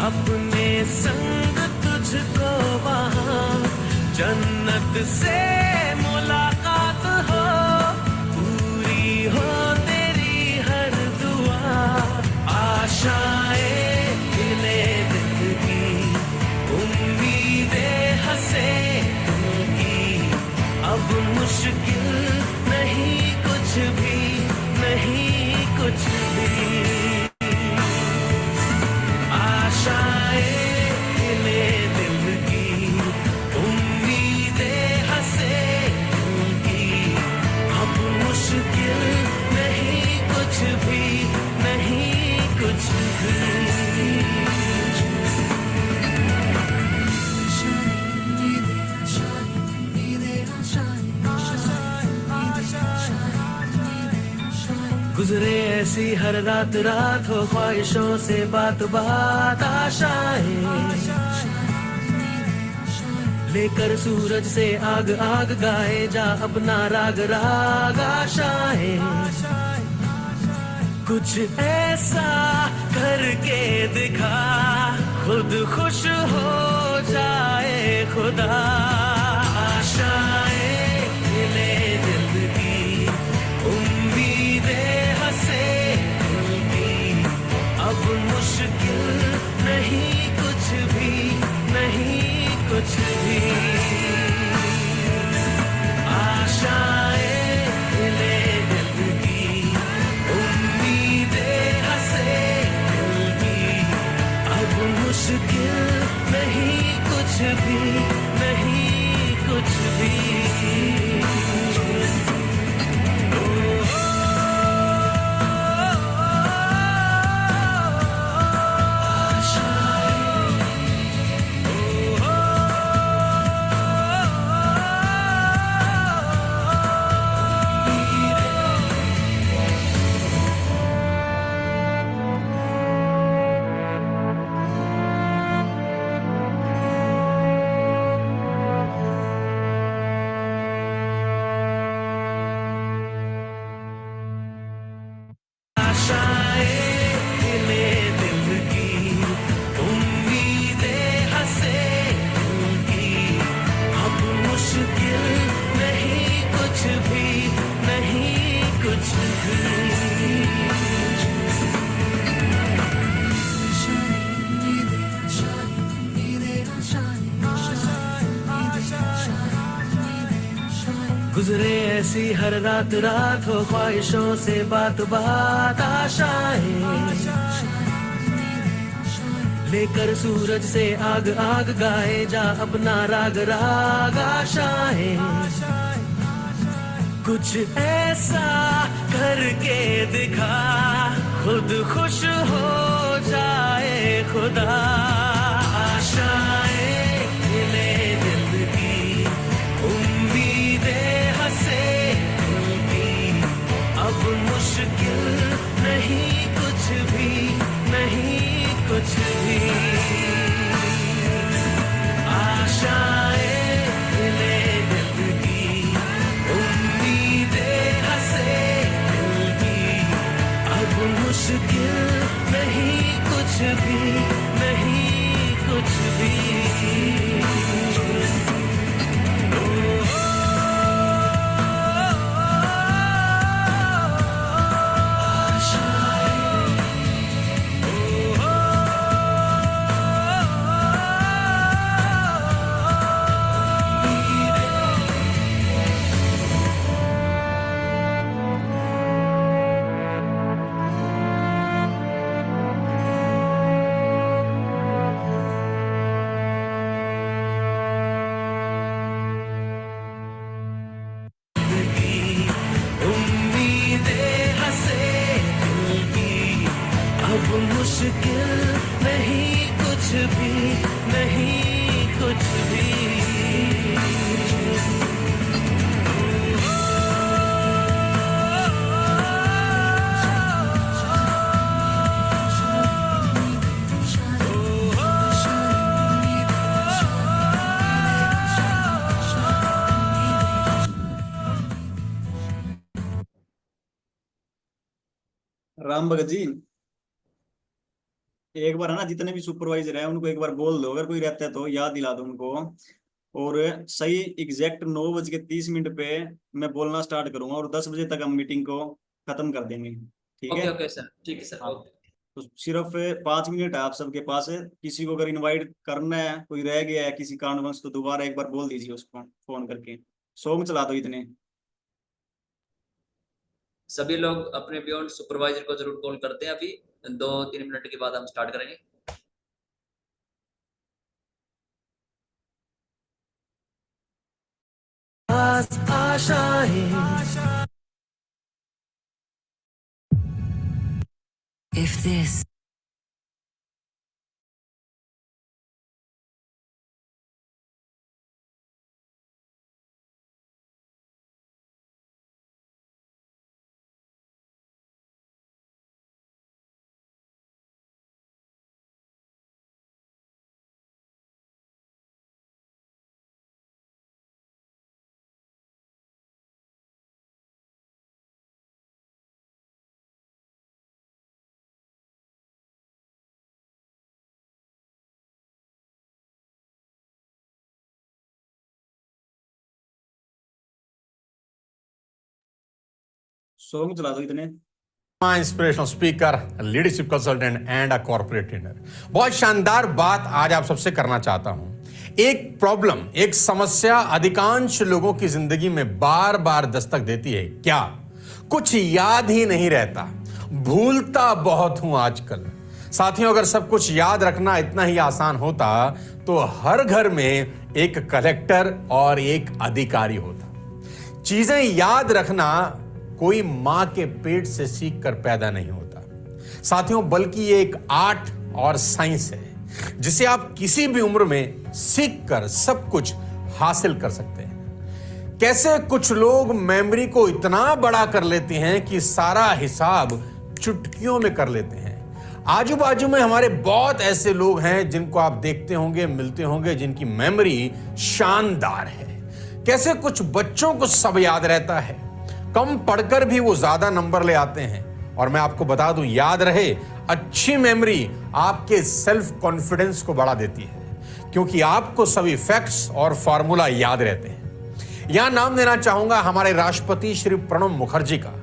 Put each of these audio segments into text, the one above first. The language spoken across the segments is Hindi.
अपने संग तुझको वहाँ जन्नत से मुलाकात हो, पूरी हो तेरी हर दुआ। आशाएं खिले दिल की, उम्मीदें हंसे दिल की, अब मुश्किल नहीं कुछ भी, नहीं कुछ भी। गुजरे ऐसी हर रात रात हो, ख्वाहिशों से बात बात आशाएं लेकर सूरज से आग आग गाए जा अपना राग राग। आशाएं कुछ ऐसा करके दिखा, खुद खुश हो जाए खुदा। आशाएं खिले दिल की, उम्मीदें हंसे दिल की, अब मुश्किल नहीं कुछ भी, नहीं कुछ भी। आशाएं खिले दिल की, उम्मीदें हंसे दिल की, अब मुश्किल नहीं कुछ भी, नहीं कुछ भी। गुजरे ऐसी हर रात रात हो, ख्वाहिशों से बात बात आशाएं लेकर सूरज से आग आग गाए जा अपना राग राग। आशाएं कुछ ऐसा करके दिखा, खुद खुश हो जाए खुदा। आशाएं खिले दिल की, उम्मीदें हंसे दिल की, अब मुश्किल नहीं कुछ भी, नहीं कुछ भी। आशाएं खिले दिल की, उम्मीदें हंसे दिल की, अब मुश्किल नहीं कुछ भी, नहीं कुछ भी। मुश्किल नहीं कुछ भी, नहीं कुछ भी। राम भगत जी, एक बार है ना, जितने भी सुपरवाइजर है उनको एक बार बोल दो, अगर कोई रहता है तो याद दिला दो उनको। और सही एग्जैक्ट 9:30 पे मैं बोलना स्टार्ट करूंगा और 10 बजे तक हम मीटिंग को खत्म कर देंगे। ठीक है? ओके ओके सर, ठीक है सर। हाँ, ओके। तो सिर्फ 5 मिनट है आप सबके पास। किसी को अगर इनवाइट करना है, कोई रह गया है किसी कारणवश, तो दोबारा एक बार बोल दीजिए उसको फोन करके। सॉन्ग चला दो इतने। सभी लोग अपने बियॉन्ड सुपरवाइजर को जरूर कॉल करते हैं। अभी 2-3 मिनट के बाद हम स्टार्ट करेंगे। आशाएं। If this सॉन्ग चला दो इतने। Inspirational speaker, leadership consultant and a corporate trainer. बहुत शानदार बात आज आप सबसे करना चाहता हूं। एक प्रॉब्लम, एक समस्या अधिकांश लोगों की जिंदगी में बार बार दस्तक देती है। क्या? कुछ याद ही नहीं रहता। भूलता बहुत हूं आजकल। साथियों, अगर सब कुछ याद रखना इतना ही आसान होता तो हर घर में एक कलेक्टर और एक अधिकारी होता। चीजें याद रखना कोई मां के पेट से सीख कर पैदा नहीं होता साथियों, बल्कि ये एक आर्ट और साइंस है जिसे आप किसी भी उम्र में सीख कर सब कुछ हासिल कर सकते हैं। कैसे कुछ लोग मेमोरी को इतना बड़ा कर लेते हैं कि सारा हिसाब चुटकियों में कर लेते हैं। आजू बाजू में हमारे बहुत ऐसे लोग हैं जिनको आप देखते होंगे, मिलते होंगे, जिनकी मेमोरी शानदार है। कैसे कुछ बच्चों को सब याद रहता है, कम पढ़कर भी वो ज्यादा नंबर ले आते हैं। और मैं आपको बता दूं, याद रहे, अच्छी मेमोरी आपके सेल्फ कॉन्फिडेंस को बढ़ा देती है, क्योंकि आपको सभी फैक्ट्स और फॉर्मूला याद रहते हैं। यहां नाम देना चाहूंगा हमारे राष्ट्रपति श्री प्रणब मुखर्जी का,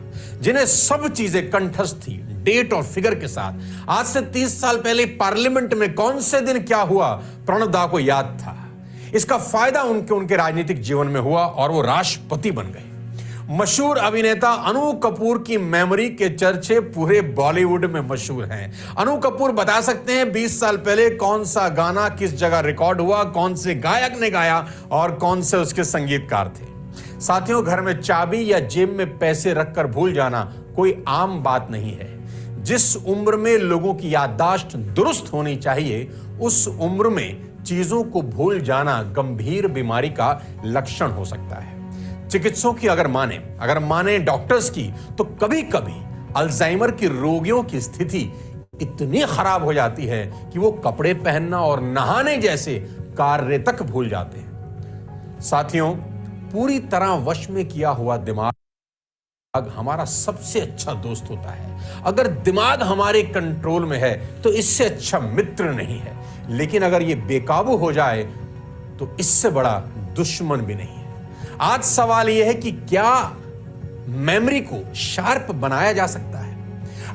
जिन्हें सब चीजें कंठस्थ थी, डेट और फिगर के साथ। आज से 30 साल पहले पार्लियामेंट में कौन से दिन क्या हुआ, प्रणब दा को याद था। इसका फायदा उनके राजनीतिक जीवन में हुआ और वो राष्ट्रपति बन गए। मशहूर अभिनेता अनु कपूर की मेमोरी के चर्चे पूरे बॉलीवुड में मशहूर हैं। अनु कपूर बता सकते हैं 20 साल पहले कौन सा गाना किस जगह रिकॉर्ड हुआ, कौन से गायक ने गाया और कौन से उसके संगीतकार थे। साथियों, घर में चाबी या जेब में पैसे रखकर भूल जाना कोई आम बात नहीं है। जिस उम्र में लोगों की याददाश्त दुरुस्त होनी चाहिए, उस उम्र में चीजों को भूल जाना गंभीर बीमारी का लक्षण हो सकता है। चिकित्सकों की अगर माने डॉक्टर्स की, तो कभी कभी अल्जाइमर की रोगियों की स्थिति इतनी खराब हो जाती है कि वो कपड़े पहनना और नहाने जैसे कार्य तक भूल जाते हैं। साथियों, पूरी तरह वश में किया हुआ दिमाग हमारा सबसे अच्छा दोस्त होता है। अगर दिमाग हमारे कंट्रोल में है तो इससे अच्छा मित्र नहीं है, लेकिन अगर ये बेकाबू हो जाए तो इससे बड़ा दुश्मन भी नहीं है। आज सवाल यह है कि क्या मेमोरी को शार्प बनाया जा सकता है?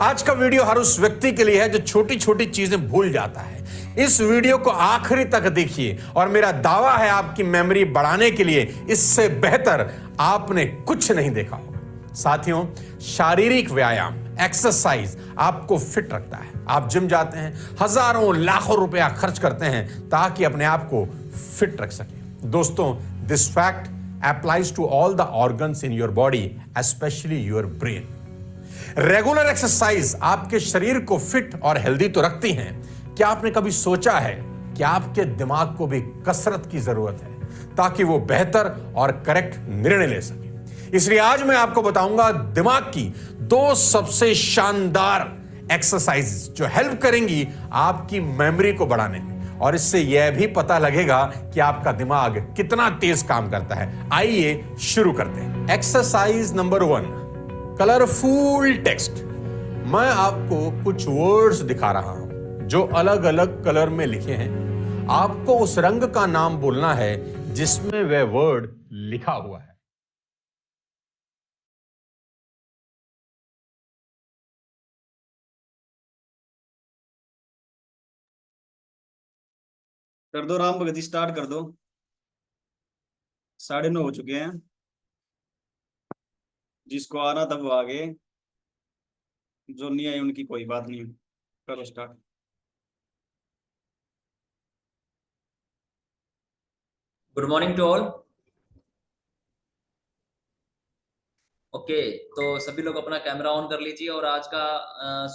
आज का वीडियो हर उस व्यक्ति के लिए है जो छोटी छोटी चीजें भूल जाता है। इस वीडियो को आखिरी तक देखिए और मेरा दावा है आपकी मेमोरी बढ़ाने के लिए इससे बेहतर आपने कुछ नहीं देखा होगा। साथियों, शारीरिक व्यायाम, एक्सरसाइज आपको फिट रखता है। आप जिम जाते हैं, हजारों लाखों रुपया खर्च करते हैं ताकि अपने आप को फिट रख सके। दोस्तों, this fact applies to all the organs in your body, especially your brain. Regular exercise आपके शरीर को फिट और हेल्दी तो रखती हैं, क्या आपने कभी सोचा है कि आपके दिमाग को भी कसरत की जरूरत है ताकि वो बेहतर और करेक्ट निर्णय ले सके। इसलिए आज मैं आपको बताऊंगा दिमाग की 2 सबसे शानदार एक्सरसाइज जो हेल्प करेंगी आपकी मेमोरी को बढ़ाने में, और इससे यह भी पता लगेगा कि आपका दिमाग कितना तेज काम करता है। आइए शुरू करते हैं। Exercise number 1, colourful text. मैं आपको कुछ वर्ड्स दिखा रहा हूं जो अलग अलग कलर में लिखे हैं। आपको उस रंग का नाम बोलना है जिसमें वह वर्ड लिखा हुआ है। कर दो राम भगत जी, स्टार्ट कर दो। 9:30 हो चुके हैं। जिसको आना तब वो आगे, जो नहीं आई उनकी कोई बात नहीं। करो start. Good morning to all. Okay, तो सभी लोग अपना कैमरा ऑन कर लीजिए और आज का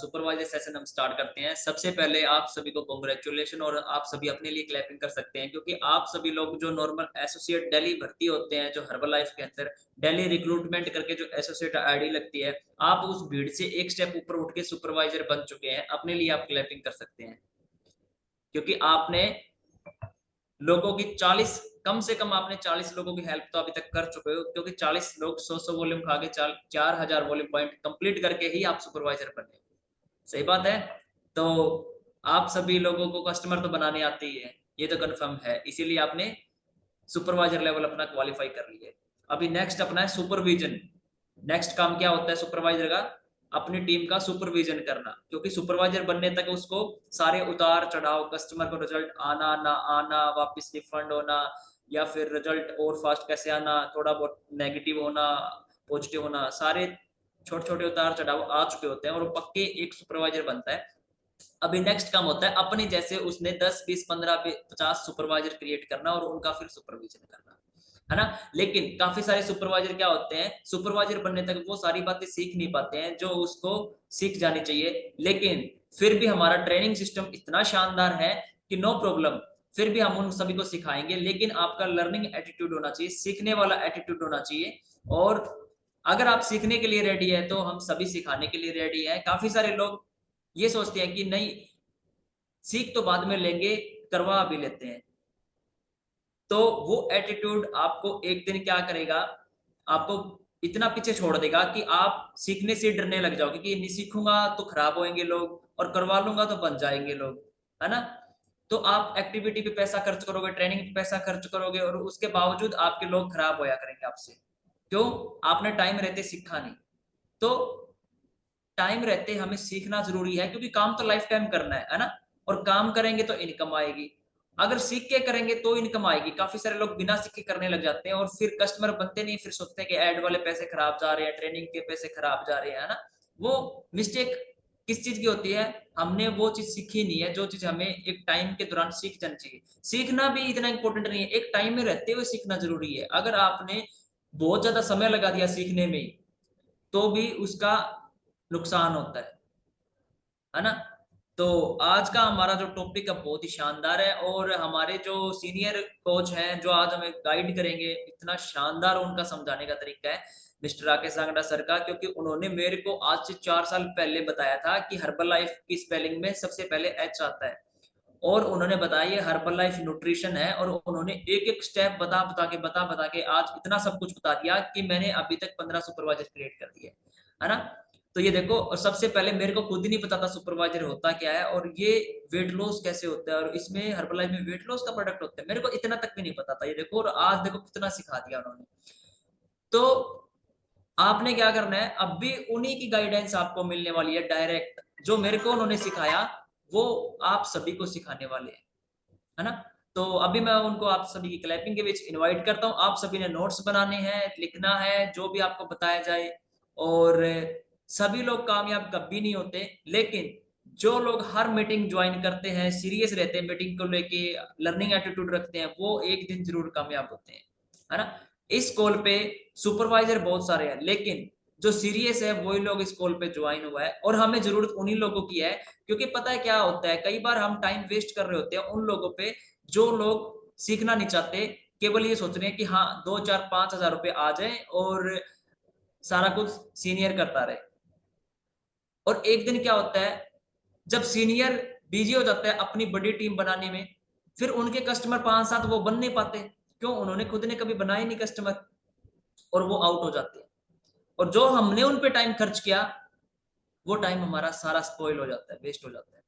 सुपरवाइजर सेशन हम स्टार्ट करते हैं। सबसे पहले आप सभी को कॉन्ग्रेचुलेशन, और आप सभी अपने लिए क्लैपिंग कर सकते हैं क्योंकि आप सभी लोग जो नॉर्मल एसोसिएट दिल्ली भर्ती होते हैं, जो हर्बलाइफ के अंदर दिल्ली रिक्रूटमेंट करके जो एसोसिएट आईडी लगती है, आप उस भीड़ से एक स्टेप ऊपर उठ के सुपरवाइजर बन चुके हैं। अपने लिए आप क्लैपिंग कर सकते हैं क्योंकि आपने लोगों की 40, कम से कम आपने 40 लोगों की हेल्प तो अभी तक कर चुके हो, क्योंकि 40 लोग 100 वॉल्यूम खा के 4000 वॉल्यूम पॉइंट कंप्लीट करके ही आप सुपरवाइजर बने। सही बात है। तो आप सभी लोगों को कस्टमर तो बनाने आते ही है, ये तो कंफर्म है, इसीलिए आपने सुपरवाइजर लेवल अपना क्वालिफाई कर लिया। अभी नेक्स्ट अपना है सुपरविजन। नेक्स्ट काम क्या होता है सुपरवाइजर का? अपनी टीम का सुपरविजन करना, क्योंकि सुपरवाइजर बनने तक उसको सारे उतार चढ़ाव, कस्टमर को रिजल्ट आना ना आना, वापस रिफंड होना, या फिर रिजल्ट और फास्ट कैसे आना, थोड़ा बहुत नेगेटिव होना, पॉजिटिव होना, सारे छोटे छोटे उतार चढ़ाव आ चुके होते हैं और पक्के एक सुपरवाइजर बनता है। अभी नेक्स्ट काम होता है अपने जैसे उसने 10, 20, 15, 50 सुपरवाइजर क्रिएट करना और उनका फिर सुपरविजन करना, है ना। लेकिन काफी सारे सुपरवाइजर क्या होते हैं, सुपरवाइजर बनने तक वो सारी बातें सीख नहीं पाते हैं जो उसको सीख जानी चाहिए। लेकिन फिर भी हमारा ट्रेनिंग सिस्टम इतना शानदार है कि नो प्रॉब्लम, फिर भी हम उन सभी को सिखाएंगे। लेकिन आपका लर्निंग एटीट्यूड होना चाहिए, सीखने वाला एटीट्यूड होना चाहिए। और अगर आप सीखने के लिए रेडी है तो हम सभी सिखाने के लिए रेडी है। काफी सारे लोग ये सोचते हैं कि नहीं, सीख तो बाद में लेंगे, करवा भी लेते हैं। तो वो एटीट्यूड आपको एक दिन क्या करेगा, आपको इतना पीछे छोड़ देगा कि आप सीखने से डरने लग जाओगे कि नहीं सीखूंगा तो खराब होंगे लोग, और करवा लूंगा तो बन जाएंगे लोग, है ना। तो आप एक्टिविटी पे पैसा खर्च करोगे, ट्रेनिंग पे पैसा खर्च करोगे, और उसके बावजूद आपके लोग खराब होया करेंगे आपसे। क्यों? आपने टाइम रहते सीखा नहीं। तो टाइम रहते हमें सीखना जरूरी है, क्योंकि काम तो लाइफ टाइम करना है ना। और काम करेंगे तो इनकम आएगी, अगर सीख के करेंगे तो इनकम आएगी। काफी सारे लोग बिना सीख के करने लग जाते हैं और फिर कस्टमर बनते नहीं, फिर सोचते हैं कि एड वाले पैसे खराब जा रहे हैं, ट्रेनिंग के पैसे खराब जा रहे हैं, है ना। वो मिस्टेक किस चीज की होती है? हमने वो चीज सीखी नहीं है जो चीज हमें एक टाइम के दौरान सीख जानी चाहिए। सीखना भी इतना इंपॉर्टेंट नहीं है, एक टाइम में रहते हुए सीखना जरूरी है। अगर आपने बहुत ज्यादा समय लगा दिया सीखने में तो भी उसका नुकसान होता है ना। तो आज का हमारा जो टॉपिक है बहुत ही शानदार है, और हमारे जो सीनियर कोच हैं जो आज हमें गाइड करेंगे, इतना शानदार उनका समझाने का तरीका है मिस्टर राकेश सांगड़ा सर का, क्योंकि उन्होंने मेरे को आज से 4 साल पहले बताया था कि हर्बल लाइफ की स्पेलिंग में सबसे पहले एच आता है, और उन्होंने बताया ये हर्बल लाइफ न्यूट्रिशन है, और उन्होंने एक एक स्टेप बता बता के आज इतना सब कुछ बता दिया कि मैंने अभी तक 15 सुपरवाइजर क्रिएट कर दिए, है ना। तो ये देखो, और सबसे पहले मेरे को खुद ही नहीं पता था सुपरवाइजर होता क्या है, और ये वेट लॉस कैसे होता है, और इसमें हर्बलाइफ में वेट लॉस का प्रोडक्ट होता है, मेरे को इतना तक भी नहीं पता था। ये देखो, और आज देखो कितना सिखा दिया उन्होंने। तो आपने क्या करना है, अब भी उन्हीं की गाइडेंस आपको मिलने वाली है डायरेक्ट। जो मेरे को उन्होंने सिखाया वो आप सभी को सिखाने वाले हैं, है ना। तो अभी मैं उनको आप सभी की क्लैपिंग के बीच इनवाइट करता हूं। आप सभी ने नोट्स बनाने हैं, लिखना है जो भी आपको बताया जाए। और सभी लोग कामयाब कभी नहीं होते, लेकिन जो लोग हर मीटिंग ज्वाइन करते हैं, सीरियस रहते हैं मीटिंग को लेके, लर्निंग एटीट्यूड रखते हैं, वो एक दिन जरूर कामयाब होते हैं, है ना। इस कॉल पे सुपरवाइजर बहुत सारे हैं, लेकिन जो सीरियस है वही लोग इस कॉल पे ज्वाइन हुआ है, और हमें जरूरत उन्हीं लोगों की है, क्योंकि पता है क्या होता है, कई बार हम टाइम वेस्ट कर रहे होते हैं उन लोगों पे जो लोग सीखना नहीं चाहते, केवल ये सोच रहे हैं कि हाँ 2 4 5 हजार रुपए आ जाए और सारा कुछ सीनियर करता रहे। और एक दिन क्या होता है, जब सीनियर बिजी हो जाता है अपनी बड़ी टीम बनाने में, फिर उनके कस्टमर 5 7 वो बन नहीं पाते, क्यों, उन्होंने खुद ने कभी बनाए नहीं कस्टमर, और वो आउट हो जाते हैं, और जो हमने उन पे टाइम खर्च किया वो टाइम हमारा सारा स्पॉइल हो जाता है, वेस्ट हो जाता है।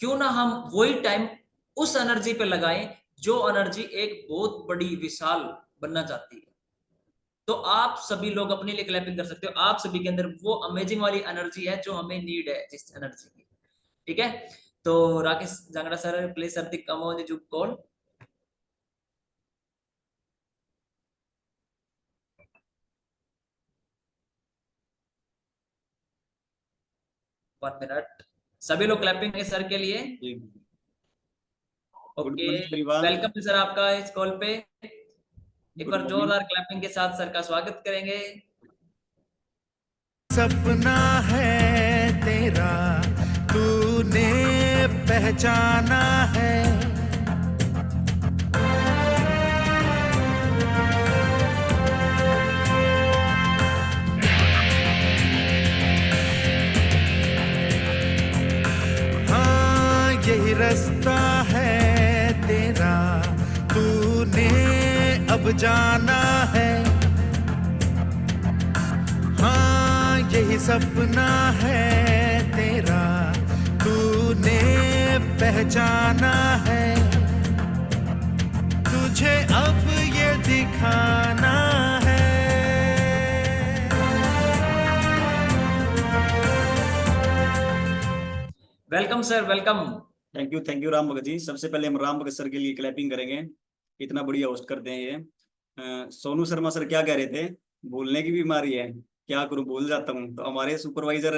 क्यों ना हम वही टाइम उस एनर्जी पे लगाएं जो एनर्जी एक बहुत बड़ी विशाल बनना चाहती है। तो आप सभी लोग अपने लिए क्लैपिंग कर सकते हो, आप सभी के अंदर वो अमेजिंग वाली एनर्जी है जो हमें नीड है, जिस एनर्जी की, ठीक है। तो Rakesh Jangra sir, please sir the come on the Zoom call. One minute, सभी लोग क्लैपिंग है सर के लिए। जी। Good okay, morning everyone. Welcome sir आपका इस कॉल पे। एक गुड बार मॉर्निंग। जोरदार क्लैपिंग के साथ सर का स्वागत करेंगे। सपना है तेरा तूने पहचाना है, हाँ यही रास्ता है तेरा तूने अब जाना है, हाँ यही सपना है तेरा तूने पहचाना है, तुझे अब ये दिखाना है। Welcome sir, welcome. Thank you Ram Bhagat ji. सबसे पहले हम राम भगत सर के लिए क्लैपिंग करेंगे, इतना बढ़िया होस्ट करते हैं ये। सोनू शर्मा सर क्या कह रहे थे, भूलने की बीमारी है, क्या करूं भूल जाता हूँ। तो हमारे सुपरवाइजर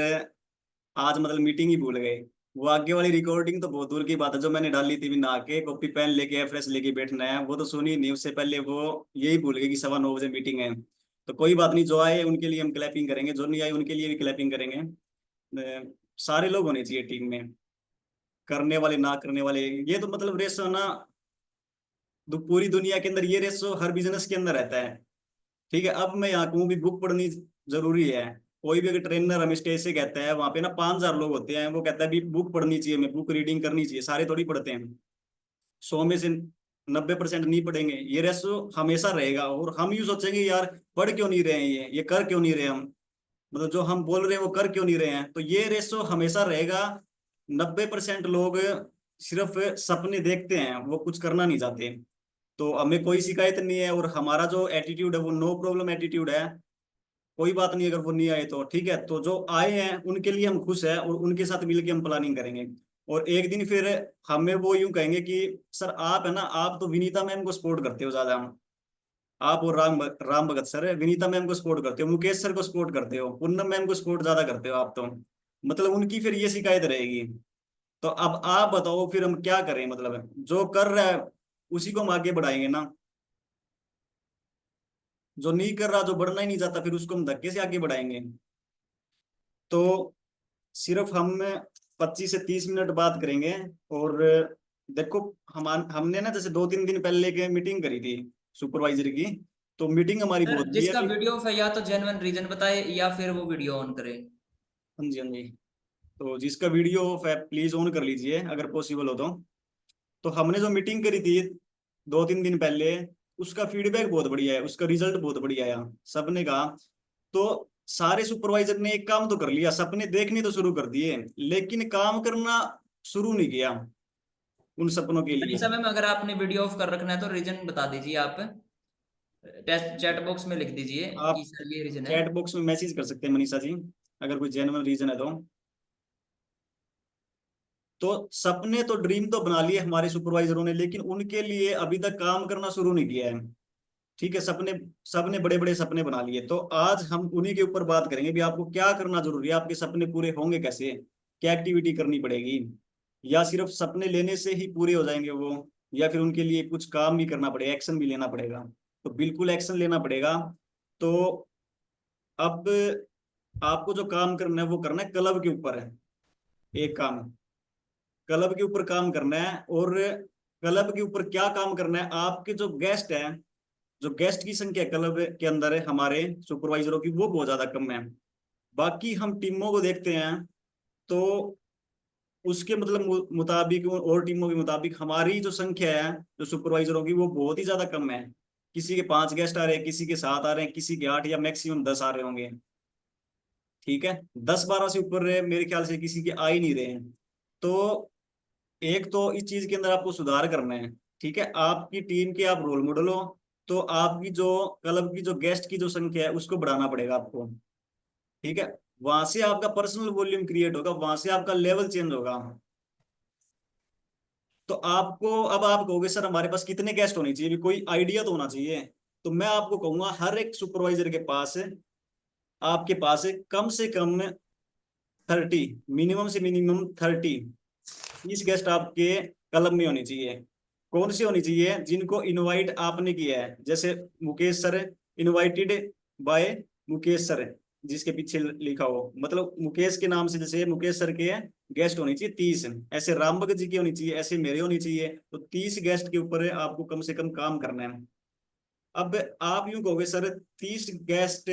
आज मतलब मीटिंग ही भूल गए। वो आगे वाली रिकॉर्डिंग तो बहुत दूर की बात है, जो मैंने डाली थी भी नहा के कॉपी पेन लेके एफ्रेश लेके बैठना है, वो तो सुनी नहीं। उससे पहले वो यही भूल गए कि 9:15 मीटिंग है। तो कोई बात नहीं, जो आए उनके लिए हम क्लैपिंग करेंगे, जो नहीं आए उनके लिए भी क्लैपिंग करेंगे। सारे लोग होने चाहिए टीम में, करने वाले ना करने वाले, ये तो मतलब रेशो ना पूरी दुनिया के अंदर ये रेशो हर बिजनेस के अंदर रहता है। ठीक है, अब मैं यहाँ कहूँ भी बुक पढ़नी जरूरी है। कोई भी अगर ट्रेनर हमें स्टेज से कहता है, वहां पे ना 5,000 लोग होते हैं, वो कहता है भी बुक पढ़नी चाहिए, मैं बुक रीडिंग करनी चाहिए, सारे थोड़ी पढ़ते हैं। 100 में से 90% नहीं पढ़ेंगे, ये रेशो हमेशा रहेगा। और हम यूँ सोचेंगे यार पढ़ क्यों नहीं रहे हैं, ये कर क्यों नहीं रहे हम, मतलब जो हम बोल रहे हैं वो कर क्यों नहीं रहे हैं, तो ये रेशो हमेशा रहेगा। 90% लोग सिर्फ सपने देखते हैं, वो कुछ करना नहीं चाहते। तो हमें कोई शिकायत नहीं है, और हमारा जो एटीट्यूड है वो नो प्रॉब्लम एटीट्यूड है। कोई बात नहीं, अगर वो नहीं आए तो ठीक है, तो जो आए हैं उनके लिए हम खुश हैं, और उनके साथ मिलकर हम प्लानिंग करेंगे। और एक दिन फिर हमें वो यूं कहेंगे कि सर आप है ना, आप तो विनीता मैम को सपोर्ट करते हो ज्यादा, आप और राम भगत सर विनीता मैम को सपोर्ट करते हो, मुकेश सर को सपोर्ट करते हो, पूनम मैम को सपोर्ट ज्यादा करते हो आप तो, मतलब उनकी फिर ये शिकायत रहेगी। तो अब आप बताओ फिर हम क्या करें, मतलब जो कर रहा है उसी को हम आगे बढ़ाएंगे ना, जो नहीं कर रहा, जो बढ़ना ही नहीं चाहता, फिर उसको हम धक्के से आगे बढ़ाएंगे। तो सिर्फ हम 25 से 30 मिनट बात करेंगे। और देखो हमने ना जैसे 2 3 दिन पहले के मीटिंग करी थी सुपरवाइजर की, तो मीटिंग हमारी सर बहुत जिसका क्लियर। वीडियो ऑफ है या तो जेन्युइन रीजन बताए या फिर वो वीडियो ऑन करे। हाँ जी, हाँ जी। तो जिसका वीडियो ऑफ है प्लीज ऑन कर लीजिए अगर पॉसिबल हो तो हमने जो मीटिंग करी थी 2 3 दिन पहले, उसका फीडबैक बहुत बढ़िया है, उसका रिजल्ट बहुत बढ़िया आया, सबने कहा। तो सारे सुपरवाइजर ने एक काम तो कर लिया, सपने देखने तो शुरू कर दिए, लेकिन काम करना शुरू नहीं किया उन सपनों के लिए। समय में अगर आपने वीडियो ऑफ कर रखना है तो रीजन बता दीजिए, आप टेस्ट चैट बॉक्स में लिख दीजिए आप कि सर ये रीजन है। चैट बॉक्स में मैसेज कर सकते हैं मनीषा जी, अगर कोई जेन्युइन रीजन है तो सपने तो ड्रीम तो बना लिए हमारे सुपरवाइजरों ने, लेकिन उनके लिए अभी तक काम करना शुरू नहीं किया है। ठीक है, सपने सबने बड़े बड़े सपने बना लिए, तो आज हम उन्हीं के ऊपर बात करेंगे भी आपको क्या करना जरूरी है, आपके सपने पूरे होंगे कैसे, क्या एक्टिविटी करनी पड़ेगी, या सिर्फ सपने लेने से ही पूरे हो जाएंगे वो, या फिर उनके लिए कुछ काम भी करना पड़ेगा, एक्शन भी लेना पड़ेगा। तो बिल्कुल एक्शन लेना पड़ेगा। तो अब आपको जो काम करना है वो करना है क्लब के ऊपर है। एक काम क्लब के ऊपर काम करना है। और क्लब के ऊपर क्या काम करना है, आपके जो गेस्ट है, जो गेस्ट की संख्या क्लब के अंदर है हमारे सुपरवाइजरों की, वो बहुत ज्यादा कम है। बाकी हम टीमों को देखते हैं तो उसके मतलब मुताबिक और टीमों के मुताबिक हमारी जो संख्या है जो सुपरवाइजरों की, वो बहुत ही ज्यादा कम है। किसी के 5 गेस्ट आ रहे हैं, किसी के 7 आ रहे हैं, किसी के 8 या मैक्सिमम 10 आ रहे होंगे। ठीक है, 10-12 से ऊपर मेरे ख्याल से किसी के आ ही नहीं रहे हैं। तो एक तो इस चीज के अंदर आपको सुधार करना है। ठीक है, आपकी टीम के आप रोल मॉडल हो, तो आपकी जो क्लब की जो गेस्ट की जो संख्या है उसको बढ़ाना पड़ेगा आपको। ठीक है, वहां से आपका पर्सनल वॉल्यूम क्रिएट होगा, वहां से आपका लेवल चेंज होगा। तो आपको अब आप कहोगे सर हमारे पास कितने गेस्ट होने चाहिए, भी कोई आइडिया तो होना चाहिए। तो मैं आपको कहूंगा हर एक सुपरवाइजर के पास आपके पास कम से कम 30, मिनिमम से मिनिमम 30 गेस्ट आपके क्लब में होनी चाहिए। कौन सी होनी चाहिए, जिनको इनवाइट आपने किया है, जैसे Mukesh sir, invited bye Mukesh sir, जिसके पीछे लिखा हो, मतलब मुकेश के नाम से, जैसे मुकेश सर के गेस्ट होनी चाहिए 30, ऐसे रामभगत जी की होनी चाहिए, ऐसे मेरे होनी चाहिए। तो 30 गेस्ट के ऊपर आपको कम से कम काम करना है। अब आप यूं कहोगे सर 30 गेस्ट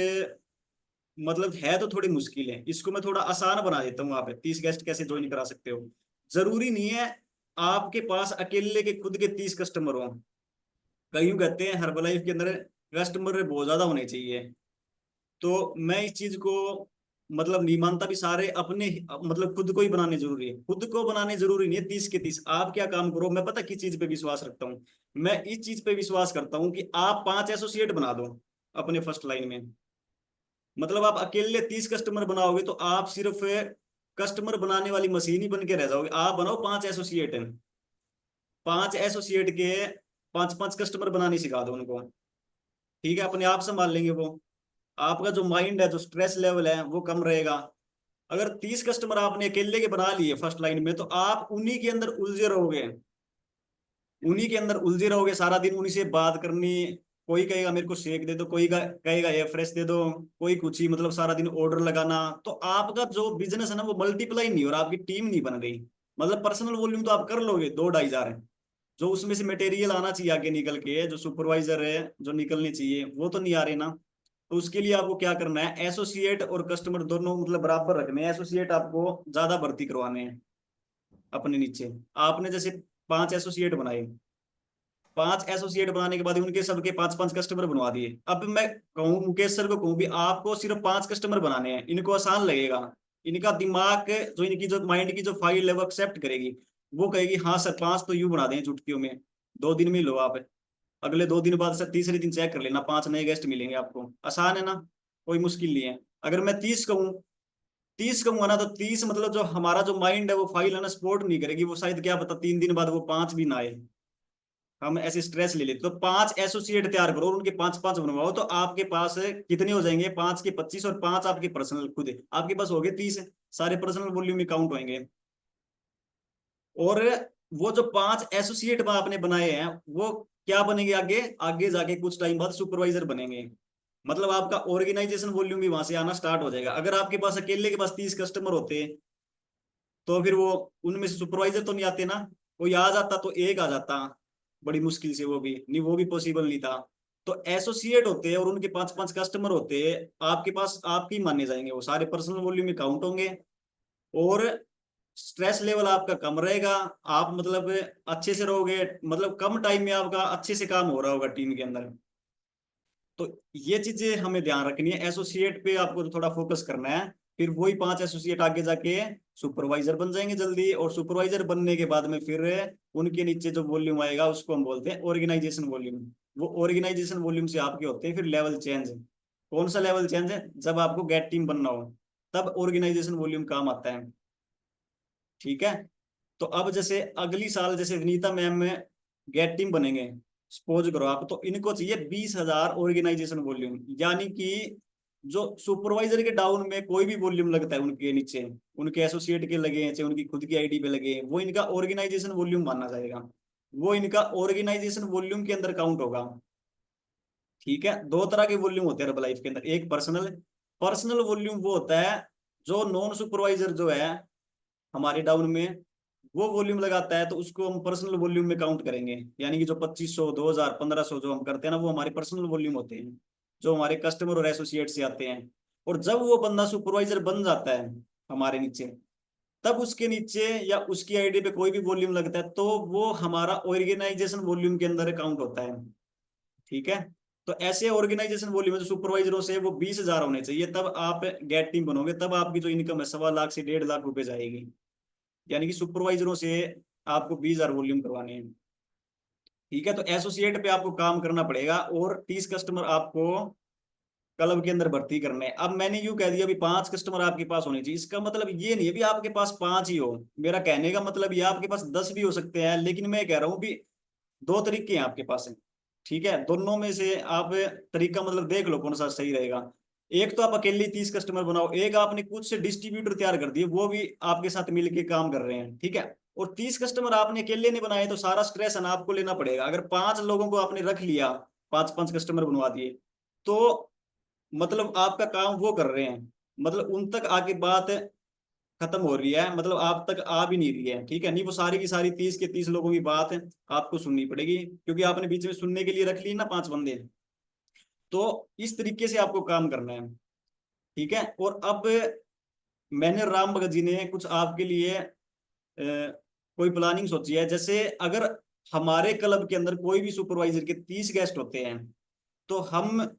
मतलब है तो थोड़ी मुश्किल है, इसको मैं थोड़ा आसान बना देता हूँ। आप 30 गेस्ट कैसे ज्वाइन करा सकते हो, जरूरी नहीं है आपके पास अकेले के खुद के 30 कस्टमर हो। कई यूं कहते हैं हर्बलाइफ के अंदर कस्टमर बहुत ज्यादा होने चाहिए, तो मैं इस चीज को मतलब नहीं मानता भी सारे अपने मतलब खुद को ही बनाने जरूरी है। खुद को बनाने जरूरी नहीं है 30 के 30। आप क्या काम करो, मैं पता किस चीज पे विश्वास रखता हूँ, मैं इस चीज पे विश्वास करता हूँ कि आप 5 एसोसिएट बना दो अपने फर्स्ट लाइन में। मतलब आप अकेले 30 कस्टमर बनाओगे तो आप सिर्फ कस्टमर बनाने वाली मशीन ही बन के रह जाओगे। आप बनाओ 5 एसोसिएट, 5 एसोसिएट के 5-5 कस्टमर बनाने सिखा दो उनको। ठीक है, अपने आप संभाल लेंगे वो। आपका जो माइंड है, जो स्ट्रेस लेवल है वो कम रहेगा। अगर 30 कस्टमर आपने अकेले के बना लिए फर्स्ट लाइन में, तो आप उन्हीं के अंदर उलझे रहोगे, उन्हीं के अंदर उलझे रहोगे सारा दिन, उन्हीं से बात करनी। कोई कहेगा मेरे को शेक दे दो, कोई कहेगा ये फ्रेश दे दो, कोई कुछ ही, मतलब सारा दिन ऑर्डर लगाना। तो आपका जो बिजनेस है ना वो मल्टीप्लाई नहीं हो रहा, आपकी टीम नहीं बन रही। मतलब पर्सनल वॉल्यूम तो आप कर लोगे 2-2.5 हजार, जो उसमें से मटेरियल आना चाहिए आगे निकल के, जो सुपरवाइजर है जो निकलने चाहिए, वो तो नहीं आ रहे ना। तो उसके लिए आपको क्या करना है, एसोसिएट और कस्टमर दोनों मतलब बराबर रखने हैं। एसोसिएट आपको ज्यादा भर्ती करवाने हैं अपने नीचे। आपने जैसे 5 एसोसिएट बनाए, 5 एसोसिएट बनाने के बाद उनके सबके 5-5 कस्टमर बनवा दिए। अब मैं कहूँ मुकेश सर को कहूँ भी आपको सिर्फ 5 कस्टमर बनाने हैं, इनको आसान लगेगा। इनका दिमाग जो इनकी जो माइंड की जो फाइल है वो एक्सेप्ट करेगी, वो कहेगी हाँ सर 5 तो यूं बना दें चुटकियों में, 2 दिन में लो आप। अगले 2 दिन बाद सर तीसरे दिन चेक कर लेना, 5 नए गेस्ट मिलेंगे आपको। आसान है ना, कोई मुश्किल नहीं है। अगर मैं 30 कहूंगा ना, तो 30 मतलब जो हमारा जो माइंड है वो फाइल है ना सपोर्ट नहीं करेगी, वो शायद क्या पता 3 दिन बाद वो 5 भी ना आए। हम ऐसे स्ट्रेस ले लेते। तो 5 एसोसिएट तैयार करो और उनके 5-5 बनवाओ, तो आपके पास कितने हो जाएंगे, 5 के 25 और 5 आपके पर्सनल खुद है, आपके पास हो गए 30, सारे पर्सनल वॉल्यूम में काउंट होंगे। और वो जो 5 एसोसिएट आपने बनाए हैं वो क्या बनेंगे, आगे आगे जाके कुछ टाइम बाद सुपरवाइजर बनेंगे। मतलब आपका ऑर्गेनाइजेशन वॉल्यूम भी वहां से आना स्टार्ट हो जाएगा। अगर आपके पास अकेले के पास 30 कस्टमर होते तो फिर वो उनमें से सुपरवाइजर तो नहीं आते ना, कोई आ जाता तो एक आ जाता बड़ी मुश्किल से, वो भी नहीं, वो भी पॉसिबल नहीं था। तो एसोसिएट होते हैं और उनके 5-5 कस्टमर होते हैं, आपके पास आपकी माने जाएंगे, वो सारे पर्सनल वॉल्यूम में काउंट होंगे। और स्ट्रेस लेवल आपका कम रहेगा, आप मतलब अच्छे से रहोगे, मतलब कम टाइम में आपका अच्छे से काम हो रहा होगा टीम के अंदर। तो ये चीजें हमें ध्यान रखनी है, एसोसिएट पे आपको थोड़ा फोकस करना है। फिर वही 5 एसोसिएट आगे जाके सुपरवाइजर बन जाएंगे जल्दी, और सुपरवाइजर बनने के बाद में फिर उनके नीचे जो वॉल्यूम आएगा उसको हम बोलते हैं ऑर्गेनाइजेशन वॉल्यूम। वो ऑर्गेनाइजेशन वॉल्यूम से आपके होते हैं फिर लेवल चेंज। कौन सा लेवल चेंज है, जब आपको गेट टीम बनना हो तब ऑर्गेनाइजेशन वॉल्यूम काम आता है। ठीक है, तो अब जैसे अगली साल जैसे विनीता मैम में गेट टीम बनेंगे, सपोज करो आप, तो इनको चाहिए 20,000 ऑर्गेनाइजेशन वॉल्यूम। यानी कि जो सुपरवाइजर के डाउन में कोई भी वॉल्यूम लगता है उनके नीचे, उनके एसोसिएट के लगे चाहे उनकी खुद की आईडी पे लगे, वो इनका ऑर्गेनाइजेशन वॉल्यूम माना जाएगा, वो इनका ऑर्गेनाइजेशन वॉल्यूम के अंदर काउंट होगा। ठीक है, 2 तरह के वॉल्यूम होते हैं हर्बलाइफ के अंदर, एक पर्सनल पर्सनल वॉल्यूम वो होता है जो नॉन सुपरवाइजर जो है हमारे डाउन में वो वॉल्यूम लगाता है, तो उसको हम पर्सनल वॉल्यूम में काउंट करेंगे। यानी कि जो 2500, 2000, 1500 जो हम करते हैं ना, वो हमारे पर्सनल वॉल्यूम होते हैं, जो हमारे कस्टमर और एसोसिएट से आते हैं। और जब वो बंदा सुपरवाइजर बन जाता है हमारे नीचे, तब उसके नीचे या उसकी आईडी पे कोई भी वॉल्यूम लगता है तो वो हमारा ऑर्गेनाइजेशन वॉल्यूम के अंदर काउंट होता है। ठीक है, तो ऐसे ऑर्गेनाइजेशन वॉल्यूम जो सुपरवाइजरों से वो 20,000 होने चाहिए, तब आप गेट टीम बनोगे, तब आपकी जो इनकम है 1.25 लाख से 1.5 लाख रुपए जाएगी। यानी कि सुपरवाइजरों से आपको 20,000 वॉल्यूम करवाने हैं। ठीक है, तो एसोसिएट पे आपको काम करना पड़ेगा और 30 कस्टमर आपको क्लब के अंदर भर्ती करने हैं। अब मैंने यूं कह दिया अभी 5 कस्टमर आपके पास होने चाहिए, इसका मतलब ये नहीं है भी आपके पास 5 ही हो। मेरा कहने का मतलब ये आपके पास 10 भी हो सकते हैं, लेकिन मैं कह रहा हूँ भी 2 तरीके हैं आपके पास है। ठीक है, दोनों में से आप तरीका मतलब देख लो कौन सा सही रहेगा। एक तो आप अकेले 30 कस्टमर बनाओ, एक आपने कुछ से डिस्ट्रीब्यूटर तैयार कर दिए, वो भी आपके साथ मिलके काम कर रहे हैं। ठीक है, और 30 कस्टमर आपने अकेले नहीं बनाए तो सारा स्ट्रेस है ना आपको लेना पड़ेगा। अगर 5 लोगों को आपने रख लिया, 5-5 कस्टमर बनवा दिए, तो मतलब आपका काम वो कर रहे हैं, मतलब उन तक आके बात खत्म हो रही है, मतलब आप तक आ भी नहीं रही है। ठीक है, नहीं वो सारी की सारी 30 के 30 लोगों की बात है आपको सुननी पड़ेगी, क्योंकि आपने बीच में सुनने के लिए रख ली ना 5 बंदे। तो इस तरीके से आपको काम करना है। ठीक है, और अब मैंने राम भगत जी ने कुछ आपके लिए कोई प्लानिंग सोची है। जैसे अगर हमारे क्लब के अंदर कोई भी सुपरवाइजर के 30 गेस्ट होते हैं, तो हम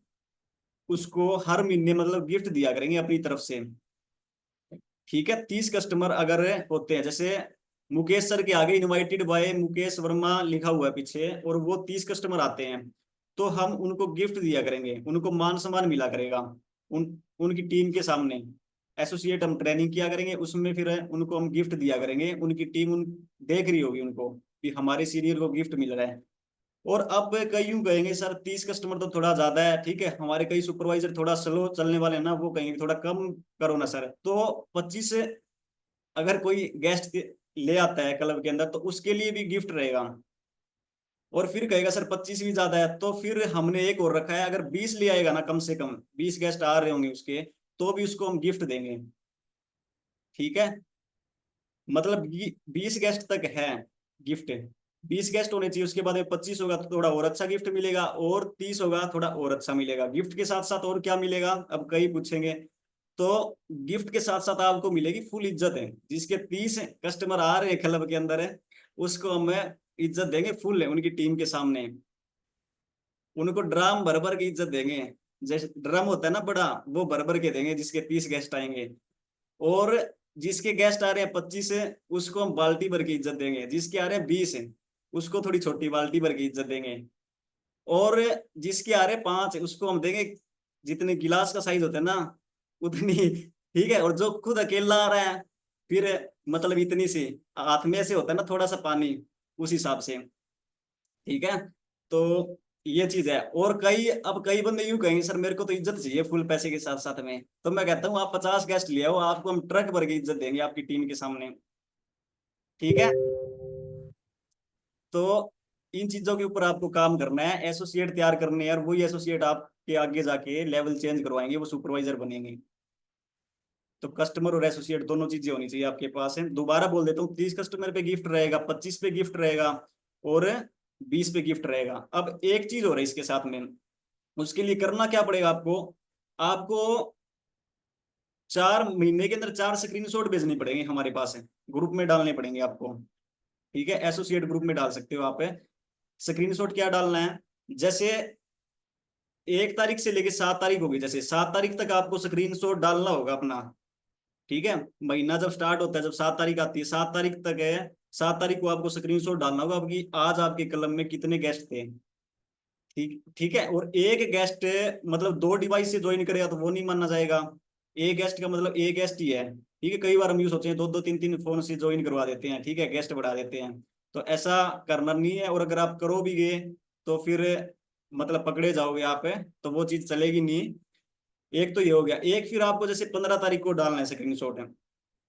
उसको हर महीने मतलब गिफ्ट दिया करेंगे अपनी तरफ से। ठीक है, 30 कस्टमर अगर होते हैं, जैसे मुकेश सर के आगे इनवाइटेड बाय मुकेश वर्मा लिखा हुआ है पीछे, और वो 30 कस्टमर आते हैं, तो हम उनको गिफ्ट दिया करेंगे, उनको मान सम्मान मिला करेगा उनकी टीम के सामने। एसोसिएट हम ट्रेनिंग किया करेंगे, उसमें फिर उनको हम गिफ्ट दिया करेंगे, उनकी टीम देख रही होगी उनको कि हमारे सीनियर को गिफ्ट मिल रहा है। और अब कई यूं कहेंगे सर 30 कस्टमर तो थोड़ा ज्यादा है। ठीक है, हमारे कई सुपरवाइजर थोड़ा स्लो चलने वाले हैं ना, वो कहेंगे थोड़ा कम करो ना सर। तो 25 अगर कोई गेस्ट ले आता है क्लब के अंदर, तो उसके लिए भी गिफ्ट रहेगा। और फिर कहेगा सर 25 भी ज्यादा है, तो फिर हमने एक और रखा है, अगर 20 ले आएगा ना, कम से कम 20 गेस्ट आ रहे होंगे उसके, तो भी उसको हम गिफ्ट देंगे। ठीक है, मतलब 20 गेस्ट तक है गिफ्ट, 20 गेस्ट होने चाहिए, उसके बाद में 25 होगा तो थोड़ा और अच्छा गिफ्ट मिलेगा, और 30 होगा थोड़ा और अच्छा मिलेगा। गिफ्ट के साथ साथ और क्या मिलेगा, अब कई पूछेंगे, तो गिफ्ट के साथ साथ आपको मिलेगी फुल इज्जत है। जिसके 30 कस्टमर आ रहे हैं क्लब के अंदर है, उसको हम इज्जत देंगे फुल है उनकी टीम के सामने। उनको ड्रम भर भर के इज्जत देंगे, जैसे ड्रम होता है ना बड़ा, वो भर भर के देंगे जिसके 30 गेस्ट आएंगे। और जिसके गेस्ट आ रहे हैं 25 है, उसको हम बाल्टी भर की इज्जत देंगे। जिसके आ रहे हैं 20 है, उसको थोड़ी छोटी बाल्टी भर की इज्जत देंगे। और जिसके आ रहे हैं 5 उसको हम देंगे जितने गिलास का साइज होता है ना, उतनी। ठीक है, और जो खुद अकेला आ रहा है, फिर मतलब इतनी सी हाथ में से होता है ना थोड़ा सा पानी, उस हिसाब से। ठीक है, तो ये चीज है। और अब कई बंदे यूं कहेंगे सर मेरे को तो इज्जत चाहिए फुल पैसे के साथ साथ में, तो मैं कहता हूँ आप 50 गेस्ट ले आओ, आपको हम ट्रक भर के इज्जत देंगे आपकी टीम के सामने। ठीक है, तो इन चीजों के ऊपर आपको काम करना है, एसोसिएट तैयार करने हैं, और वही एसोसिएट आपके आगे जाके लेवल चेंज करवाएंगे, वो सुपरवाइजर बनेंगे। तो कस्टमर और एसोसिएट दोनों चीजें होनी चाहिए आपके पास है। दोबारा बोल देता हूँ, 30 कस्टमर पे गिफ्ट रहेगा, 25 पे गिफ्ट रहेगा, और 20 पे गिफ्ट रहेगा। अब एक चीज हो रही है इसके साथ में, उसके लिए करना क्या पड़ेगा आपको, आपको 4 महीने के अंदर 4 स्क्रीनशॉट भेजनी पड़ेंगे हमारे पास है, ग्रुप में डालने पड़ेंगे आपको। ठीक है, एसोसिएट ग्रुप में डाल सकते हो आप। स्क्रीनशॉट क्या डालना है, जैसे 1 तारीख से लेके 7 तारीख होगी, जैसे 7 तारीख तक आपको स्क्रीनशॉट डालना होगा अपना। ठीक है, महीना जब स्टार्ट होता है, जब 7 तारीख आती है, 7 तारीख तक है, 7 तारीख को आपको स्क्रीनशॉट डालना होगा आपकी आज आपके क्लब में कितने गेस्ट थे। ठीक ठीक है, और एक गेस्ट मतलब 2 डिवाइस से ज्वाइन करेगा तो वो नहीं माना जाएगा। एक गेस्ट का मतलब एक गेस्ट ही है। ठीक है, कई बार हम यूज होते हैं 2-2 3-3 फोन से ज्वाइन करवा देते हैं। ठीक है, गेस्ट बढ़ा देते हैं, तो ऐसा करना नहीं है। और अगर आप करो भी गए तो फिर मतलब पकड़े जाओगे आप, तो वो चीज चलेगी नहीं। एक तो ये हो गया, एक फिर आपको जैसे 15 तारीख को डालना है स्क्रीनशॉट है।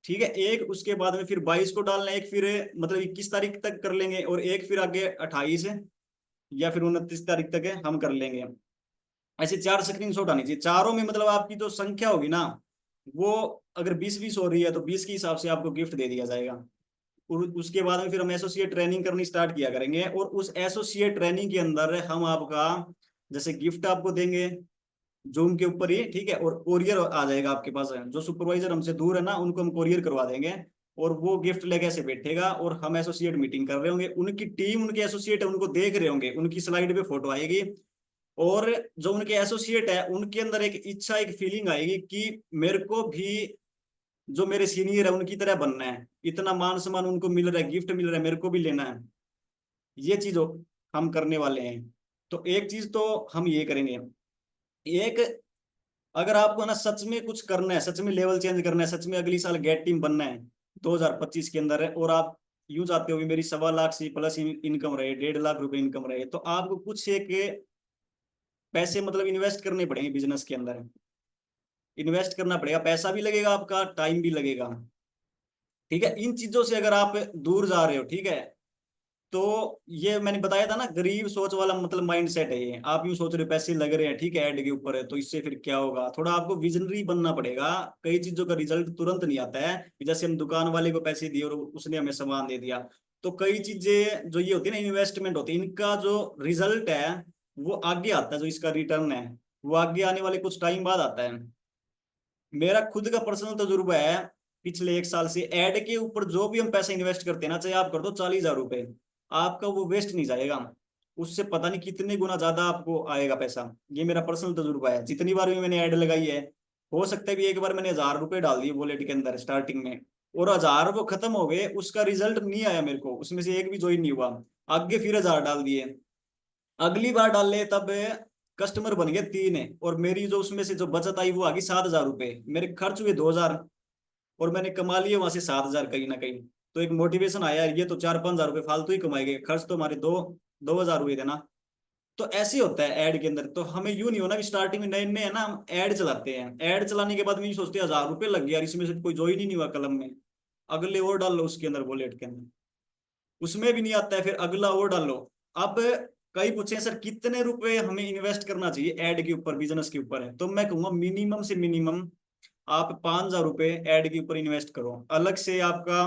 ठीक है, एक उसके बाद में फिर 22 को डालना है, एक फिर मतलब 21 तारीख तक कर लेंगे, और एक फिर आगे 28 या फिर 29 तारीख तक है हम कर लेंगे। ऐसे 4 स्क्रीनशॉट आनी चाहिए, चारों में मतलब आपकी जो संख्या होगी ना वो अगर 20-20 हो रही है तो 20 के हिसाब से आपको गिफ्ट दे दिया जाएगा। और उसके बाद में फिर हम एसोसिएट ट्रेनिंग करनी स्टार्ट किया करेंगे, और उस एसोसिएट ट्रेनिंग के अंदर हम आपका जैसे गिफ्ट आपको देंगे जूम के ऊपर ही, ठीक है, और कोरियर आ जाएगा आपके पास। जो सुपरवाइजर हमसे दूर है ना उनको हम कोरियर करवा देंगे, और वो गिफ्ट लेके ऐसे बैठेगा, और हम एसोसिएट मीटिंग कर रहे होंगे, उनकी टीम उनके एसोसिएट है उनको देख रहे होंगे, उनकी स्लाइड पे फोटो आएगी, और जो उनके एसोसिएट है उनके अंदर एक इच्छा, एक फीलिंग आएगी कि मेरे को भी जो मेरे सीनियर है उनकी तरह बनना है, इतना मान सम्मान उनको मिल रहा है, गिफ्ट मिल रहा है, मेरे को भी लेना है। ये चीज हम करने वाले हैं। तो एक चीज तो हम ये करेंगे, एक अगर आपको ना सच में कुछ करना है, सच में लेवल चेंज करना है, सच में अगली साल गेट टीम बनना है 2025 के अंदर है, और आप यूं चाहते हो कि मेरी 1.25 लाख से प्लस इनकम रहे, 1.5 लाख रुपए इनकम रहे, तो आपको कुछ एक पैसे मतलब इन्वेस्ट करने पड़ेंगे बिजनेस के अंदर। इन्वेस्ट करना पड़ेगा, पैसा भी लगेगा, आपका टाइम भी लगेगा, ठीक है। इन चीजों से अगर आप दूर जा रहे हो, ठीक है, तो ये मैंने बताया था ना गरीब सोच वाला मतलब माइंड सेट है ये। आप यूं सोच रहे हो पैसे लग रहे हैं, ठीक है, ऐड के ऊपर है, तो इससे फिर क्या होगा, थोड़ा आपको विजनरी बनना पड़ेगा। कई चीजों का रिजल्ट तुरंत नहीं आता है, जैसे हम दुकान वाले को पैसे दिए और उसने हमें सामान दे दिया, तो कई चीजें जो ये होती है ना इन्वेस्टमेंट होती है, इनका जो रिजल्ट है वो आगे आता है, जो इसका रिटर्न है वो आगे आने वाले कुछ टाइम बाद आता है। मेरा खुद का पर्सनल तजुर्बा है पिछले 1 साल से, ऐड के ऊपर जो भी हम पैसे इन्वेस्ट करते हैं ना, चाहे आप कर दो 40,000 रुपए, आपका वो वेस्ट नहीं जाएगा, उससे पता नहीं कितने गुना ज्यादा आपको आएगा पैसा। ये मेरा पर्सनल तजुर्बा है, जितनी बार भी मैंने ऐड लगाई है, हो सकता है भी एक बार मैंने 1,000 रुपए डाल दिए वॉलेट के अंदर स्टार्टिंग में, और 1,000 वो खत्म हो गए, उसका रिजल्ट नहीं आया मेरे को, उसमें से एक भी ज्वाइन नहीं हुआ। आगे फिर 1,000 डाल दिए, अगली बार डाल ले तब कस्टमर बन गए 3 है, और मेरी जो उसमें से जो बचत आई वो आ गई 7,000 रुपए, मेरे खर्च हुए 2,000, और मैंने कमा लिए वहां से 7,000 कहीं ना कहीं। तो एक मोटिवेशन आया, ये तो 4-5 हजार रुपए फालतू ही कमाए गए, खर्च तो हमारे 2,000 हुए थे ना। तो ऐसे होता है ऐड के अंदर। तो हमें यूं नहीं होना कि स्टार्टिंग में नए नए है ना हम ऐड चलाते हैं, ऐड चलाने के बाद में ये सोचते हैं 1,000 रुपए लग गया, इसमें से कोई ज्वाइन ही नहीं हुआ कलम में, अगले और डाल लो उसके अंदर वॉलेट के अंदर, उसमें भी नहीं आता है, फिर अगला और डाल लो। अब कई पूछे सर कितने रुपए हमें इन्वेस्ट करना चाहिए ऐड के ऊपर, बिजनेस के ऊपर है, तो मैं कहूंगा मिनिमम से मिनिमम आप 5,000 रुपए ऐड के ऊपर इन्वेस्ट करो। अलग से आपका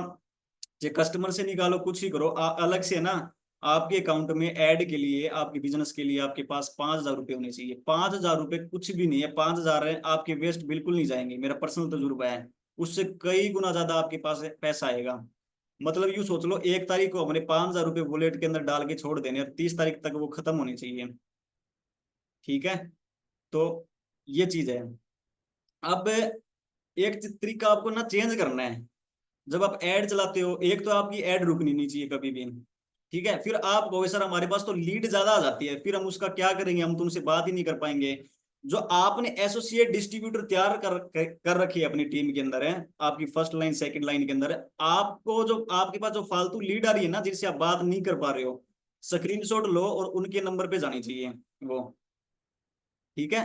जो कस्टमर से निकालो, कुछ ही करो, अलग से है ना आपके अकाउंट में ऐड के लिए, आपके बिजनेस के लिए आपके पास 5,000 रुपए होने चाहिए। 5,000 रुपए कुछ भी नहीं है, 5,000 है आपके वेस्ट बिल्कुल नहीं जाएंगे, मेरा पर्सनल तजुर्बा है, उससे कई गुना ज्यादा आपके पास पैसा आएगा। मतलब यूं सोच लो 1 तारीख को हमने 5,000 रुपए वॉलेट के अंदर डाल के छोड़ देने, और 30 तारीख तक वो खत्म होने चाहिए, ठीक है। तो ये चीज है। अब एक तरीका आपको ना चेंज करना है, जब आप ऐड चलाते हो, एक तो आपकी ऐड रुकनी नहीं चाहिए कभी भी, ठीक है। फिर आप कहोगे सर हमारे पास तो लीड ज्यादा आ जाती है, फिर हम उसका क्या करेंगे, हम तुमसे बात ही नहीं कर पाएंगे। जो आपने एसोसिएट डिस्ट्रीब्यूटर तैयार कर रखी है अपनी टीम के अंदर है, आपकी फर्स्ट लाइन सेकंड लाइन के अंदर है, आपको जो आपके पास जो फालतू लीड आ रही है ना जिनसे आप बात नहीं कर पा रहे हो, स्क्रीनशॉट लो और उनके नंबर पे जानी चाहिए वो, ठीक है।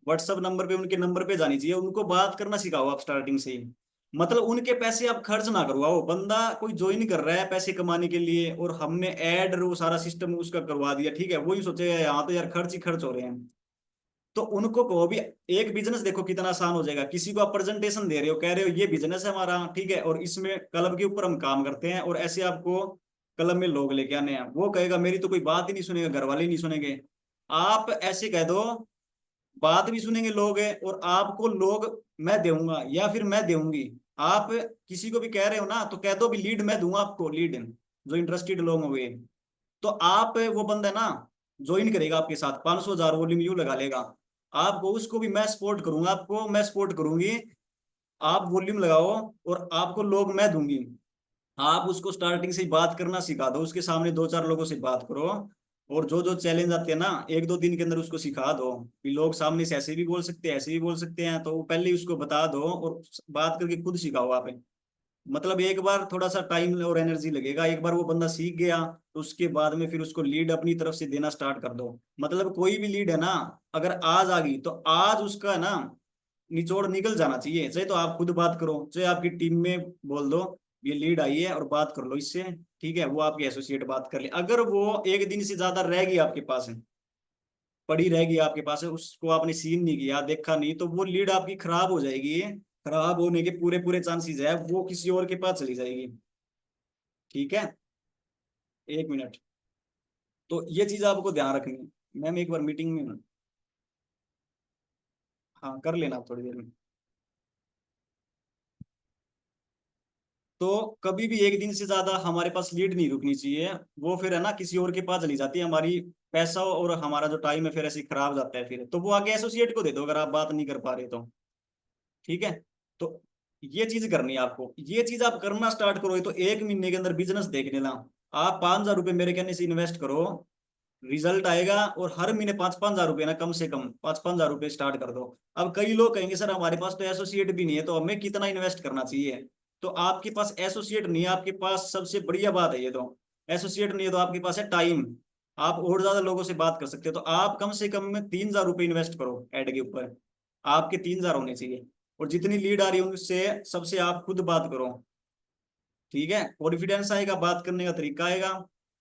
व्हाट्सएप नंबर पे उनके नंबर पे जानी चाहिए, उनको बात करना सिखाओ आप स्टार्टिंग से ही। मतलब उनके पैसे आप खर्च ना करवाओ, बंदा कोई ज्वाइन कर रहा है पैसे कमाने के लिए, और हमने ऐड वो सारा सिस्टम उसका करवा दिया, ठीक है, वही सोचेगा यहाँ तो यार खर्च ही खर्च हो रहे हैं। तो उनको कहो भी एक बिजनेस देखो कितना आसान हो जाएगा, किसी को आप प्रेजेंटेशन दे रहे हो, कह रहे हो ये बिजनेस है हमारा, ठीक है, और इसमें क्लब के ऊपर हम काम करते हैं, और ऐसे आपको क्लब में लोग लेके आने हैं, वो कहेगा मेरी तो कोई बात ही नहीं सुनेगा, घर वाले नहीं सुनेंगे। आप ऐसे कह दो बात भी सुनेंगे लोग है, और आपको लोग मैं दूंगा या फिर मैं दूंगी, आप किसी को भी कह रहे हो ना तो कह दो भी लीड मैं दूंगा आपको, लीड जो इंटरेस्टेड लोग होंगे, तो आप वो बंदा ना ज्वाइन करेगा आपके साथ, 500,000 वॉल्यूम यू लगा लेगा, आपको उसको भी मैं सपोर्ट करूंगा, आपको मैं सपोर्ट करूंगी, आप वॉल्यूम लगाओ और आपको लोग मैं दूंगी। आप उसको स्टार्टिंग से ही बात करना सिखा दो, उसके सामने 2-4 लोगों से बात करो, और जो जो चैलेंज आते हैं ना 1-2 दिन के अंदर उसको सिखा दो कि लोग सामने से ऐसे भी बोल सकते हैं, ऐसे भी बोल सकते हैं, तो वो पहले ही उसको बता दो और बात करके खुद सिखाओ आप। मतलब एक बार थोड़ा सा टाइम और एनर्जी लगेगा, एक बार वो बंदा सीख गया तो उसके बाद में फिर उसको लीड अपनी तरफ से देना स्टार्ट कर दो। मतलब कोई भी लीड है ना अगर आज आ गई तो आज उसका है ना निचोड़ निकल जाना चाहिए, चाहे तो आप खुद बात करो, चाहे आपकी टीम में बोल दो ये लीड आई है और बात कर लो इससे, ठीक है, वो आपकी एसोसिएट बात कर ले। अगर वो एक दिन से ज्यादा रहेगी आपके पास पड़ी रहेगी आपके पास, उसको आपने सीन नहीं किया, देखा नहीं, तो वो लीड आपकी खराब हो जाएगी। खराब होने के पूरे पूरे चांसेस है, वो किसी और के पास चली जाएगी। ठीक है, 1 मिनट। तो ये चीज आपको ध्यान रखनी है। मैम एक बार मीटिंग में हूँ। हाँ कर लेना आप थोड़ी देर में। तो कभी भी एक दिन से ज्यादा हमारे पास लीड नहीं रुकनी चाहिए। वो फिर है ना किसी और के पास चली जाती है, हमारी पैसा और हमारा जो टाइम है फिर ऐसे ही खराब जाता है। फिर तो वो आगे एसोसिएट को दे दो अगर आप बात नहीं कर पा रहे तो। ठीक है, तो ये चीज करनी है आपको। ये चीज आप करना स्टार्ट करोगे तो 1 महीने के अंदर बिजनेस देख लेना। आप 5,000 रुपये मेरे कहने से इन्वेस्ट करो, रिजल्ट आएगा। और हर महीने 5-5 हज़ार रुपये ना, कम से कम 5-5 हज़ार रुपये स्टार्ट कर दो। अब कई लोग कहेंगे सर हमारे पास तो एसोसिएट भी नहीं है, तो हमें कितना इन्वेस्ट करना चाहिए। तो आपके पास एसोसिएट नहीं है, आपके पास सबसे बढ़िया बात है ये तो, एसोसिएट नहीं है तो आपके पास है टाइम। आप और ज्यादा लोगों से बात कर सकते हो। तो आप कम से कम में 3,000 रुपये इन्वेस्ट करो एड के ऊपर। आपके 3,000 होने चाहिए। और जितनी लीड आ रही है उनसे सबसे आप खुद बात करो। ठीक है, कॉन्फिडेंस आएगा, बात करने का तरीका आएगा।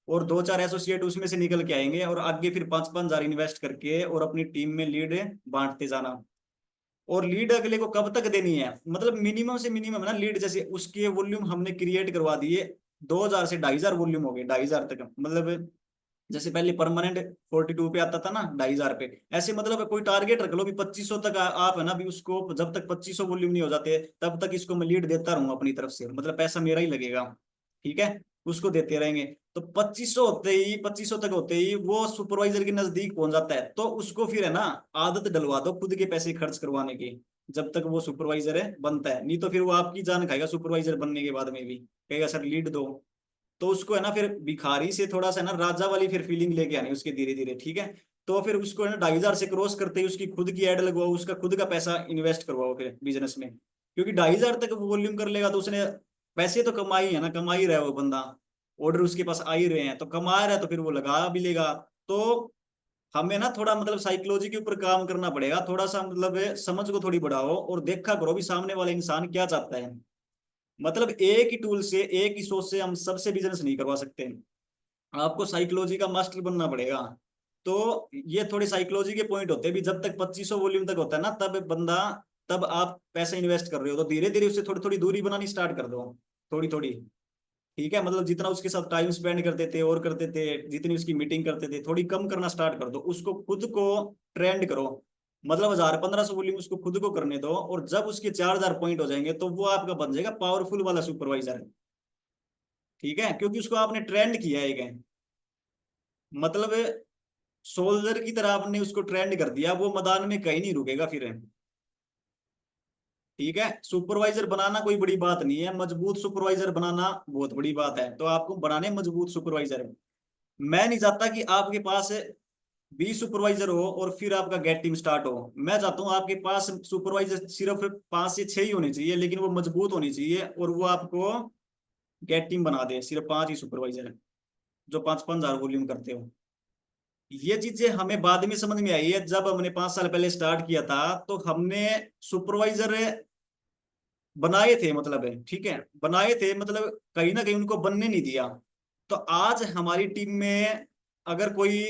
और 2-4 एसोसिएट उसमें से निकल के आएंगे, और आगे फिर 5-5 हज़ार इन्वेस्ट करके और अपनी टीम में लीड बांटते जाना। और लीड अगले को कब तक देनी है, मतलब मिनिमम से मिनिमम है ना लीड। जैसे उसके वॉल्यूम हमने क्रिएट करवा दिए, 2,000 से 2,500 वॉल्यूम हो गए, 2,500 तक। मतलब जैसे पहले परमानेंट 42 पे आता था ना, 2,500 पे। ऐसे मतलब कोई टारगेट रख लो भी 2500 तक आप है ना भी उसको, जब तक 2500 वॉल्यूम नहीं हो जाते तब तक इसको मैं लीड देता रहूंगा अपनी तरफ से, मतलब पैसा मेरा ही लगेगा। ठीक है, उसको देते रहेंगे। तो 2500 होते ही, 2500 तक होते ही वो सुपरवाइजर के नजदीक पहुंच जाता है। तो उसको फिर है ना आदत डलवा दो खुद के पैसे खर्च करवाने की, जब तक वो सुपरवाइजर है बनता है। नहीं तो फिर वो आपकी जान खाएगा सुपरवाइजर बनने के बाद में भी, कहेगा सर लीड दो। तो उसको है ना फिर भिखारी से थोड़ा सा ना राजा वाली फिर फीलिंग लेके आनी उसके धीरे धीरे। ठीक है, तो फिर उसको है ना 2,500 से क्रॉस करते ही उसकी खुद की एड लगवाओ, उसका खुद का पैसा इन्वेस्ट करवाओ फिर बिजनेस में। क्योंकि 2,500 तक वॉल्यूम कर लेगा तो उसने पैसे तो कमाई है ना, कमा ही रहा है वो बंदा। ऑर्डर उसके पास आ ही रहे हैं तो कमा रहा है, तो फिर वो लगा भी लेगा। तो हमें ना थोड़ा मतलब साइकोलॉजी के ऊपर काम करना पड़ेगा थोड़ा सा, मतलब समझ को थोड़ी बढ़ाओ और देखा करो भी सामने वाला इंसान क्या चाहता है। मतलब एक ही टूल से, एक ही सोच से हम सबसे बिजनेस नहीं करवा सकते। आपको साइकोलॉजी का मास्टर बनना पड़ेगा। तो ये थोड़ी साइकोलॉजी के पॉइंट होते हैं भी, जब तक 2500 वॉल्यूम तक होता है ना तब बंदा, तब आप पैसे इन्वेस्ट कर रहे हो, तो धीरे धीरे उससे थोड़ी थोड़ी दूरी बनानी स्टार्ट कर दो, थोड़ी थोड़ी। ठीक है, मतलब जितना उसके साथ टाइम स्पेंड करते थे और करते थे, जितनी उसकी मीटिंग करते थे, थोड़ी कम करना स्टार्ट कर दो। उसको खुद को ट्रेंड करो, मतलब 1,000-1,500 वॉल्यूम उसको खुद को करने दो। और जब उसके 4,000 पॉइंट हो जाएंगे तो वो आपका बन जाएगा पावरफुल वाला सुपरवाइजर। ठीक है, क्योंकि उसको आपने ट्रेंड किया है एक, मतलब सोल्जर की तरह आपने उसको ट्रेंड कर दिया, वो मैदान में कहीं नहीं रुकेगा फिर। ठीक है, सुपरवाइजर बनाना कोई बड़ी बात नहीं है, मजबूत सुपरवाइजर बनाना बहुत बड़ी बात है। तो आपको बनाने मजबूत सुपरवाइजर। मैं नहीं चाहता कि आपके पास 20 सुपरवाइजर हो और फिर आपका गेट टीम स्टार्ट हो। मैं चाहता हूँ आपके पास सुपरवाइजर सिर्फ 5 से 6 ही होने चाहिए, लेकिन वो मजबूत होनी चाहिए और वो आपको गेट टीम बना दे। सिर्फ 5 ही सुपरवाइजर जो 5-5 हज़ार वॉल्यूम करते हो। ये चीजें हमें बाद में समझ में आई है, जब हमने 5 साल पहले स्टार्ट किया था तो हमने सुपरवाइजर बनाए थे, मतलब है ठीक है बनाए थे, मतलब कहीं ना कहीं उनको बनने नहीं दिया। तो आज हमारी टीम में अगर कोई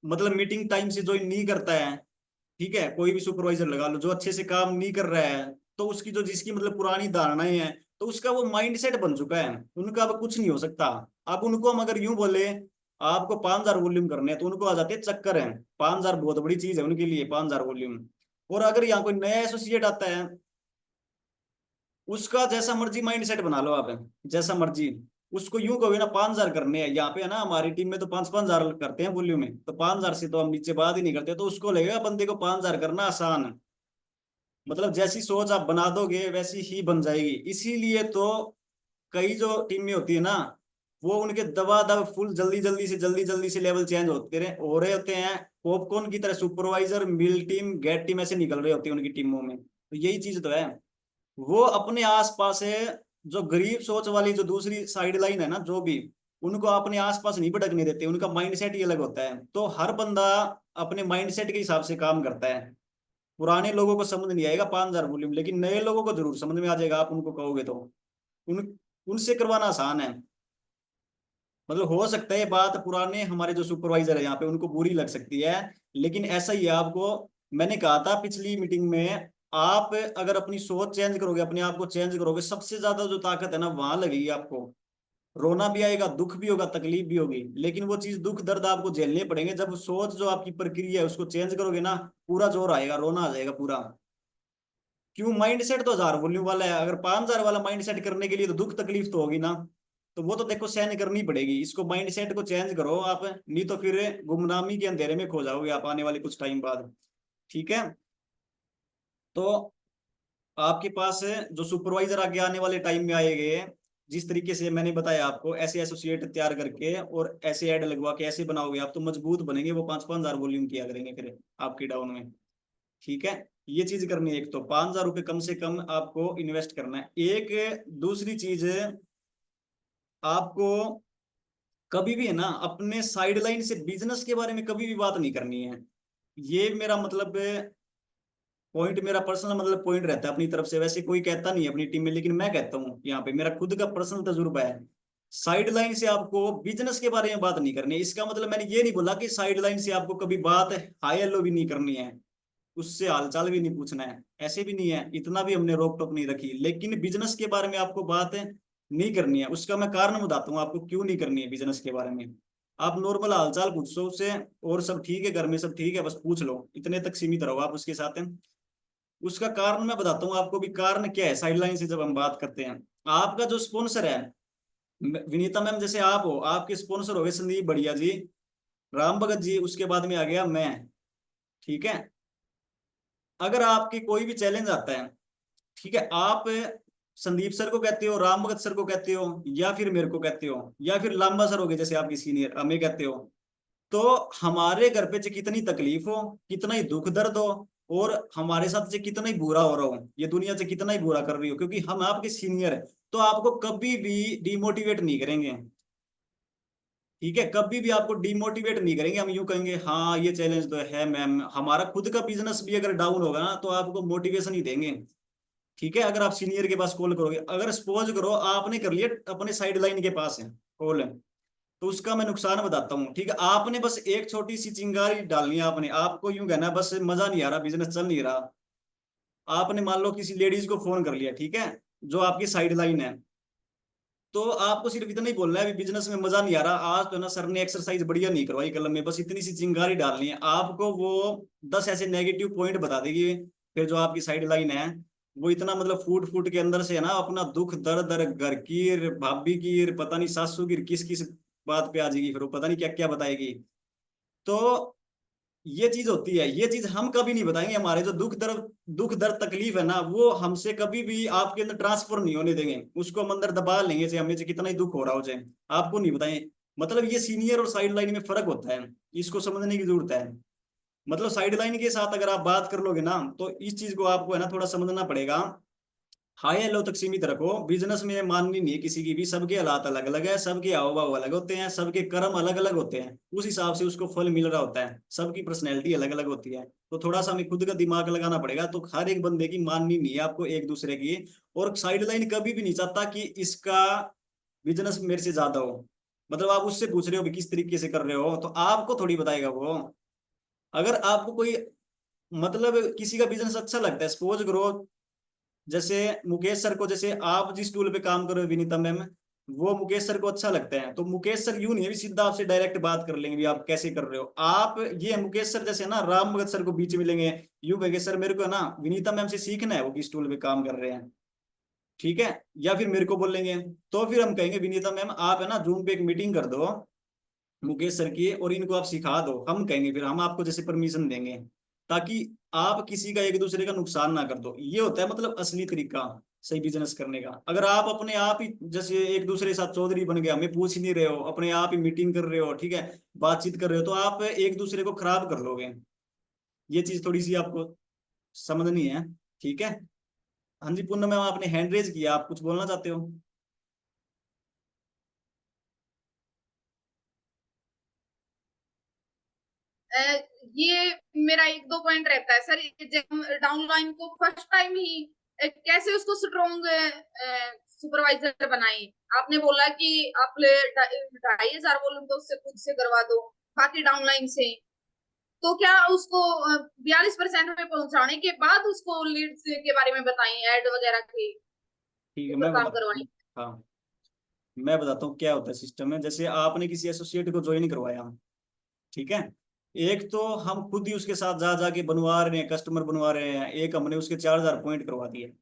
मतलब मीटिंग टाइम से ज्वाइन नहीं करता है, ठीक है, कोई भी सुपरवाइजर लगा लो जो अच्छे से काम नहीं कर रहा है, तो उसकी जो जिसकी मतलब पुरानी धारणाएं हैं, तो उसका वो माइंड सेट बन चुका है, उनका अब कुछ नहीं हो सकता। अब उनको हम अगर यूं बोले आपको 5,000 वॉल्यूम करने हैं तो उनको आ जाते हैं चक्कर है। 5,000 बहुत बड़ी चीज है उनके लिए, 5,000 वॉल्यूम। और अगर यहाँ कोई नया एसोसिएट आता है, उसका जैसा मर्जी माइंड सेट बना लो आप, जैसा मर्जी उसको यूं कहो ना 5,000 करने हैं यहाँ पे है ना, हमारी टीम में तो 5-5 हज़ार करते हैं वॉल्यूम में, तो 5,000 से तो हम नीचे बात ही नहीं करते। तो उसको लगेगा बंदे को 5,000 करना आसान है। मतलब जैसी सोच आप बना दोगे वैसी ही बन जाएगी। इसीलिए तो कई जो टीमें होती है ना, वो उनके दबा दब फुल जल्दी जल्दी से लेवल चेंज होते रहे हो रहे होते हैं, पॉपकॉर्न की तरह सुपरवाइजर मिल टीम गेट टीम ऐसे निकल रहे होते हैं उनकी टीमों में। तो यही चीज तो है, वो अपने आसपास है, जो गरीब सोच वाली जो दूसरी साइड लाइन है ना, जो भी उनको अपने आसपास नहीं भटकने देते, उनका माइंडसेट ही अलग होता है। तो हर बंदा अपने माइंडसेट के हिसाब से काम करता है। पुराने लोगों को समझ नहीं आएगा 5,000 वॉल्यूम, लेकिन नए लोगों को जरूर समझ में आ जाएगा, आप उनको कहोगे तो। उन उनसे करवाना आसान है। मतलब हो सकता है ये बात पुराने हमारे जो सुपरवाइजर है यहाँ पे उनको बुरी लग सकती है, लेकिन ऐसा ही है। आपको मैंने कहा था पिछली मीटिंग में, आप अगर अपनी सोच चेंज करोगे, अपने आप को चेंज करोगे, सबसे ज्यादा जो ताकत है ना वहां लगेगी आपको। रोना भी आएगा, दुख भी होगा, तकलीफ भी होगी, लेकिन वो चीज दुख दर्द आपको झेलने पड़ेंगे। जब सोच जो आपकी प्रक्रिया है उसको चेंज करोगे ना, पूरा जोर आएगा, रोना आ जाएगा पूरा। क्यों? माइंड सेट तो 1000 वॉल्यूम वाला है, अगर 5000 वाला माइंड सेट करने के लिए तो दुख तकलीफ तो होगी ना, तो वो तो देखो सहन करनी पड़ेगी। इसको माइंड सेट को चेंज करो आप, नहीं तो फिर गुमनामी के अंधेरे में खो जाओगे आप आने वाले कुछ टाइम बाद। ठीक है? तो आपके पास जो सुपरवाइजर आगे आने वाले टाइम में आएंगे, जिस तरीके से मैंने बताया आपको, ऐसे एसोसिएट तैयार करके और ऐसे ऐड लगवा के ऐसे बनाओगे आप, तो मजबूत बनेंगे। वो 5-5 हजार वॉल्यूम किया करेंगे फिर आपके डाउन में। ठीक है? ये चीज करनी है। एक तो 5,000 रुपये कम से कम आपको इन्वेस्ट करना है। एक दूसरी चीज आपको कभी भी है ना अपने साइड लाइन से बिजनेस के बारे में कभी भी बात नहीं करनी है। ये मेरा मतलब पॉइंट, मेरा पर्सनल मतलब पॉइंट रहता है अपनी तरफ से। वैसे कोई कहता नहीं है अपनी टीम में, लेकिन मैं कहता हूँ यहाँ पे, मेरा खुद का पर्सनल तजुर्बा है। साइड लाइन से आपको बिजनेस के बारे में बात नहीं करनी है। इसका मतलब मैंने ये नहीं बोला कि साइड लाइन से आपको कभी बात हाई हेलो भी नहीं करनी है, उससे हालचाल भी नहीं पूछना है, ऐसे भी नहीं है, इतना भी हमने रोक टोक नहीं रखी। लेकिन बिजनेस के बारे में आपको बात नहीं करनी है। उसका मैं कारण बताता हूँ आपको क्यों नहीं करनी है बिजनेस के बारे में। आप नॉर्मल हालचाल पूछो उससे, और सब ठीक है, घर में सब ठीक है, बस पूछ लो, इतने तक सीमित रहो आप उसके साथ। उसका कारण मैं बताता हूँ आपको भी, कारण क्या है साइडलाइन से जब हम बात करते हैं। आपका जो स्पॉन्सर है, विनीता मैम जैसे आप हो, आपके स्पॉन्सर हो गए संदीप बढ़िया जी, राम भगत जी, उसके बाद में आ गया मैं। ठीक है? अगर आपके कोई भी चैलेंज आता है, ठीक है, आप संदीप सर को कहते हो, राम भगत सर को कहते हो, या फिर मेरे को कहते हो, या फिर लांबा सर हो गए जैसे आपकी सीनियर, हमें कहते हो, तो हमारे घर पे चाहे कितनी तकलीफ हो, कितना ही दुख दर्द हो, और हमारे साथ चाहे कितना ही बुरा हो रहा हो, ये दुनिया से कितना ही बुरा कर रही हो, क्योंकि हम आपके सीनियर है, तो आपको कभी भी डिमोटिवेट नहीं करेंगे। ठीक है? कभी भी आपको डिमोटिवेट नहीं करेंगे। हम यूं कहेंगे हाँ ये चैलेंज तो है मैम, हमारा खुद का बिजनेस भी अगर डाउन होगा ना तो आपको मोटिवेशन ही देंगे। ठीक है? अगर आप सीनियर के पास कॉल करोगे, अगर सपोज करो आपने कर लिया अपने साइड लाइन के पास है कॉल, तो उसका मैं नुकसान बताता हूँ। ठीक है? आपने बस एक छोटी सी चिंगारी डालनी है, आपने आपको यूं कहना है बस मजा नहीं आ रहा, बिजनेस चल नहीं रहा। आपने मान लो किसी लेडीज को फोन कर लिया, ठीक है, जो आपकी साइड लाइन है, तो आपको सिर्फ इतना ही बोलना है अभी बिजनेस में मजा नहीं आ रहा, आज तो ना सर ने एक्सरसाइज बढ़िया नहीं करवाई कलम में, बस इतनी सी चिंगारी डालनी है आपको। वो 10 ऐसे नेगेटिव पॉइंट बता देगी, फिर जो आपकी साइड लाइन है वो इतना मतलब फूट फूट के अंदर से है ना अपना दुख दर्द दर्द, घर की, भाभी की, पता नहीं सासू की, किस किस बात पे आ जाएगी, फिर वो पता नहीं क्या क्या बताएगी। तो ये चीज होती है, ये चीज हम कभी नहीं बताएंगे। हमारे जो दुख दर्द तकलीफ है ना, वो हमसे कभी भी आपके अंदर ट्रांसफर नहीं होने देंगे, उसको हम अंदर दबा लेंगे, चाहे हमें से कितना ही दुख हो रहा हो, चाहे आपको नहीं बताएं। मतलब ये सीनियर और साइड लाइन में फर्क होता है, इसको समझने की जरूरत है। मतलब साइड लाइन के साथ अगर आप बात कर लोगे ना, तो इस चीज को आपको है ना थोड़ा समझना पड़ेगा। हाई हेलो तक सीमित रखो। बिजनेस में माननी नहीं है किसी की भी, सबके हालात अलग अलग है, सबके हाव भाव अलग होते हैं, सबके कर्म अलग अलग होते हैं, उस हिसाब से उसको फल मिल रहा होता है, सबकी पर्सनैलिटी अलग अलग होती है। तो थोड़ा सा हमें खुद का दिमाग लगाना पड़ेगा। तो हर एक बंदे की माननी नहीं है आपको एक दूसरे की। और साइड लाइन कभी भी नहीं चाहता कि इसका बिजनेस मेरे से ज्यादा हो। मतलब आप उससे पूछ रहे हो भी किस तरीके से कर रहे हो, तो आपको थोड़ी बताएगा वो। अगर आपको कोई मतलब किसी का बिजनेस अच्छा लगता है, सपोज करो जैसे मुकेश सर को, जैसे आप जिस टूल पे काम कर रहे हो विनीता मैम, वो मुकेश सर को अच्छा लगता है, तो मुकेश सर यूं नहीं है भी सीधा आपसे डायरेक्ट बात कर लेंगे भी आप कैसे कर रहे हो आप, ये मुकेश सर जैसे ना राम भगत सर को बीच में लेंगे, यूं कहेंगे सर मेरे को है ना विनीता मैम से सीखना है वो किस टूल पे काम कर रहे हैं। ठीक है? या फिर मेरे को बोलेंगे, तो फिर हम कहेंगे विनीता मैम आप है ना जूम पे एक मीटिंग कर दो मुकेश सर की, और इनको आप सिखा दो, हम कहेंगे फिर हम आपको जैसे परमिशन देंगे, ताकि आप किसी का एक दूसरे का नुकसान ना कर दो। ये होता है मतलब असली तरीका सही बिजनेस करने का। अगर आप अपने आप ही जैसे एक दूसरे के साथ चौधरी बन गया, हमें पूछ ही नहीं रहे हो, अपने आप ही मीटिंग कर रहे हो, ठीक है, बातचीत कर रहे हो, तो आप एक दूसरे को खराब कर लोगे। ये चीज थोड़ी सी आपको समझनी है। ठीक है? हाँ जी पूनम मैम, आपने हैंड रेज किया, आप कुछ बोलना चाहते हो? अ, ये मेरा एक दो पॉइंट रहता है सर। जब हम डाउनलाइन को फर्स्ट टाइम ही कैसे उसको स्ट्रोंग सुपरवाइजर बनाए। आपने बोला कि आप 2,500 वॉल्यूम तो उससे खुद से करवा दो, बाकी डाउनलाइन से। तो क्या उसको 42% में पहुंचाने के बाद उसको लीड्स के बारे में बताएं, ऐड वगैरह के ठीक है, ऊपर मैं काम बताता करवाएं? हूँ। हाँ, मैं बताता हूँ क्या होता है सिस्टम में। जैसे आपने किसी एसोसिएट को ज्वाइन करवाया, ठीक है, एक तो हम खुद ही उसके साथ जा जाके बनवा रहे हैं, कस्टमर बनवा रहे हैं। एक हमने उसके 4,000 पॉइंट करवा दिए,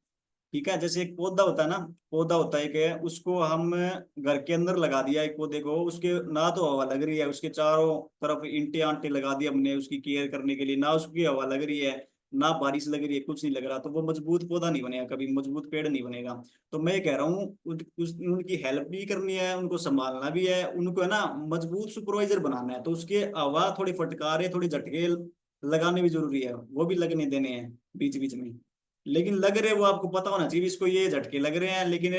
ठीक है। जैसे एक पौधा होता है ना, पौधा होता है कि उसको हम घर के अंदर लगा दिया एक पौधे को, उसके ना तो हवा लग रही है, उसके चारों तरफ इंटे आंटे लगा दिए हमने उसकी केयर करने के लिए, ना उसकी हवा लग रही है, ना बारिश लग रही है, कुछ नहीं लग रहा, तो वो मजबूत पौधा नहीं बनेगा, कभी मजबूत पेड़ नहीं बनेगा। तो मैं कह रहा हूँ उनकी हेल्प भी करनी है, उनको संभालना भी है, उनको है ना मजबूत सुपरवाइजर बनाना है। तो उसके हवा थोड़ी फटकारे थोड़ी झटके लगाने भी जरूरी है, वो भी लगने देने हैं बीच बीच में। लेकिन लग रहे वो आपको पता होना चाहिए इसको ये झटके लग रहे हैं, लेकिन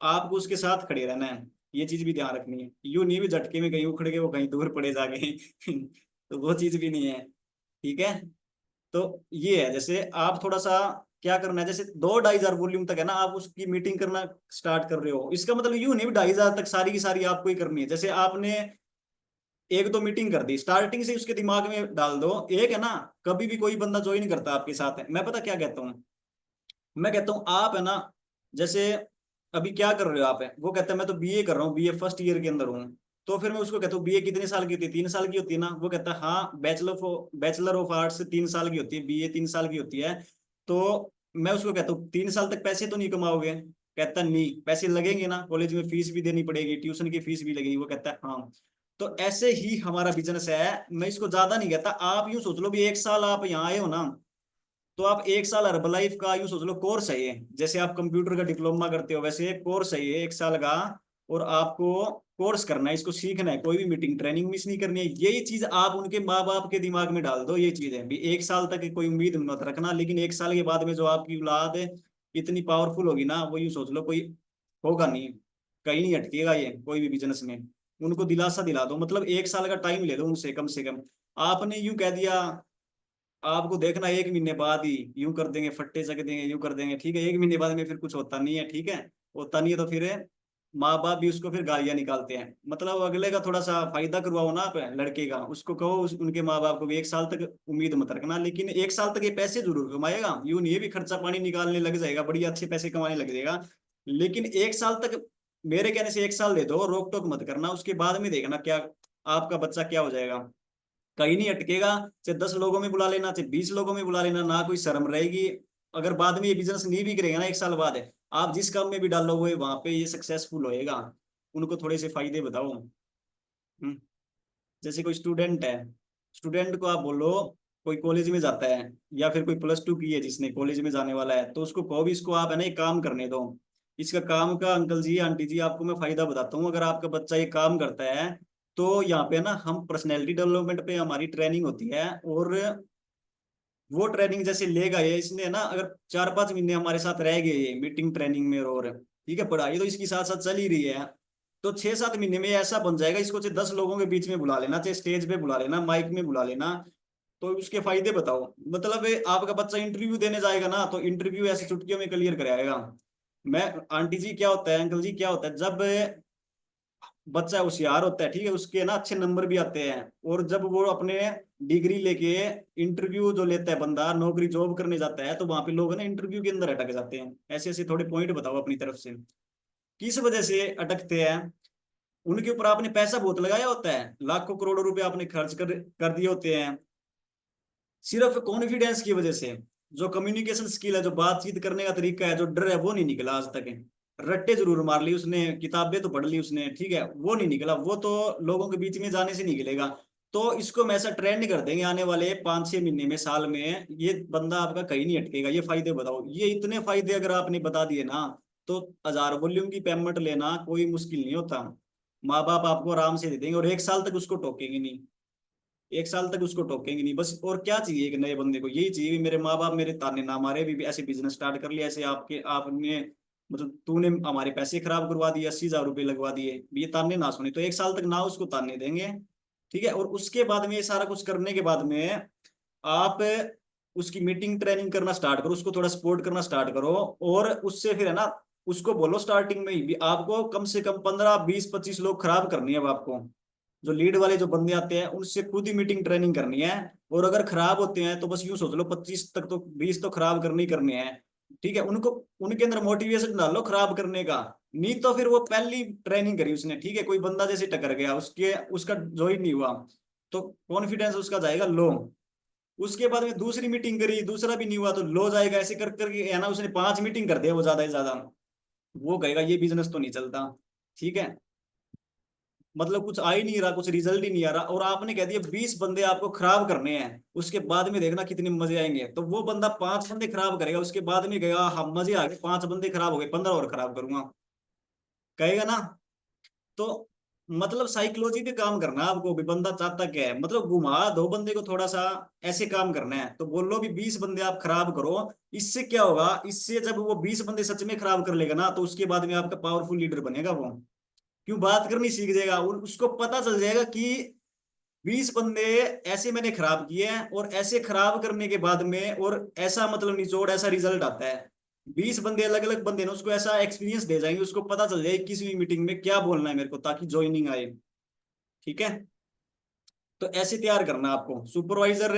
आपको उसके साथ खड़े रहना है, ये चीज भी ध्यान रखनी है। यूं नहीं भी झटके में कहीं उखड़ के वो कहीं दूर पड़े जाके तो वो चीज भी नहीं है, ठीक है। तो ये है, जैसे आप थोड़ा सा क्या करना है, जैसे 2-2,500 वॉल्यूम तक है ना आप उसकी मीटिंग करना स्टार्ट कर रहे हो, इसका मतलब यूं नहीं भी 2,500 तक सारी की सारी आपको ही करनी है। जैसे आपने 1-2 मीटिंग कर दी, स्टार्टिंग से उसके दिमाग में डाल दो। एक है ना, कभी भी कोई बंदा ज्वाइन करता आपके साथ, मैं पता क्या कहता हूँ, मैं कहता हूँ आप है ना, जैसे अभी क्या कर रहे हो आप, है वो कहता है मैं तो बीए कर रहा हूँ, बीए फर्स्ट ईयर के अंदर हूँ। तो फिर मैं उसको कहता हूँ बीए कितने साल की होती है, 3 साल की होती है ना। वो कहता है हाँ, बैचलर ऑफ आर्ट्स 3 साल की होती है, बीए 3 साल की होती है। तो मैं उसको कहता हूँ 3 साल तक पैसे तो नहीं कमाओगे? कहता नहीं, पैसे लगेंगे ना, कॉलेज में फीस भी देनी पड़ेगी, ट्यूशन की फीस भी लगेगी। वो कहता है हाँ। तो ऐसे ही हमारा बिजनेस है, मैं इसको ज्यादा नहीं कहता। आप यूं सोच लो भी 1 साल आप यहाँ आए हो ना, तो आप 1 साल हर्बलाइफ का यूं सोच लो कोर्स है ये। जैसे आप कंप्यूटर का डिप्लोमा करते हो वैसे एक कोर्स है ये 1 साल का, और आपको कोर्स करना है, इसको सीखना है, कोई भी मीटिंग ट्रेनिंग मिस नहीं करनी है। यही चीज आप उनके माँ बाप के दिमाग में डाल दो, ये चीज है भी 1 साल तक कोई उम्मीद मत रखना, लेकिन 1 साल के बाद में जो आपकी औलाद इतनी पावरफुल होगी ना, वो यूं सोच लो कोई होगा नहीं, कहीं नहीं अटकेगा ये कोई भी बिजनेस में। उनको दिलासा दिला दो, मतलब 1 साल का टाइम ले लो उनसे कम से कम। आपने यूं कह दिया, आपको देखना 1 महीने बाद ही यूं कर देंगे, फट्टे चक देंगे, यूं कर देंगे, ठीक है। 1 महीने बाद में फिर कुछ होता नहीं है, ठीक है। होता नहीं है तो फिर माँ बाप भी उसको फिर गालियां निकालते हैं। मतलब अगले का थोड़ा सा फायदा करवाओ ना आप, लड़के का, उसको कहो उनके माँ बाप को भी 1 साल तक उम्मीद मत रखना, लेकिन 1 साल तक ये पैसे जरूर कमाएगा। यूं नहीं है भी खर्चा पानी निकालने लग जाएगा, बढ़िया अच्छे पैसे कमाने लग जाएगा, लेकिन 1 साल तक मेरे कहने से 1 साल दे दो, रोक टोक मत करना। उसके बाद में देखना क्या आपका बच्चा क्या हो जाएगा, कहीं नहीं अटकेगा। चाहे 10 लोगों में बुला लेना, चाहे 20 लोगों में बुला लेना, ना कोई शर्म रहेगी। अगर बाद में ये बिजनेस नहीं भी करेगा ना 1 साल बाद, आप जिस काम में भी डालो वो वहां पे ये सक्सेसफुल होएगा। उनको थोड़े से फायदे बताओ। जैसे कोई स्टूडेंट है, स्टूडेंट को आप बोलो, कोई कॉलेज में जाता है या फिर कोई +2 की है जिसने कॉलेज में जाने वाला है, तो उसको कहो भी इसको आप है ना एक काम करने दो। इसका काम का अंकल जी आंटी जी आपको मैं फायदा बताता हूँ। अगर आपका बच्चा ये काम करता है तो यहाँ पे ना हम पर्सनैलिटी डेवलपमेंट पे हमारी ट्रेनिंग होती है, और वो ट्रेनिंग जैसे लेगा ये, इसने ना अगर 4-5 महीने हमारे साथ रह गए ये मीटिंग ट्रेनिंग में, और ठीक है पढ़ाई तो इसकी साथ साथ चल ही रही है, तो 6-7 महीने में ऐसा बन जाएगा, इसको चाहे 10 लोगों के बीच में बुला लेना, चाहे स्टेज पे बुला लेना, माइक में बुला लेना। तो उसके फायदे बताओ। मतलब आपका बच्चा इंटरव्यू देने जाएगा ना, तो इंटरव्यू ऐसी चुटकियों में क्लियर कराएगा। मैं आंटी जी क्या होता है, अंकल जी क्या होता है, जब बच्चा होशियार होता है, ठीक है, उसके ना अच्छे नंबर भी आते हैं, और जब वो अपने डिग्री लेके इंटरव्यू जो लेता है बंदा, नौकरी जॉब करने जाता है, तो वहां पे लोग ना इंटरव्यू के अंदर अटक जाते हैं। ऐसे ऐसे थोड़े पॉइंट बताओ अपनी तरफ से, किस वजह से अटकते हैं। उनके ऊपर आपने पैसा बहुत लगाया होता है, लाखों करोड़ों रुपए आपने खर्च कर दिए होते हैं, सिर्फ कॉन्फिडेंस की वजह से। जो कम्युनिकेशन स्किल है, जो बातचीत करने का तरीका है, जो डर है, वो नहीं निकला आज तक। रट्टे जरूर मार ली उसने, किताबें तो पढ़ ली उसने, ठीक है, वो नहीं निकला, वो तो लोगों के बीच में जाने से निकलेगा। तो इसको हम ऐसा ट्रेंड कर देंगे आने वाले 5-6 महीने में, साल में, ये बंदा आपका कहीं नहीं अटकेगा। ये फायदे बताओ, ये इतने फायदे अगर आपने बता दिए ना, तो 1000 वॉल्यूम की पेमेंट लेना कोई मुश्किल नहीं होता। माँ बाप आपको आराम से दे देंगे, और 1 साल तक उसको टोकेंगे नहीं, 1 साल तक उसको टोकेंगे नहीं। बस और क्या चाहिए एक नए बंदे को, यही चाहिए भी मेरे माँ बाप मेरे ताने ना मारे, भी ऐसे बिजनेस स्टार्ट कर लिया, ऐसे आपने मतलब तूने हमारे पैसे खराब करवा दिए, 80,000 रुपये लगवा दिए, ये ताने ना सुने। तो 1 साल तक ना उसको ताने देंगे, ठीक है। और उसके बाद में ये सारा कुछ करने के बाद में आप उसकी मीटिंग ट्रेनिंग करना स्टार्ट करो, उसको थोड़ा सपोर्ट करना स्टार्ट करो, और उससे फिर है ना उसको बोलो स्टार्टिंग में ही भी आपको कम से कम 15 20 25 लोग खराब करनी है। अब आपको जो लीड वाले जो बंदे आते हैं उनसे खुद ही मीटिंग ट्रेनिंग करनी है। और अगर खराब होते हैं तो बस यूं सोच लो 25 तक तो 20 तो खराब करनी करनी है। ठीक है, उनको उनके अंदर मोटिवेशन डालो खराब करने का। नहीं तो फिर वो पहली ट्रेनिंग करी उसने, ठीक है, कोई बंदा जैसे टकर गया उसके उसका ज्वाइन नहीं हुआ तो कॉन्फिडेंस उसका जाएगा लो। उसके बाद में दूसरी मीटिंग करी, दूसरा भी नहीं हुआ तो लो जाएगा। ऐसे कर करके है ना, उसने 5 मीटिंग कर दिया वो ज्यादा से ज्यादा, वो कहेगा ये बिजनेस तो नहीं चलता। ठीक है, मतलब कुछ आ ही नहीं रहा, कुछ रिजल्ट ही नहीं आ रहा, और आपने कह दिया 20 बंदे आपको खराब करने हैं, उसके बाद में देखना कितने मजे आएंगे। तो वो बंदा 5 बंदे खराब करेगा, उसके बाद में कहेगा हम मजे आ गए, 5 बंदे खराब हो गए, 15 और खराब करूंगा, कहेगा ना। तो मतलब साइकोलॉजी पे काम करना है आपको भी, बंदा चाहता क्या है, मतलब घुमा दो बंदे को थोड़ा सा, ऐसे काम करना है। तो बोलो भी 20 बंदे आप खराब करो, इससे क्या होगा, इससे जब वो 20 बंदे सच में खराब कर लेगा ना तो उसके बाद में आपका पावरफुल लीडर बनेगा वो। क्यों, बात करनी सीख जाएगा और उसको पता चल जाएगा कि 20 बंदे ऐसे मैंने खराब किए हैं, और ऐसे खराब करने के बाद में और ऐसा मतलब निचोड़ ऐसा रिजल्ट आता है। 20 बंदे अलग अलग बंदे ना उसको ऐसा एक्सपीरियंस दे जाएंगे, उसको पता चल जाए किसी भी मीटिंग में क्या बोलना है मेरे को ताकि ज्वाइनिंग आए। ठीक है, तो ऐसे तैयार करना आपको सुपरवाइजर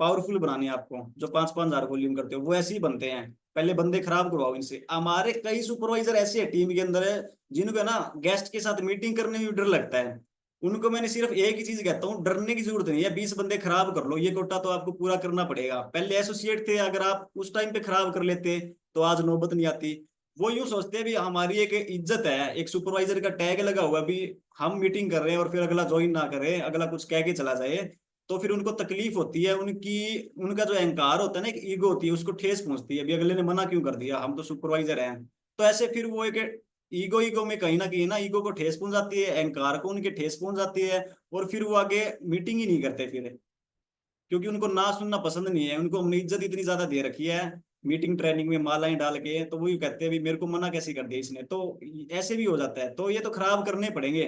पावरफुल बनाने हैं आपको। जो 5-5 हजार वॉल्यूम करते हो वो ऐसे ही बनते हैं, पहले बंदे खराब करवाओ इनसे। हमारे कई सुपरवाइजर ऐसे हैं टीम के अंदर है जिनको ना गेस्ट के साथ मीटिंग करने में भी डर लगता है। उनको मैंने सिर्फ एक ही चीज कहता हूँ, डरने की जरूरत नहीं है, 20 बंदे खराब कर लो, ये कोटा तो आपको पूरा करना पड़ेगा। पहले एसोसिएट थे, अगर आप उस टाइम पे खराब कर लेते तो आज नौबत नहीं आती। वो यूं सोचते हैं भी हमारी एक इज्जत है, एक सुपरवाइजर का टैग लगा हुआ भी, हम मीटिंग कर रहे हैं और फिर अगला ज्वाइन ना करे, अगला कुछ कह के चला जाए तो फिर उनको तकलीफ होती है। उनकी उनका जो अहंकार होता है ना, एक ईगो होती है, उसको ठेस पहुंचती है, अभी अगले ने मना क्यों कर दिया, हम तो सुपरवाइजर हैं। तो ऐसे फिर वो एक ईगो ईगो में कहीं ना कहीं ना ईगो को ठेस पहुंच जाती है, अहंकार को उनके ठेस पहुंच जाती है, और फिर वो आगे मीटिंग ही नहीं करते फिर, क्योंकि उनको ना सुनना पसंद नहीं है। उनको हमने इज्जत इतनी ज्यादा दे रखी है मीटिंग ट्रेनिंग में मालाएं डाल के, तो वही कहते हैं भी मेरे को मना कैसे कर दिया इसने, तो ऐसे भी हो जाता है। तो ये तो खराब करने पड़ेंगे।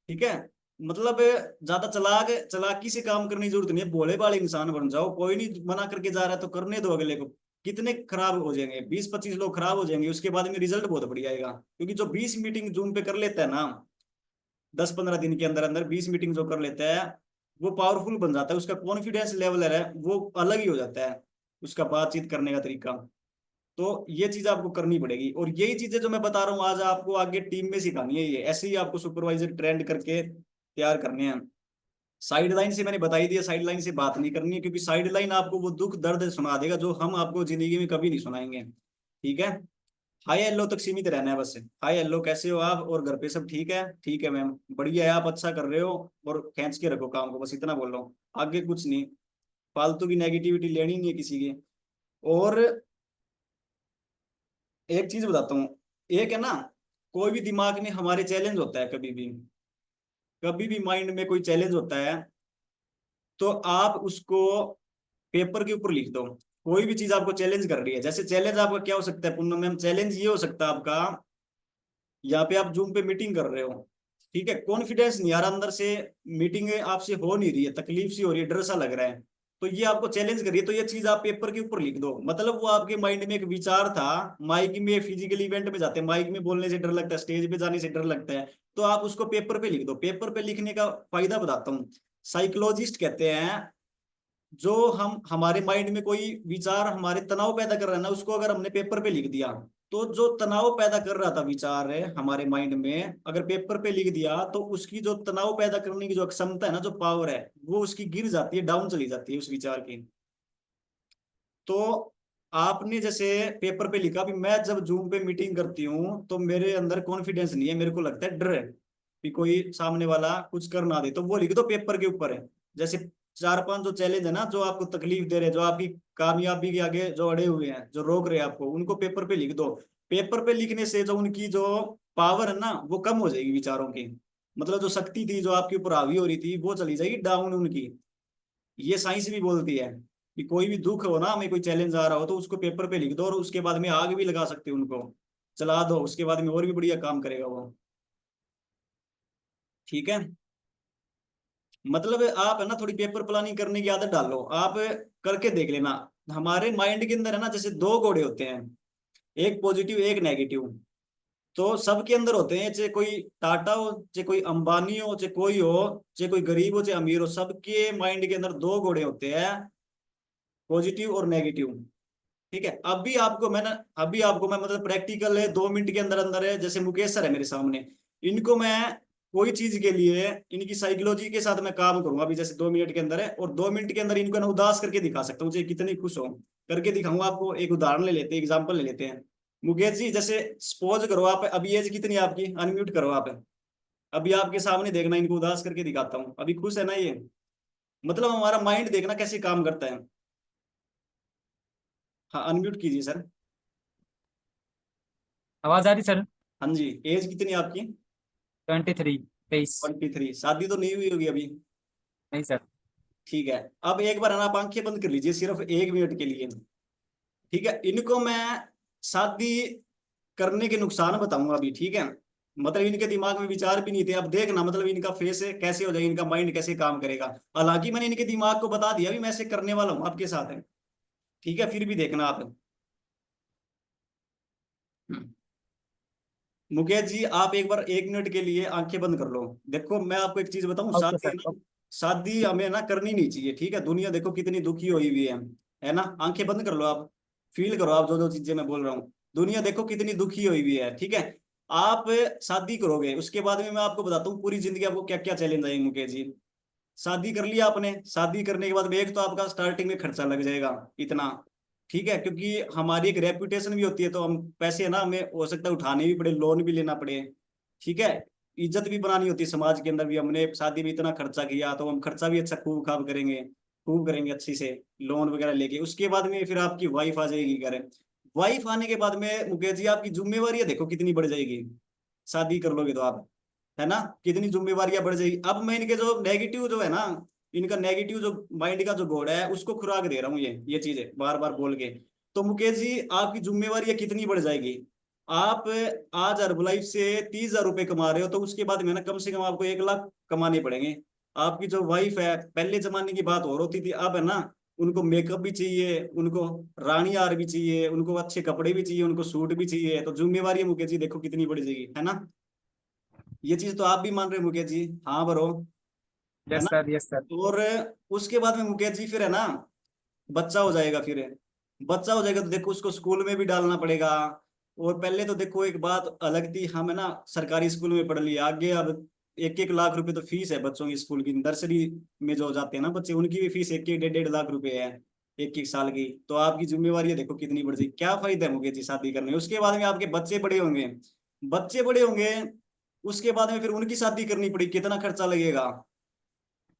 ठीक है, मतलब ज्यादा चलाकी से काम करने की जरूरत नहीं है, भोले भाले इंसान बन जाओ, कोई नहीं मना करके जा रहा है तो करने दो अगले को। कितने खराब हो जाएंगे, 20-25 लोग खराब हो जाएंगे, उसके बाद में रिजल्ट बहुत बढ़िया आएगा। क्योंकि जो 20 मीटिंग जूम पे कर लेता है ना, 10-15 दिन के अंदर अंदर 20 मीटिंग जो कर लेता है वो पावरफुल बन जाता है, उसका कॉन्फिडेंस लेवल है वो अलग ही हो जाता है, उसका बातचीत करने का तरीका। तो ये चीज आपको करनी पड़ेगी, और यही चीजें जो मैं बता रहा हूँ आज आपको आगे टीम में सिखानी है, ये ऐसे ही आपको सुपरवाइजर ट्रेंड करके तैयार करने हैं। साइड लाइन से मैंने बताई दिया, साइड लाइन से बात नहीं करनी है, क्योंकि साइड लाइन आपको वो दुख दर्द सुना देगा जो हम आपको जिंदगी में कभी नहीं सुनाएंगे। ठीक है, हाय हेलो तक सीमित रहना है बस। हाय हेलो कैसे हो आप, और घर पे सब ठीक है मैम, बढ़िया है, आप अच्छा कर रहे हो, और खींच के रखो काम को, बस इतना बोल रहा हूँ, आगे कुछ नहीं, फालतू की नेगेटिविटी लेनी नहीं है किसी की। और एक चीज बताता हूँ, एक है ना, कोई भी दिमाग में हमारे चैलेंज होता है, कभी भी माइंड में कोई चैलेंज होता है तो आप उसको पेपर के ऊपर लिख दो। कोई भी चीज आपको चैलेंज कर रही है, जैसे चैलेंज आपका क्या हो सकता है पूनम मैम, चैलेंज ये हो सकता है आपका, यहाँ पे आप जूम पे मीटिंग कर रहे हो, ठीक है, कॉन्फिडेंस नहीं आ रहा अंदर से, मीटिंग आपसे हो नहीं रही है, तकलीफ सी हो रही है, डर सा लग रहा है, तो ये आपको चैलेंज करिए। तो ये चीज आप पेपर के ऊपर लिख दो, मतलब वो आपके माइंड में एक विचार था, माइक में फिजिकल इवेंट में जाते हैं, माइक में बोलने से डर लगता है, स्टेज पे जाने से डर लगता है, तो आप उसको पेपर पे लिख दो। पेपर पे लिखने का फायदा बताता हूँ, साइकोलॉजिस्ट कहते हैं जो हम हमारे माइंड में कोई विचार हमारे तनाव पैदा कर रहा है ना, उसको अगर हमने पेपर पे लिख दिया तो जो तनाव पैदा कर रहा था विचार है हमारे माइंड में, अगर पेपर पे लिख दिया तो उसकी जो तनाव पैदा करने की जो क्षमता है ना, जो पावर है, वो उसकी गिर जाती है, डाउन चली जाती है उस विचार की। तो आपने जैसे पेपर पे लिखा भी मैं जब जूम पे मीटिंग करती हूँ तो मेरे अंदर कॉन्फिडेंस नहीं है, मेरे को लगता है डर है कि कोई सामने वाला कुछ कर ना दे, तो वो लिख दो पेपर के ऊपर है। जैसे 4-5 जो चैलेंज है ना जो आपको तकलीफ दे रहे हैं, जो आपकी कामयाबी के आगे जो अड़े हुए हैं, जो रोक रहे हैं आपको, उनको पेपर पे लिख दो। पेपर पे लिखने से जो उनकी जो पावर है ना वो कम हो जाएगी विचारों की, मतलब जो शक्ति थी जो आपके ऊपर हावी हो रही थी वो चली जाएगी डाउन उनकी। ये साइंस भी बोलती है कि कोई भी दुख हो ना, हमें कोई चैलेंज आ रहा हो तो उसको पेपर पे लिख दो, और उसके बाद में आग भी लगा सकते हो उनको, चला दो, उसके बाद में और भी बढ़िया काम करेगा वो। ठीक है, मतलब आप है ना थोड़ी पेपर प्लानिंग करने की आदत डालो, आप करके देख लेना। हमारे माइंड के अंदर है ना जैसे 2 घोड़े होते हैं, एक पॉजिटिव एक नेगेटिव। तो सबके अंदर होते हैं, चाहे कोई टाटा हो, चाहे कोई अंबानी हो, चाहे कोई हो, चाहे कोई गरीब हो, चाहे अमीर हो, सबके माइंड के अंदर दो घोड़े होते हैं, पॉजिटिव और नेगेटिव। ठीक है, अभी आपको मैं मतलब प्रैक्टिकल है, 2 मिनट के अंदर अंदर है, जैसे मुकेश सर है मेरे सामने, इनको मैं कोई चीज के लिए इनकी साइकोलॉजी के साथ मैं काम करूंगा अभी, जैसे 2 मिनट के अंदर है, और 2 मिनट के अंदर इनको ना उदास करके दिखा सकता हूँ, चाहे कितनी खुश हो करके दिखाऊंगा आपको। एक उदाहरण ले लेते हैं, एग्जाम्पल ले लेते हैं। मुकेश जी, जैसे सपोज करो आप, अभी एज कितनी है आपकी, अनम्यूट करो आप, अभी आपके सामने देखना, इनको उदास करके दिखाता हूँ, अभी खुश है ना ये, मतलब हमारा माइंड देखना कैसे काम करता है। हाँ, अनम्यूट कीजिए सर। आवाज आ रही सर? हाँ जी, एज कितनी है आपकी? 23 23। शादी तो नहीं हुई होगी अभी? नहीं सर। ठीक है, अब एक बार है ना आप आंखें बंद कर लीजिए सिर्फ 1 मिनट के लिए। ठीक है, इनको मैं शादी करने के नुकसान बताऊंगा अभी, ठीक है, मतलब इनके दिमाग में विचार भी नहीं थे, अब देखना मतलब इनका फेस है कैसे हो जाएगा, इनका माइंड कैसे काम करेगा। हालांकि मैंने इनके दिमाग को बता दिया भी मैं ऐसे करने वाला हूँ आपके साथ है, ठीक है, फिर भी देखना आप। मुकेश जी, आप एक बार 1 मिनट के लिए आंखें बंद कर लो। देखो मैं आपको एक चीज बताऊं, ओके सर। शादी हमें ना करनी नहीं चाहिए, ठीक है, दुनिया देखो कितनी दुखी हुई हुई है ना, आंखें बंद कर लो आप, फील करो आप जो जो चीजें मैं बोल रहा हूँ, दुनिया देखो कितनी दुखी हुई हुई है, ठीक है। आप शादी करोगे, उसके बाद में मैं आपको बताता हूँ पूरी जिंदगी आपको क्या क्या चैलेंज आएंगे। मुकेश जी, शादी कर लिया आपने, शादी करने के बाद में एक तो आपका स्टार्टिंग में खर्चा लग जाएगा इतना, ठीक है, क्योंकि हमारी एक रेपुटेशन भी होती है, तो हम पैसे ना हमें हो सकता है उठाने भी पड़े, लोन भी लेना पड़े, ठीक है, इज्जत भी बनानी होती है समाज के अंदर भी, हमने शादी में इतना खर्चा किया तो हम खर्चा भी अच्छा खूब खाब करेंगे, खूब करेंगे अच्छी से, लोन वगैरह लेके। उसके बाद में फिर आपकी वाइफ आ जाएगी घर, वाइफ आने के बाद में मुकेश जी आपकी जिम्मेवारी देखो कितनी बढ़ जाएगी, शादी कर लोगे तो आप, है ना, कितनी जिम्मेवारियां बढ़ जाएगी। अब मैं इनके जो नेगेटिव जो है ना, इनका नेगेटिव जो माइंड का जो घोड़ा है उसको खुराक दे रहा हूँ, ये चीजें बार बार बोल के। तो मुकेश जी आपकी जिम्मेवारियां कितनी बढ़ जाएगी। आप आज हर्बलाइफ से 30,000 रुपए कमा रहे हो, तो उसके बाद में ना कम से कम आपको 1 लाख कमाने पड़ेंगे। आपकी जो वाइफ है, पहले जमाने की बात और होती थी, अब है ना उनको मेकअप भी चाहिए, उनको रानी हार भी चाहिए, उनको अच्छे कपड़े भी चाहिए, उनको सूट भी चाहिए, तो जिम्मेवारी मुकेश जी देखो कितनी बढ़ जाएगी, है ना। ये चीज तो आप भी मान रहे हो मुकेश जी, हाँ बरो, है यस ना। Sir, yes sir. और उसके बाद में मुकेश जी फिर है ना बच्चा हो जाएगा, फिर बच्चा हो जाएगा तो देखो उसको स्कूल में भी डालना पड़ेगा। और पहले तो देखो एक बात अलग थी, हम है ना सरकारी स्कूल में पढ़ लिया, आगे अब 1-1 लाख रुपए तो फीस है बच्चों की स्कूल की, नर्सरी में जो जाते हैं ना बच्चे, उनकी भी फीस 1-1 डेढ़ 1.5 लाख रुपए है 1-1 साल की। तो आपकी जिम्मेवारी है देखो कितनी बढ़ जाएगी, क्या फायदा है मुकेश जी शादी करने। उसके बाद में आपके बच्चे बड़े होंगे, बच्चे बड़े होंगे, उसके बाद में फिर उनकी शादी करनी पड़ेगी, कितना खर्चा लगेगा।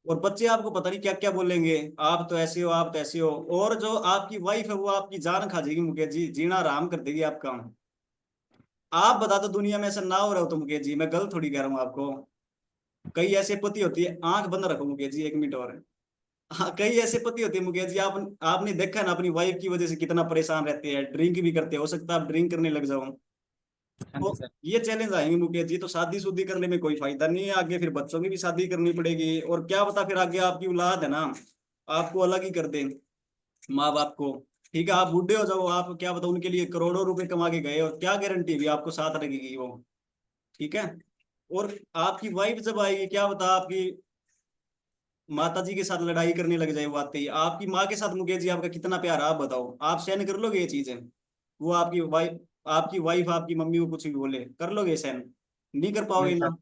और बच्चे आपको पता नहीं क्या क्या बोलेंगे, आप तो ऐसे हो, आप तो ऐसे हो। और जो आपकी वाइफ है वो आपकी जान खा जाएगी मुकेश जी, जीना आराम कर देगी आपका। आप बता दो दुनिया में ऐसा ना हो रहा हो तो मुकेश जी, मैं गलत थोड़ी कह रहा हूँ आपको। कई ऐसे पति होती है, आंख बंद रखो मुकेश जी 1 मिनट और। हाँ, कई ऐसे पति होते हैं मुकेश जी, आपने देखा है ना अपनी वाइफ की वजह से कितना परेशान रहते हैं, ड्रिंक भी करते हैं, हो सकता है आप ड्रिंक करने लग जाओ। हाँ जी तो सर। ये चैलेंज आएंगे मुकेश जी, तो शादी शुदी करने में कोई फायदा नहीं है, आगे फिर बच्चों की भी शादी करनी पड़ेगी, और क्या पता फिर आगे आपकी औलाद है ना आपको अलग ही कर दे माँ बाप को। ठीक है, आप बूढ़े हो जाओ, आप क्या पता उनके लिए करोड़ों रुपए कमा के गए, और क्या गारंटी भी आपको साथ रखेगी वो, ठीक है। और आपकी वाइफ जब आएगी, क्या पता आपकी माता जी के साथ लड़ाई करने लग जाए, वो आते ही आपकी माँ के साथ मुकेश जी आपका कितना प्यार, आप बताओ, आप सहन कर लोगे ये चीजें। वो आपकी वाइफ आपकी मम्मी को कुछ भी बोले, कर लोगे सहन? नहीं कर पाओगे नहीं ना। सर।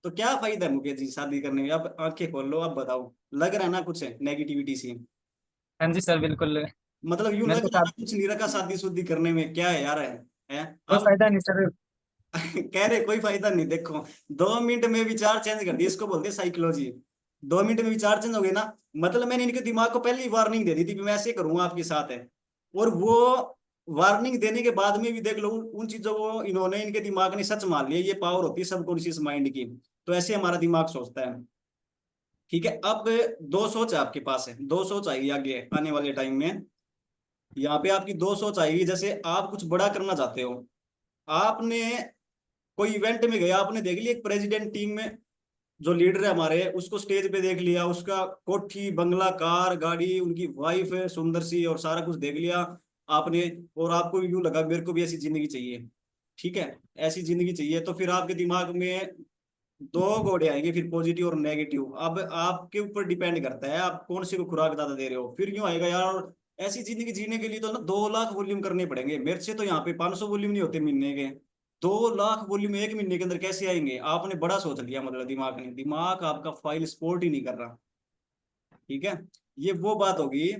तो क्या फायदा है मुकेश जी शादी करने में, आप आंखें खोल लो, आप बताओ, लग रहा है ना कुछ नेगेटिविटी सी, हाँ जी सर, बिल्कुल। मतलब यूं मेरे लग को रहा है साथ ना कुछ नहीं रखा शादी शुदी करने में, क्या है यार, है कोई आप फायदा नहीं सर। कह रहे कोई फायदा नहीं। देखो 2 मिनट में विचार चेंज कर दिए, इसको बोलते हैं साइकोलॉजी। 2 मिनट में विचार चेंज हो गए ना, मतलब मैंने इनके दिमाग को पहले ही वार्निंग दे दी थी कि मैं ऐसे करूंगा आपके साथ है। और वो वार्निंग देने के बाद में भी देख लो उन चीजों को इन्होंने, इनके दिमाग ने सच मान लिया। ये पावर होती है सबकॉन्शियस माइंड की, तो ऐसे हमारा दिमाग सोचता है। ठीक है, अब 2 सोच है आपके पास, है 2 सोच आएगी आगे आने वाले टाइम में। यहाँ पे आपकी 2 सोच आएगी, जैसे आप कुछ बड़ा करना चाहते हो, आपने कोई इवेंट में गया, आपने देख लिया एक प्रेसिडेंट टीम में जो लीडर है हमारे, उसको स्टेज पे देख लिया, उसका कोठी बंगला कार गाड़ी, उनकी वाइफ है सुंदर सी, और सारा कुछ देख लिया। आपने, और आपको यूं लगा मेरे को भी ऐसी जिंदगी चाहिए, ठीक है, ऐसी जिंदगी चाहिए, तो फिर आपके दिमाग में दो घोड़े आएंगे, फिर पॉजिटिव और नेगेटिव। अब आपके ऊपर डिपेंड करता है आप कौन सी को खुराक ज्यादा दे रहे हो। फिर यूं आएगा यार ऐसी जिंदगी जीने के लिए तो ना 2 लाख वॉल्यूम करने पड़ेंगे, मेरे से तो यहाँ पे 500 वॉल्यूम नहीं होते महीने के, 2 लाख वॉल्यूम एक महीने के अंदर कैसे आएंगे? आपने बड़ा सोच लिया, मतलब दिमाग आपका फाइल सपोर्ट ही नहीं कर रहा, ठीक है। ये वो बात होगी,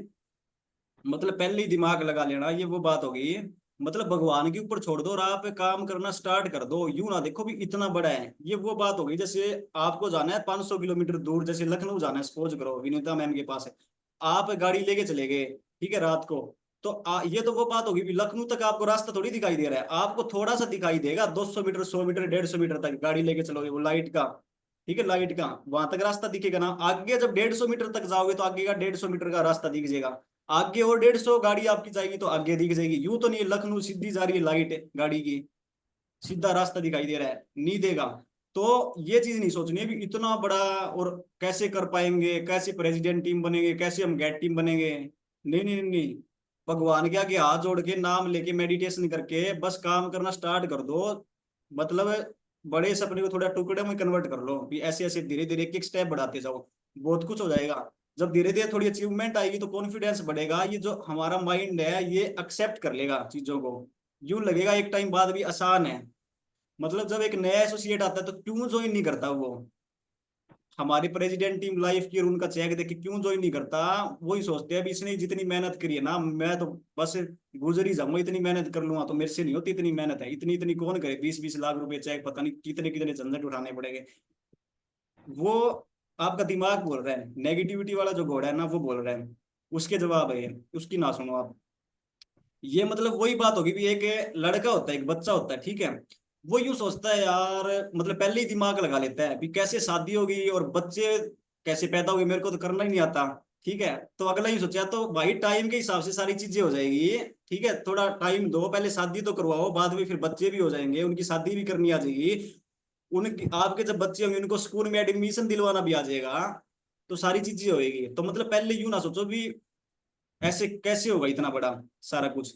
मतलब पहले ही दिमाग लगा लेना, ये वो बात होगी। मतलब भगवान के ऊपर छोड़ दो और आप काम करना स्टार्ट कर दो, यूं ना देखो भी इतना बड़ा है। ये वो बात होगी जैसे आपको जाना है 500 किलोमीटर दूर, जैसे लखनऊ जाना है, सपोज करो विनीता मैम के पास है, आप गाड़ी लेके चले गए, ठीक है, रात को, तो ये तो वो बात होगी भी लखनऊ तक आपको रास्ता थोड़ी दिखाई दे रहा है, आपको थोड़ा सा दिखाई देगा, 200 मीटर, 100 मीटर, 150 मीटर तक गाड़ी लेके चलोगे, वो लाइट का, ठीक है, लाइट का वहां तक रास्ता दिखेगा ना। आगे जब 150 मीटर तक जाओगे तो आगे का 150 मीटर का रास्ता दिख जाएगा, आगे और 150 गाड़ी आपकी जाएगी तो आगे दिख जाएगी। यूं तो नहीं लखनऊ सीधी जा रही है लाइट गाड़ी की, सीधा रास्ता दिखाई दे रहा है, नहीं देगा। तो ये चीज नहीं सोचनी है भी इतना बड़ा और कैसे कर पाएंगे, कैसे प्रेसिडेंट टीम बनेंगे, कैसे हम गेट टीम बनेंगे। नहीं नहीं नहीं, भगवान के आगे हाथ जोड़ के नाम लेके मेडिटेशन करके बस काम करना स्टार्ट कर दो। मतलब बड़े सपने को थोड़ा टुकड़े में कन्वर्ट कर लो, भी ऐसे ऐसे धीरे धीरे एक एक स्टेप बढ़ाते जाओ, बहुत कुछ हो जाएगा। जब धीरे धीरे थोड़ी अचीवमेंट आएगी तो कॉन्फिडेंस बढ़ेगा, ये जो हमारा माइंड है ये एक्सेप्ट कर लेगा चीजों को। यूं लगेगा एक टाइम बाद भी आसान है। मतलब जब एक नया एसोसिएट आता है तो क्यों ज्वाइन नहीं करता वो, हमारी प्रेसिडेंट टीम लाइफ की और उनका चेक देख के क्यों ज्वाइन नहीं करता? वही सोचते हैं इसने जितनी मेहनत करी है ना, मैं तो बस गुजर ही जाऊंगा, इतनी मेहनत कर लूंगा तो मेरे से नहीं होती, इतनी मेहनत है, इतनी इतनी कौन करे, 20-20 लाख रुपए चेक पता नहीं कितने कितने झंझट उठाने पड़ेंगे। वो आपका दिमाग बोल रहा है, नेगेटिविटी वाला जो घोड़ा है ना वो बोल रहा है, उसके जवाब है ये, उसकी ना सुनो आप। ये मतलब वही बात होगी भी एक लड़का होता है, एक बच्चा होता है, ठीक है, वो यूं सोचता है यार, मतलब पहले ही दिमाग लगा लेता है भी कैसे शादी होगी और बच्चे कैसे पैदा होंगे, मेरे को तो करना ही नहीं आता, ठीक है। तो अगला ही सोचा तो भाई टाइम के हिसाब से सारी चीजें हो जाएगी, ठीक है, थोड़ा टाइम दो, पहले शादी तो करवाओ, बाद में फिर बच्चे भी हो जाएंगे, उनकी शादी भी करनी आ जाएगी, उनकी आपके जब बच्चे होंगे उनको स्कूल में एडमिशन दिलवाना भी आ जाएगा, तो सारी चीजें होएगी। तो मतलब पहले यूं ना सोचो भी ऐसे कैसे होगा इतना बड़ा सारा कुछ,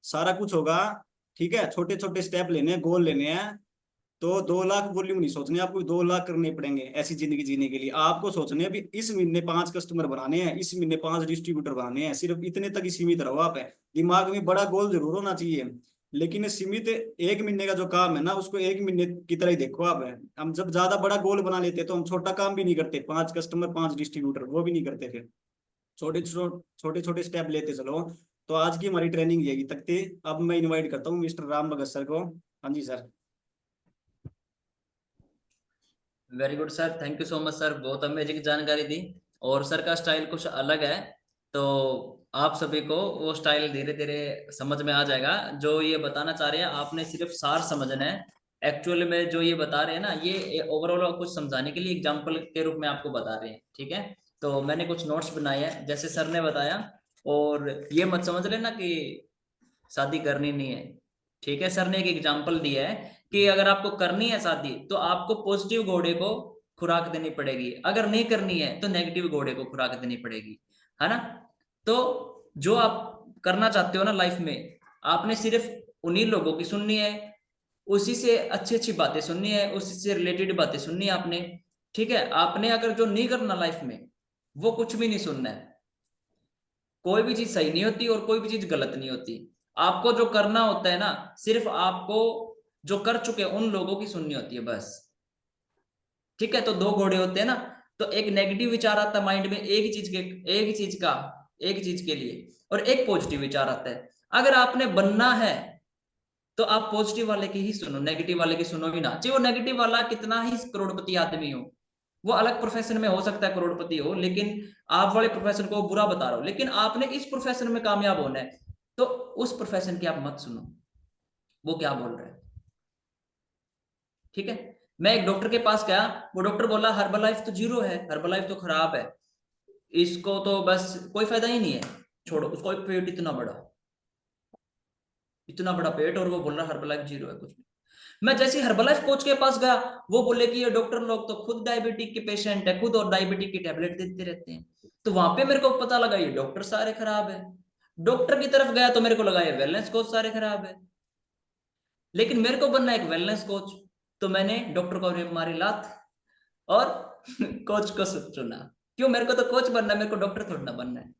सारा कुछ होगा, ठीक है, छोटे छोटे स्टेप लेने हैं, गोल लेने हैं। तो 2 लाख वॉल्यूम नहीं सोचने आपको, 2 लाख करने पड़ेंगे ऐसी जिंदगी जीने के लिए। आपको सोचने हैं भी इस महीने 5 कस्टमर बनाने हैं, इस महीने 5 डिस्ट्रीब्यूटर बनाने हैं, सिर्फ इतने तक ही सीमित रहो आप। दिमाग में बड़ा गोल जरूर होना चाहिए, लेकिन सीमित एक महीने का जो काम है ना उसको एक महीने की तरह ही देखो आप। हम जब ज्यादा बड़ा गोल बना लेते तो हम छोटा काम भी नहीं करते, 5 कस्टमर 5 डिस्ट्रीब्यूटर वो भी नहीं करते, फिर छोटे छोटे छोटे स्टेप लेते चलो। तो आज की हमारी ट्रेनिंग यही तक थी। अब मैं इनवाइट करता हूँ मिस्टर राम भगत सर को। हाँ जी sir. Very good sir, thank you so much sir, बहुत अमेजिंग जानकारी दी। और सर का स्टाइल कुछ अलग है, तो आप सभी को वो स्टाइल धीरे धीरे समझ में आ जाएगा। जो ये बताना चाह रहे हैं आपने सिर्फ सार समझना है, एक्चुअल में जो ये बता रहे हैं ना ये ओवरऑल कुछ समझाने के लिए एग्जाम्पल के रूप में आपको बता रहे हैं, ठीक है। तो मैंने कुछ नोट्स बनाए हैं जैसे सर ने बताया, और ये मत समझ लेना कि शादी करनी नहीं है, ठीक है। सर ने एक एग्जाम्पल दिया है कि अगर आपको करनी है शादी तो आपको पॉजिटिव घोड़े को खुराक देनी पड़ेगी, अगर नहीं करनी है तो नेगेटिव घोड़े को खुराक देनी पड़ेगी, है ना। तो जो आप करना चाहते हो ना लाइफ में, आपने सिर्फ उन्हीं लोगों की सुननी है, उसी से अच्छी अच्छी बातें सुननी है, उसी से रिलेटेड बातें सुननी है आपने, ठीक है। आपने अगर जो नहीं करना लाइफ में वो कुछ भी नहीं सुनना है। कोई भी चीज सही नहीं होती और कोई भी चीज गलत नहीं होती। आपको जो करना होता है ना, सिर्फ आपको जो कर चुके उन लोगों की सुननी होती है बस, ठीक है। तो 2 घोड़े होते हैं ना, तो एक नेगेटिव विचार आता है माइंड में एक चीज के लिए, और एक पॉजिटिव विचार आता है। अगर आपने बनना है तो आप पॉजिटिव वाले की ही सुनो, नेगेटिव वाले की सुनो ही ना, चाहे वो नेगेटिव वाला कितना ही करोड़पति आदमी हो, वो अलग प्रोफेशन में हो सकता है करोड़पति हो, लेकिन आप वाले प्रोफेशन को बुरा बता रहा हो, लेकिन आपने इस प्रोफेशन में कामयाब होना है, तो उस प्रोफेशन की आप मत सुनो वो क्या बोल रहा है, ठीक है। मैं एक डॉक्टर के पास गया, वो डॉक्टर बोला हर्बल लाइफ तो 0 है, हर्बल लाइफ तो खराब है, इसको तो बस कोई फायदा ही नहीं है, छोड़ो उसको। एक पेट इतना बड़ा पेट, और वो बोल रहा हर्बल लाइफ 0 है कुछ नहीं। मैं जैसे हर्बलाइफ कोच के पास गया, वो बोले कि ये डॉक्टर लोग तो खुद डायबिटिक के पेशेंट है, खुद और डायबिटिक की टेबलेट देते रहते हैं। तो वहां पे मेरे को पता लगा ये डॉक्टर सारे खराब है। डॉक्टर की तरफ गया तो मेरे को लगा ये वेलनेस कोच सारे खराब है, लेकिन मेरे को बनना एक वेलनेस कोच, तो मैंने डॉक्टर को मारी लात और कोच को चुना। क्यों? मेरे को तो कोच बनना है, मेरे को डॉक्टर थोड़ा ना बनना है।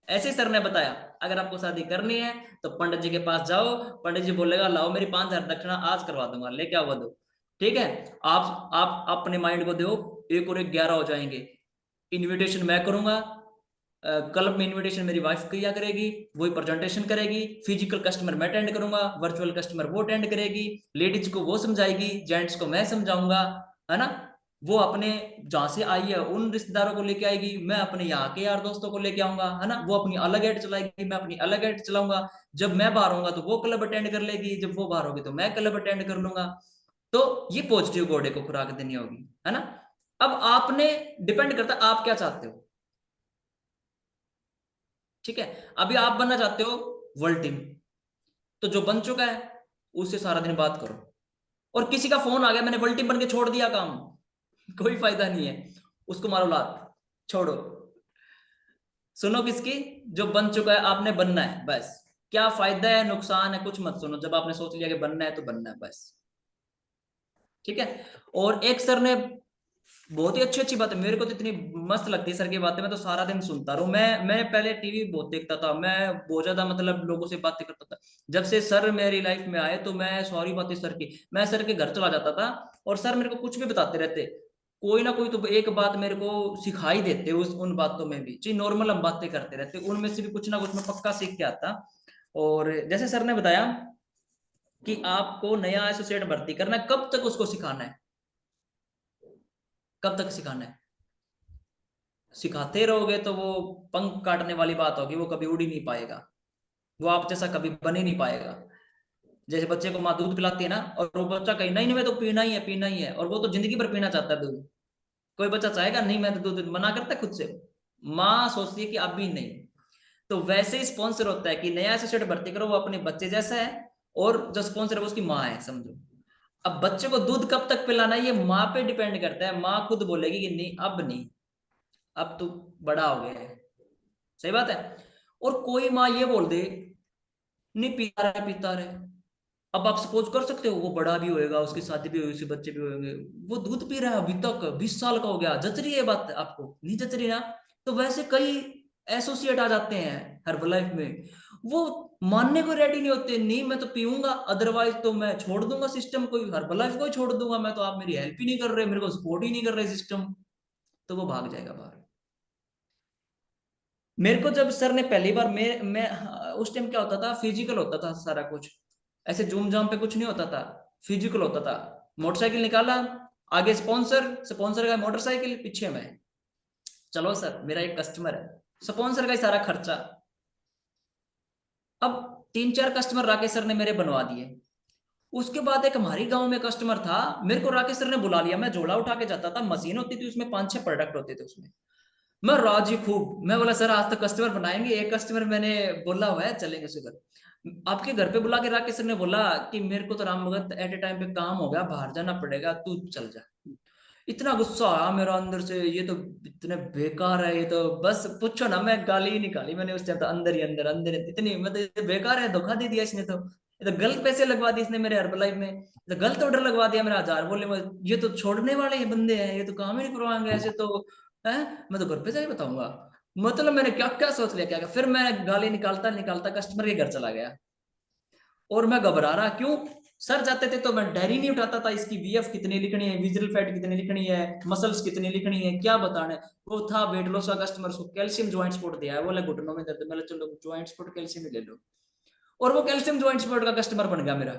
ऐसे सर ने बताया अगर आपको शादी करनी है तो पंडित जी के पास जाओ, पंडित जी बोलेगा लाओ मेरी 5000 दक्षिणा आज करवा दूंगा, लेके आओ दो, ठीक है। आप अपने माइंड को दो, 1 और 1 11 हो जाएंगे। इनविटेशन मैं करूंगा, क्लब में इनविटेशन मेरी वाइफ किया करेगी, वही प्रेजेंटेशन करेगी, फिजिकल कस्टमर मैं अटेंड करूंगा, वर्चुअल कस्टमर वो अटेंड करेगी, लेडीज को वो समझाएगी, जेंट्स को मैं समझाऊंगा, है ना। वो अपने जहां से आई है उन रिश्तेदारों को लेके आएगी, मैं अपने यहाँ के यार दोस्तों को लेके आऊंगा, है ना। वो अपनी अलग एड चलाएगी, मैं अपनी अलग एड चलाऊंगा। जब मैं बाहर होऊंगा तो वो क्लब अटेंड कर लेगी, जब वो बाहर होगी तो मैं क्लब अटेंड कर लूंगा। तो ये पॉजिटिव घोड़े को खुराक देनी होगी, है ना। अब आपने डिपेंड करता है आप क्या चाहते हो, ठीक है। अभी आप बनना चाहते हो वर्ल्ड टीम, तो जो बन चुका है उससे सारा दिन बात करो। और किसी का फोन आ गया मैंने वर्ल्ड टीम बन के छोड़ दिया काम, कोई फायदा नहीं है, उसको मारो लात, छोड़ो। सुनो किसकी? जो बन चुका है आपने बनना है, बस। क्या फायदा है नुकसान है कुछ मत सुनो, जब आपने सोच लिया कि बनना है तो बनना है, बस, ठीक है। और एक सर ने बहुत ही अच्छी बात है, मेरे को तो इतनी मस्त लगती है सर की बातें, मैं तो सारा दिन सुनता रहूं। मैं पहले टीवी बहुत देखता था, मैं बहुत ज्यादा मतलब लोगों से बातें करता था। जब से सर मेरी लाइफ में आए तो मैं सारी बातें सर की, मैं सर के घर चला जाता था और सर मेरे को कुछ भी बताते रहते, कोई ना कोई तो एक बात मेरे को सिखाई देते उस उन बातों में भी, जी नॉर्मल हम बातें करते रहते, उनमें से भी कुछ ना कुछ मैं पक्का सीख के आता। और जैसे सर ने बताया कि आपको नया एसोसिएट भर्ती करना है, कब तक उसको सिखाना है, कब तक सिखाना है? सिखाते रहोगे तो वो पंख काटने वाली बात होगी, वो कभी उड़ ही नहीं पाएगा, वो आप जैसा कभी बन ही नहीं पाएगा। जैसे बच्चे को माँ दूध पिलाती है ना, और वो बच्चा कहीं नहीं मैं तो पीना ही है पीना ही है, और वो तो जिंदगी भर पीना चाहता है दूध। कोई बच्चा चाहेगा नहीं मैं तो दूध, मना करता है खुद से, माँ सोचती है कि अब भी नहीं। तो वैसे ही स्पॉन्सर होता है कि नया एसोसिएट भर्ती करो, वो अपने बच्चे जैसा है, और जो स्पॉन्सर है वो उसकी माँ है, समझो। अब बच्चे को दूध कब तक पिलाना है ये माँ पे डिपेंड करता है, माँ खुद बोलेगी कि नहीं अब नहीं, अब तो बड़ा हो गया है, सही बात है। और कोई माँ ये बोल दे नहीं पीता रहे, अब आप सपोज कर सकते हो वो बड़ा भी होएगा, उसकी शादी भी होगी, उसके बच्चे भी होंगे, वो दूध पी रहा है अभी तक, 20 साल का हो गया, जच रही है बात आपको? नहीं जच रही ना। तो वैसे कई एसोसिएट आ जाते हैं हर्बलाइफ में, वो मानने को रेडी नहीं होते, नहीं मैं तो पीऊंगा अदरवाइज तो मैं छोड़ दूंगा सिस्टम, कोई हर्बलाइफ को ही छोड़ दूंगा मैं तो, आप मेरी हेल्प ही नहीं कर रहे, मेरे को सपोर्ट ही नहीं कर रहे सिस्टम, तो वो भाग जाएगा बाहर। मेरे को जब सर ने पहली बार मैं उस टाइम क्या होता था, फिजिकल होता था सारा कुछ, ऐसे जूम जाम पे कुछ नहीं होता था, फिजिकल होता था। मोटरसाइकिल निकाला, आगे स्पॉन्सर का मोटरसाइकिल, पीछे मैं, चलो सर मेरा एक कस्टमर है, स्पॉन्सर का ही सारा खर्चा। अब 3-4 कस्टमर राकेश सर ने मेरे बनवा दिए। उसके बाद एक हमारी गांव में कस्टमर था, मेरे को राकेश सर ने बुला लिया, मैं झोला उठा के जाता था, मशीन होती थी उसमें 5-6 प्रोडक्ट होते थे उसमें, मैं राजी खूब, मैं बोला सर आज तो कस्टमर बनाएंगे, एक कस्टमर मैंने बोला हुआ है चलेंगे सुगर। आपके घर पे बुला के राकेश सर ने बोला कि मेरे को तो राम भगत एट ए टाइम पे काम हो गया, बाहर जाना पड़ेगा, तू चल जा। इतना गुस्सा आया मेरा अंदर से, ये तो इतने बेकार है, ये तो बस पूछो ना, मैं गाली ही निकाली मैंने उस टाइम तो, अंदर इतनी मतलब बेकार है, धोखा दे दिया इसने तो, ये तो गलत पैसे लगवा दिए इसने मेरे हर्बलाइफ में, तो गलत ऑर्डर लगवा दिया मेरा 1000 बोले, ये तो छोड़ने वाले ये बंदे हैं, ये तो काम ही नहीं करवाएंगे ऐसे तो है, मैं तो घर पे जाके बताऊंगा। मतलब मैंने क्या क्या सोच लिया, क्या फिर मैं गाली निकालता निकालता कस्टमर के घर चला गया, और मैं घबरा रहा, क्यों? सर जाते थे तो मैं डायरी नहीं उठाता था, इसकी वीएफ कितनी लिखनी है, विजुअल फैट कितनी लिखनी है, मसल्स कितनी लिखनी है, क्या बताना है। वो था वेट लॉस का कस्टमर, उसको कैल्शियम ज्वाइंट सपोर्ट दिया है, बोले घुटनों में दर्द, मैंने चलो ज्वाइंट सपोर्ट कैल्शियम ही ले लो, और वो कैल्शियम ज्वाइंट सपोर्ट का कस्टमर बन गया मेरा।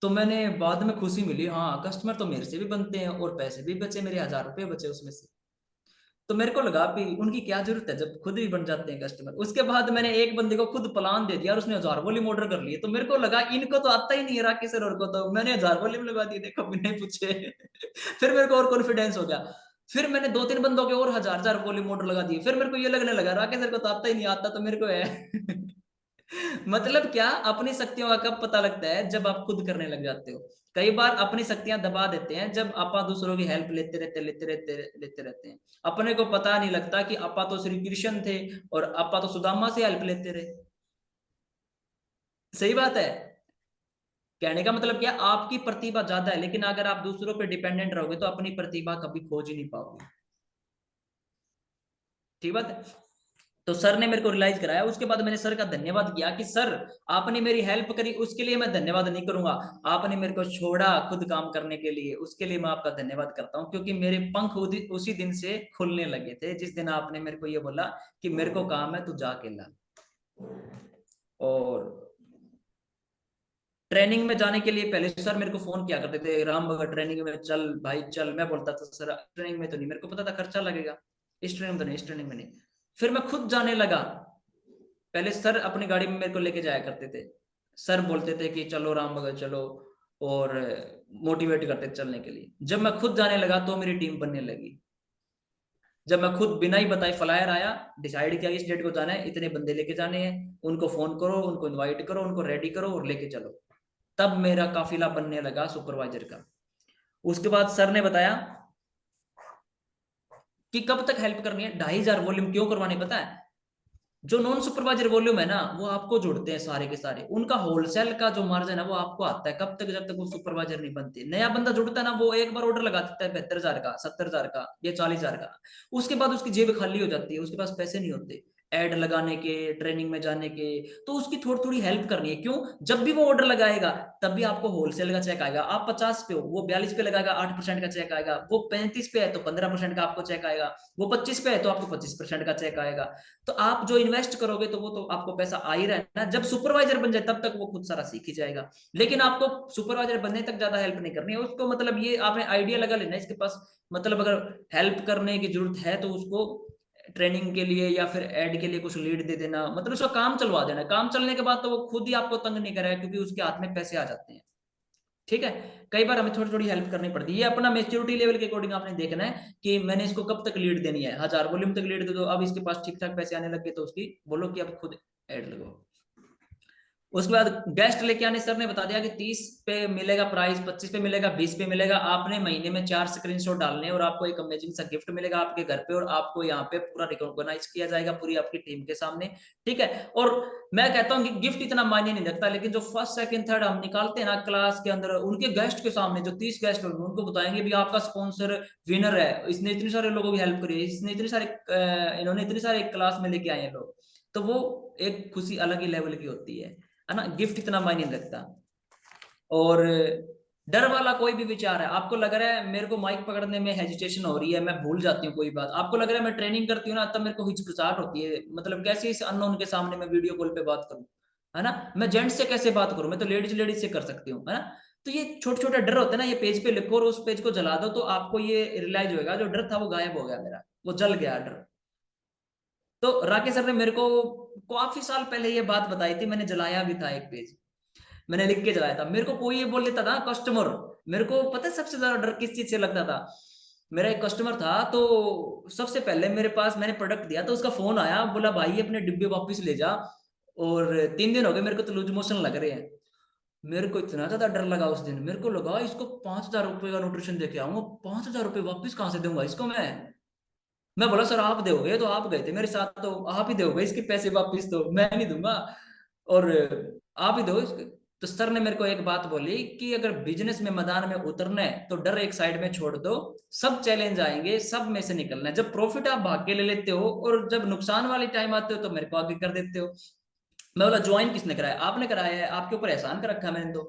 तो मैंने बाद में खुशी मिली, हाँ कस्टमर तो मेरे से भी बनते हैं, और पैसे भी बचे मेरे, 1000 रुपए बचे उसमें से। तो मेरे को लगा भी उनकी क्या जरूरत है जब खुद ही बन जाते हैं कस्टमर। उसके बाद मैंने एक बंदे को खुद प्लान दे दिया और उसने 1000 वॉल्यूम ऑर्डर कर लिए, तो मेरे को लगा इनको तो आता ही नहीं है राकेश सर और को, तो मैंने 1000 वॉल्यूम लगा दिए, देखो बिना पूछे। फिर मेरे को और कॉन्फिडेंस हो गया, फिर मैंने 2-3 बंदों के और 1000 वॉल्यूम ऑर्डर लगा दिए, फिर मेरे को ये लगने लगा राकेश सर को तो आता ही नहीं, आता तो मेरे को है। मतलब क्या, अपनी शक्तियों का कब पता लगता है? जब आप खुद करने लग जाते हो। कई बार अपनी शक्तियां दबा देते हैं जब आपा दूसरों की हेल्प लेते रहते हैं। अपने को पता नहीं लगता कि आपा तो श्री कृष्ण थे और आपा तो सुदामा से हेल्प लेते रहे। सही बात है। कहने का मतलब क्या, आपकी प्रतिभा ज्यादा है, लेकिन अगर आप दूसरों पे डिपेंडेंट रहोगे तो अपनी प्रतिभा कभी खोज ही नहीं पाओगे। ठीक बात है। तो सर ने मेरे को रियलाइज कराया, उसके बाद मैंने सर का धन्यवाद किया कि सर आपने मेरी हेल्प करी, उसके लिए मैं धन्यवाद नहीं करूंगा, आपने मेरे को छोड़ा खुद काम करने के लिए, उसके लिए मैं आपका धन्यवाद करता हूं, क्योंकि मेरे पंख उसी दिन से खुलने लगे थे जिस दिन आपने मेरे को ये बोला कि मेरे को काम है, तू जाके ला। और ट्रेनिंग में जाने के लिए पहले सर मेरे को फोन किया करते थे, राम भगत ट्रेनिंग में चल भाई चल। मैं बोलता था सर ट्रेनिंग में तो नहीं, मेरे को पता था खर्चा लगेगा, इस ट्रेनिंग में तो नहीं, इस ट्रेनिंग में नहीं। फिर मैं खुद जाने लगा। पहले सर अपनी गाड़ी में मेरे को लेके जाया करते थे, सर बोलते थे कि चलो राम भगत चलो, और मोटिवेट करते थे चलने के लिए। जब मैं खुद जाने लगा तो मेरी टीम बनने लगी। जब मैं खुद बिना ही बताए फ्लायर आया, डिसाइड किया इस डेट को जाना है, इतने बंदे लेके जाने हैं, उनको फोन करो, उनको इनवाइट करो, उनको रेडी करो और लेके चलो, तब मेरा काफिला बनने लगा सुपरवाइजर का। उसके बाद सर ने बताया कि कब तक हेल्प करनी है। 2500 वॉल्यूम क्यों करवाने पता है? जो नॉन सुपरवाइजर वॉल्यूम है ना, वो आपको जोड़ते हैं सारे के सारे, उनका होलसेल का जो मार्जिन है वो आपको आता है कब तक, जब तक वो सुपरवाइजर नहीं बनते। नया बंदा जुड़ता है ना, वो एक बार ऑर्डर लगा देता है 72,000 का, 70,000 का या 40,000 का, उसके बाद उसकी जेब खाली हो जाती है, उसके पास पैसे नहीं होते ऐड लगाने के, ट्रेनिंग में जाने के। तो उसकी थोड़ी थोड़ी हेल्प करनी है। क्यों? जब भी वो ऑर्डर लगाएगा तब भी आपको होलसेल का चेक आएगा। आप 50 पे हो, वो 42 पे लगाएगा, 8% का चेक आएगा। वो 35 पे है तो 15% का आपको चेक आएगा। वो 25 पे है तो आपको 25% का चेक आएगा। तो आप जो इन्वेस्ट करोगे तो वो तो आपको पैसा आ ही रहा है ना। जब सुपरवाइजर बन जाए तब तक वो खुद सारा सीख ही जाएगा। लेकिन आपको सुपरवाइजर बनने तक ज्यादा हेल्प नहीं करनी है उसको। मतलब ये आपने आइडिया लगा लेना इसके पास, मतलब अगर हेल्प करने की जरूरत है तो उसको ट्रेनिंग के लिए या फिर एड के लिए कुछ लीड दे देना, मतलब उसका काम चलवा देना। काम चलने के बाद तो वो खुद ही आपको तंग नहीं करेगा, क्योंकि उसके हाथ में पैसे आ जाते हैं। ठीक है। कई बार हमें थोड़ी थोड़ी हेल्प करनी पड़ती है। ये अपना मेच्योरिटी लेवल के अकॉर्डिंग आपने देखना है कि मैंने इसको कब तक लीड देनी है। 1000 वॉल्यूम तक लीड दे दो, अब इसके पास ठीक ठाक पैसे आने लगे तो उसकी बोलो कि अब खुद ऐड लगाओ। उसके बाद गेस्ट लेके आने, सर ने बता दिया कि 30 पे मिलेगा प्राइस, 25 पे मिलेगा, 20 पे मिलेगा। आपने महीने में 4 स्क्रीनशॉट डालने और आपको एक अमेजिंग सा गिफ्ट मिलेगा आपके घर पे, और आपको यहाँ पे पूरा रिकॉग्नाइज किया जाएगा पूरी आपकी टीम के सामने। ठीक है। और मैं कहता हूँ कि गिफ्ट इतना मायने नहीं रखता, लेकिन जो फर्स्ट सेकंड थर्ड हम निकालते हैं ना क्लास के अंदर, उनके गेस्ट के सामने, जो 30 गेस्ट होंगे उनको बताएंगे भी आपका स्पॉन्सर विनर है, इसने इतने सारे लोगों की हेल्प करी है, इसने इतने सारे इन्होंने इतने सारे क्लास में लेके आए हैं लोग, तो वो एक खुशी अलग ही लेवल की होती है ना। गिफ्ट इतना मायने नहीं रखता। और डर वाला कोई भी विचार है, आपको लग रहा है मेरे को माइक पकड़ने में हेजिटेशन हो रही है, मैं भूल जाती हूँ कोई बात, आपको लग रहा है मैं ट्रेनिंग करती हूँ ना तब मेरे को हिचकिचाहट होती है, मतलब कैसे इस अननोन के सामने मैं वीडियो कॉल पे बात करूं, है ना। मैं जेंट्स से कैसे बात करूं, मैं तो लेडीज से कर सकती हूँ, है ना। तो ये छोटे छोटे डर होते हैं ना, ये पेज पे लिखो और उस पेज को जला दो तो आपको ये रियलाइज होगा जो डर था वो गायब हो गया, मेरा वो जल गया डर। तो राकेश सर ने मेरे को काफी साल पहले ये बात बताई थी, मैंने जलाया भी था एक पेज, मैंने लिख के जलाया था। मेरे को कोई ये बोल लेता था कस्टमर, मेरे को पता है सबसे ज्यादा डर किस चीज से लगता था। मेरा एक कस्टमर था, तो सबसे पहले मेरे पास मैंने प्रोडक्ट दिया तो उसका फोन आया, बोला भाई अपने डिब्बे वापस ले जा, और 3 दिन हो गए मेरे को तो लूज मोशन लग रहे हैं। मेरे को इतना ज्यादा डर लगा उस दिन, मेरे को लगा इसको 5,000 रुपए का न्यूट्रिशन देके आऊंगा, 5,000 रुपए वापिस कहाँ से दूंगा इसको मैं बोला सर आप दोगे, तो आप गए थे मेरे साथ तो आप ही दोगे इसके पैसे वापिस, तो मैं नहीं दूंगा, और आप ही दो इसके। तो सर ने मेरे को एक बात बोली कि अगर बिजनेस में मैदान में उतरना है तो डर एक साइड में छोड़ दो, सब चैलेंज आएंगे, सब में से निकलना है। जब प्रॉफिट आप भाग के ले लेते हो और जब नुकसान वाली टाइम आते हो तो मेरे को आगे कर देते हो। मैं बोला ज्वाइन किसने कराया? आपने कराया है, आपके ऊपर एहसान कर रखा है मैंने तो।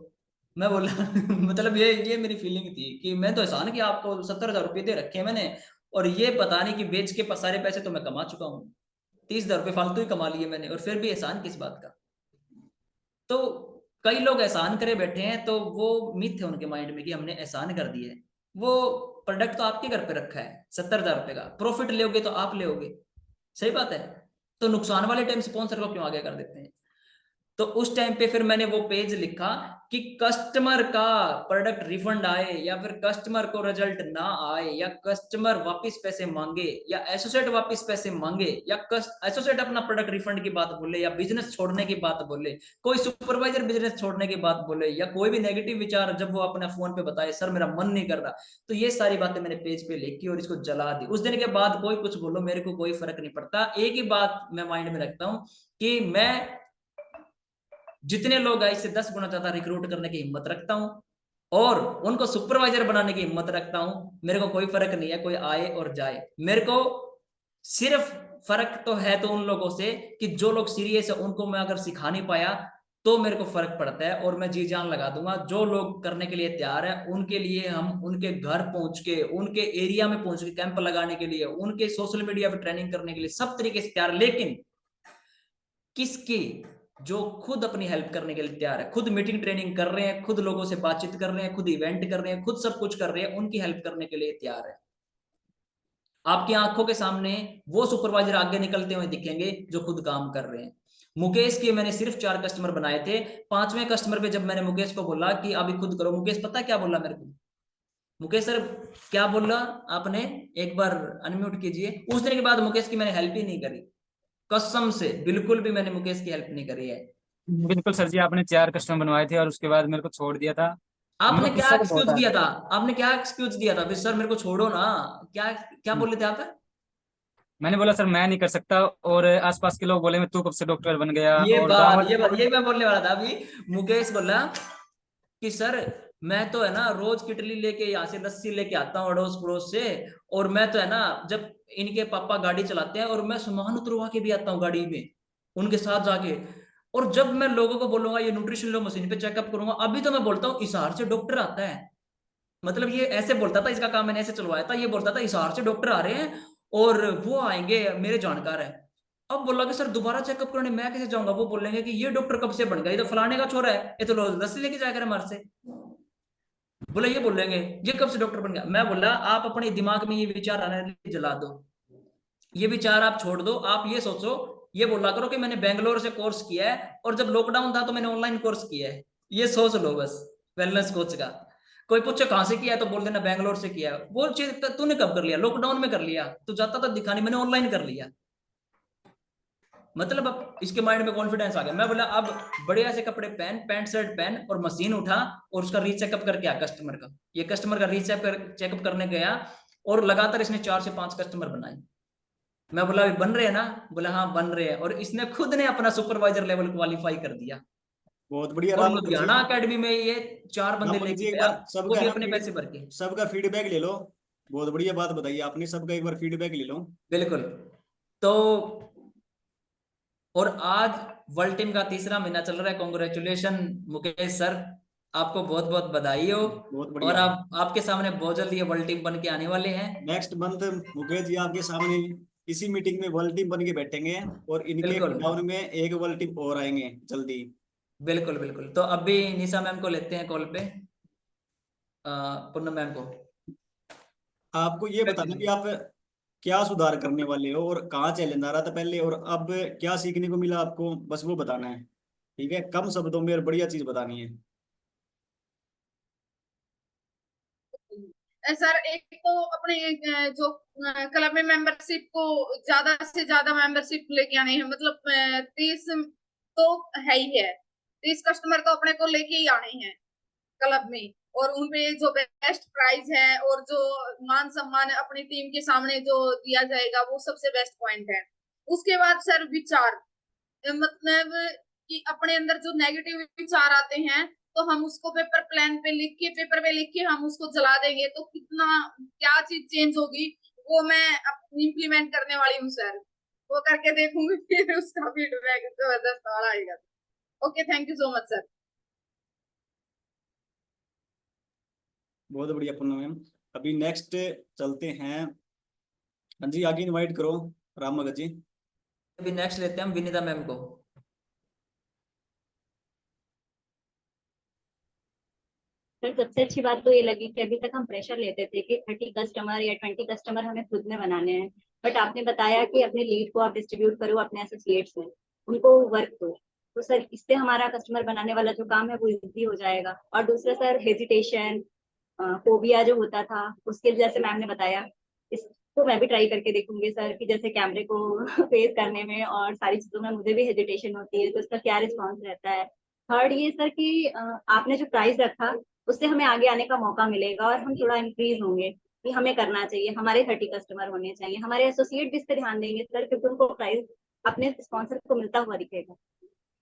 मैं बोला मतलब ये मेरी फीलिंग थी कि मैं तो एहसान किया आपको, 70,000 रुपये दे रखे हैं मैंने, और ये पता नहीं कि बेच के सारे पैसे तो मैं कमा चुका हूँ, 30,000 रुपये फालतू ही कमा लिए मैंने, और फिर भी एहसान किस बात का। तो कई लोग एहसान करे बैठे हैं, तो वो मिथ है उनके माइंड में कि हमने एहसान कर दिए। वो प्रोडक्ट तो आपके घर पे रखा है 70,000 रुपये का, प्रॉफिट लोगे तो आप लोगे, सही बात है। तो नुकसान वाले टाइम स्पॉन्सर को क्यों आगे कर देते हैं? तो उस टाइम पे फिर मैंने वो पेज लिखा कि कस्टमर का प्रोडक्ट रिफंड आए या फिर कस्टमर को रिजल्ट ना आए या कस्टमर वापस पैसे मांगे या एसोसिएट वापस पैसे मांगे या एसोसिएट अपना प्रोडक्ट रिफंड की बात बोले या बिजनेस छोड़ने की बात बोले, कोई सुपरवाइजर बिजनेस छोड़ने की बात बोले या कोई भी नेगेटिव विचार जब वो अपने फोन पे बताए सर मेरा मन नहीं कर रहा, तो ये सारी बातें मैंने पेज पे लिखी और इसको जला दी। उस दिन के बाद कोई कुछ बोलो मेरे को कोई फर्क नहीं पड़ता। एक ही बात मैं माइंड में रखता हूं कि मैं जितने लोग आए इससे 10 गुना ज्यादा रिक्रूट करने की हिम्मत रखता हूं और उनको सुपरवाइजर बनाने की हिम्मत रखता हूं। मेरे को कोई फर्क नहीं है कोई आए और जाए, मेरे को सिर्फ फर्क तो है तो उन लोगों से कि जो लोग सीरियस है उनको मैं अगर सिखा नहीं पाया तो मेरे को फर्क पड़ता है और मैं जी जान लगा दूंगा। जो लोग करने के लिए तैयार है उनके लिए हम उनके घर पहुंच के, उनके एरिया में पहुंच के कैंप लगाने के लिए, उनके सोशल मीडिया पे ट्रेनिंग करने के लिए सब तरीके से तैयार। लेकिन किसकी जो खुद अपनी हेल्प करने के लिए तैयार है, खुद मीटिंग ट्रेनिंग कर रहे हैं, खुद लोगों से बातचीत कर रहे हैं, खुद इवेंट कर रहे हैं, खुद सब कुछ कर रहे हैं, उनकी हेल्प करने के लिए तैयार है। आपकी आंखों के सामने वो सुपरवाइजर आगे निकलते हुए दिखेंगे जो खुद काम कर रहे हैं। मुकेश के मैंने सिर्फ 4 कस्टमर बनाए थे। 5वें कस्टमर पे जब मैंने मुकेश को बोला कि अभी खुद करो, मुकेश पता क्या बोला मेरे को? मुकेश सर क्या बोला आपने, एक बार अनम्यूट कीजिए। उस दिन के बाद मुकेश की मैंने हेल्प ही नहीं करी, कसम से बिल्कुल भी मैंने मुकेश की हेल्प नहीं करी है। बिल्कुल सर जी, आपने 4 कस्टमर बनवाए थे और उसके बाद मेरे को छोड़ दिया था। आपने मेरे को क्या गुस्सा तो एक्सक्यूज बहुत दिया आया। था? आपने क्या एक्सक्यूज दिया था फिर? सर मेरे को छोड़ो ना, क्या क्या बोले थे आप? मैंने बोला सर मैं नहीं कर सकता, और आसपास के लोग बोले मैं तू कब से डॉक्टर बन गया, ये और गांव बात वाले ये मैं बोलने वाला था अभी। मुकेश बोला कि सर मैं तो है ना रोज किटली लेके यहाँ से लस्सी लेके आता हूँ अड़ोस पड़ोस से, और मैं तो है ना जब इनके पापा गाड़ी चलाते हैं और मैं सामान उतरवा के भी आता हूँ गाड़ी में उनके साथ जाके, और जब मैं लोगों को बोलूंगा ये न्यूट्रिशन लो मशीन पे चेकअप करूंगा, अभी तो मैं बोलता हूँ हिसार से डॉक्टर आता है। मतलब ये ऐसे बोलता था, इसका काम मैंने ऐसे चलवाया था, ये बोलता था हिसार से डॉक्टर आ रहे हैं और वो आएंगे मेरे जानकार है। अब बोला कि सर दोबारा चेकअप करने मैं कैसे जाऊंगा? वो बोलेंगे कि ये डॉक्टर कब से बन गया, ये तो फलाने का छोरा है, ये तो रोज लस्सी लेके जाया करे हमारे से। बोला ये बोलेंगे ये कब से डॉक्टर बन गया। मैं बोला आप अपने दिमाग में ये विचार आने जला दो, ये विचार आप छोड़ दो। आप ये सोचो, ये बोला करो कि मैंने बेंगलोर से कोर्स किया है और जब लॉकडाउन था तो मैंने ऑनलाइन कोर्स किया है। ये सोच लो बस वेलनेस कोच का। कोई पूछे कहां से किया है तो बोल देना बेंगलोर से किया है। वो चीज तूने कब कर लिया? लॉकडाउन में कर लिया। तू जाता था दिखाने, मैंने ऑनलाइन कर लिया। मतलब अब इसके माइंड में कॉन्फिडेंस आ गया। मैं बोला अब बढ़िया से कपड़े पहन, पैंट शर्ट पहन और मशीन उठा और उसका रीचेकअप करके आ कस्टमर का। ये कस्टमर का चेकअप करने गया और लगातार इसने 4 से 5 कस्टमर बनाए। मैं बोला अभी बन रहे हैं ना? बोला हाँ बन रहे हैं, और इसने खुद ने अपना सुपरवाइजर लेवल क्वालिफाई कर दिया। बहुत बढ़िया और रामक जी। लुधियाना एकेडमी में ये 4 बंदे रामक जी लेके एक गया, बार वो सबका भी ना अपने पैसे भर के। सबका फीडबैक ले लो। बहुत बढ़िया बात बताई आपने, सबका एक बार फीडबैक ले लो। बिल्कुल। तो और आज वर्ल्ड टीम का 3रा महीना चल रहा है। कॉन्ग्रेचुलेशन मुकेश सर, आपको बहुत बहुत बधाई हो। बहुत और बढ़िया। आप आपके सामने बहुत जल्दी ये वर्ल्ड टीम बन के आने वाले हैं। नेक्स्ट मंथ मुकेश जी आपके सामने इसी मीटिंग में वर्ल्ड टीम बन के बैठेंगे और इनके बिल्कुल डाउन में एक वर्ल्ड टीम और आएंगे जल्दी। बिल्कुल बिल्कुल। तो अभी निशा मैम को लेते हैं कॉल पे, पूनम मैम को। आपको ये बताना कि आप क्या सुधार करने वाले हो और कहाँ चैलेंज आ रहा था पहले और अब क्या सीखने को मिला आपको, बस वो बताना है। ठीक है, कम शब्दों में और बढ़िया चीज बतानी है। सर एक तो अपने जो क्लब में मेंबरशिप को ज्यादा से ज्यादा मेंबरशिप लेके आने हैं। मतलब 30 तो है ही है, 30 कस्टमर तो अपने को लेके ही आने हैं क्लब में, और उनपे जो बेस्ट प्राइज है और जो मान सम्मान अपनी टीम के सामने जो दिया जाएगा वो सबसे बेस्ट पॉइंट है। उसके बाद सर विचार, मतलब कि अपने अंदर जो नेगेटिव विचार आते हैं तो हम उसको पेपर पे लिख के हम उसको जला देंगे तो कितना क्या चीज चेंज होगी वो मैं इम्प्लीमेंट करने वाली हूँ सर। वो करके देखूंगी फिर उसका फीडबैक जबरदस्त आएगा। Okay, thank you so much sir. बहुत बढ़िया पूनम मैम। अभी नेक्स्ट चलते हैं। हाँ जी, आगे इनवाइट करो राम मगध जी। अभी नेक्स्ट लेते हैं हम विनीता मैम को। सर सबसे अच्छी बात तो ये लगी कि अभी तक हम प्रेशर लेते थे कि 30 कस्टमर या 20 कस्टमर हमें खुद में बनाने हैं, बट आपने बताया कि अपने लीड को आप डिस्ट्रीब्यूट करो अपने एसोसिएट्स में, उनको वर्क दो। तो सर इससे हमारा कस्टमर बनाने वाला जो काम है वो इजी हो जाएगा। और दूसरा सर हेजिटेशन, फोबिया जो होता था उसके जैसे मैम ने बताया, इसको मैं भी ट्राई करके देखूंगी सर कि जैसे कैमरे को फेस करने में और सारी चीजों में मुझे भी हेजिटेशन होती है तो उसका क्या रिस्पॉन्स रहता है। थर्ड ये सर कि आपने जो प्राइस रखा उससे हमें आगे आने का मौका मिलेगा और हम थोड़ा इंक्रीज होंगे कि हमें करना चाहिए, हमारे 30 कस्टमर होने चाहिए, हमारे एसोसिएट भी इस पे ध्यान देंगे सर क्योंकि उनको प्राइस अपने स्पॉन्सर को मिलता हुआ दिखेगा।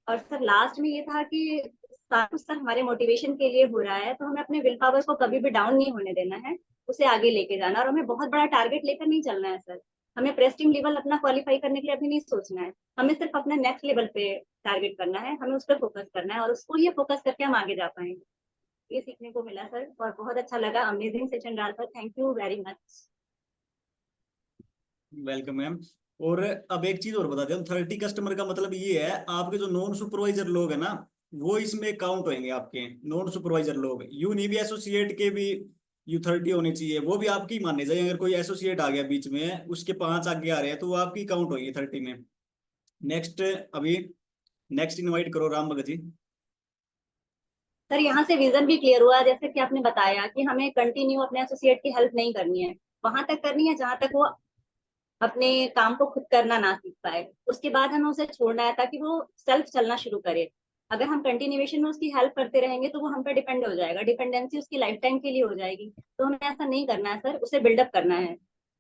और सर लास्ट में ये था कि सारा कुछ सर हमारे मोटिवेशन के लिए हो रहा है तो हमें अपने विल पावर को कभी भी डाउन नहीं होने देना है, उसे आगे लेके जाना और हमें बहुत बड़ा टारगेट लेकर नहीं चलना है सर। हमें प्रेस्टिंग लेवल अपना क्वालिफाई करने के लिए अभी नहीं सोचना है, हमें सिर्फ अपना नेक्स्ट लेवल पे टारगेट करना है, हमें उस पर फोकस करना है और उसको ये फोकस करके हम आगे जा पाएंगे। ये सीखने को मिला सर और बहुत अच्छा लगा, अमेजिंग सेशन रहा sir, thank you very much. Welcome ma'am. और अब एक चीज और बता दें, 30 कस्टमर का मतलब ये है आपके जो नॉन सुपरवाइजर लोग है ना वो इसमें काउंट होंगे, आपके नॉन सुपरवाइजर लोग। यू नहीं भी एसोसिएट के भी U30 होने चाहिए, वो भी आपकी माने जाए। अगर कोई एसोसिएट आ गया बीच में, उसके 5 आगे आ रहे हैं तो वो आपकी काउंट होगी 30 में। नेक्स्ट, अभी नेक्स्ट इनवाइट करो राम भगत जी। सर यहाँ से विजन भी क्लियर हुआ, जैसे कि आपने बताया कि हमें कंटिन्यू अपने एसोसिएट की हेल्प नहीं करनी है, वहां तक करनी है जहां तक वो अपने काम को खुद करना ना सीख पाए, उसके बाद हमें उसे छोड़ना है ताकि वो सेल्फ चलना शुरू करे। अगर हम कंटिन्यूएशन में उसकी हेल्प करते रहेंगे तो वो हम पे डिपेंड हो जाएगा, डिपेंडेंसी उसकी लाइफ टाइम के लिए हो जाएगी। तो हमें ऐसा नहीं करना है सर, उसे बिल्डअप करना है।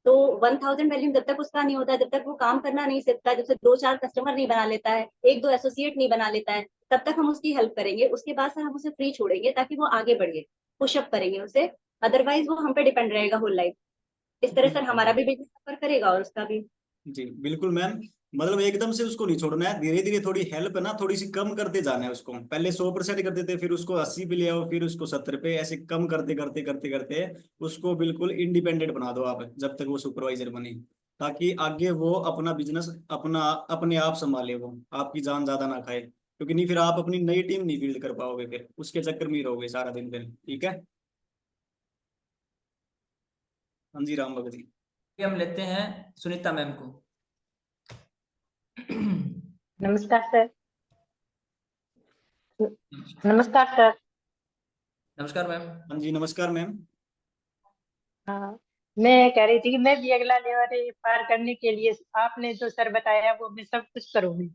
तो 1000 वैल्यूम जब तक उसका नहीं होता, जब तक वो काम करना नहीं सीखता, जब तक 2-4 कस्टमर नहीं बना लेता है, 1-2 एसोसिएट नहीं बना लेता है, तब तक हम उसकी हेल्प करेंगे। उसके बाद सर हम उसे फ्री छोड़ेंगे ताकि वो आगे बढ़े, पुशअप करेंगे उसे, अदरवाइज वो हम पे डिपेंड रहेगा होल लाइफ। इस तरह सर हमारा भी बिजनेस सफर करेगा और उसका भी। जी बिल्कुल मैम। मतलब एकदम से उसको नहीं छोड़ना है, धीरे धीरे थोड़ी हेल्प है ना थोड़ी सी कम करते जाना है उसको। पहले 100% करते थे, फिर उसको 80 पे ले आओ, फिर उसको 70 पे, ऐसे कम करते करते करते करते उसको बिल्कुल इंडिपेंडेंट बना दो आप, जब तक वो सुपरवाइजर बने, ताकि आगे वो अपना बिजनेस अपना अपने आप संभाले, वो आपकी जान ज्यादा ना खाए। क्योंकि नहीं फिर आप अपनी नई टीम नहीं बिल्ड कर पाओगे, फिर उसके चक्कर में ही रहोगे सारा दिन फिर। ठीक है। हाँ जी राम भगत जी। अभी हम लेते हैं सुनीता मैम को। नमस्कार सर। नमस्कार सर। नमस्कार मैम। हाँ जी नमस्कार मैम। हाँ, मैं कह रही थी कि मैं भी अगला लेवल पार करने के लिए आपने जो सर बताया वो मैं सब कुछ करूंगी,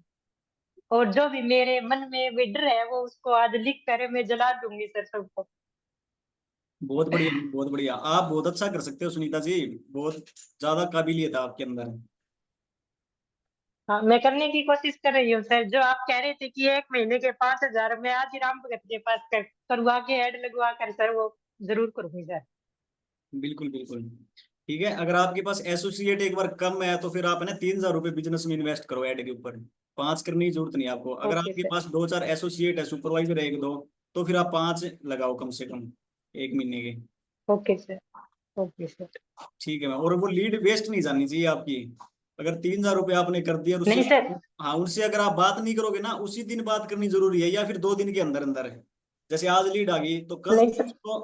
और जो भी मेरे मन में विडर है वो उसको आज लिख कर मैं जला दूंगी सर सबको। बहुत बढ़िया बहुत बढ़िया, आप बहुत अच्छा कर सकते हो सुनीता जी, बहुत ज्यादा काबिलियत है आपके अंदर। हाँ, मैं करने की कोशिश कर रही हूँ सर। जो आप कह रहे थे कि 1 महीने के 5000, मैं आज ही राम भगत के पास करवा के ऐड लगवा कर सर वो जरूर करूंगी सर। बिल्कुल बिल्कुल। ठीक है, अगर आपके पास एसोसिएट एक बार कम है तो फिर आप है ना 3000 रुपये बिजनेस में इन्वेस्ट करो ऐड के ऊपर। 5 करने की जरूरत नहीं आपको। अगर ओके आपके सर। पास 2-4 एसोसिएट है, सुपरवाइजर है 1-2, तो फिर आप 5 लगाओ कम से कम 1 महीने के। Okay sir. Okay sir. ठीक है मैम। और वो लीड वेस्ट नहीं जानी चाहिए आपकी। अगर 3000 रुपये आपने कर दिया तो उससे, नहीं सर। हाँ उनसे अगर आप बात नहीं करोगे ना, उसी दिन बात करनी जरूरी है, या फिर 2 दिन के अंदर अंदर है। जैसे आज लीड आ गई तो कल नहीं सर। उसको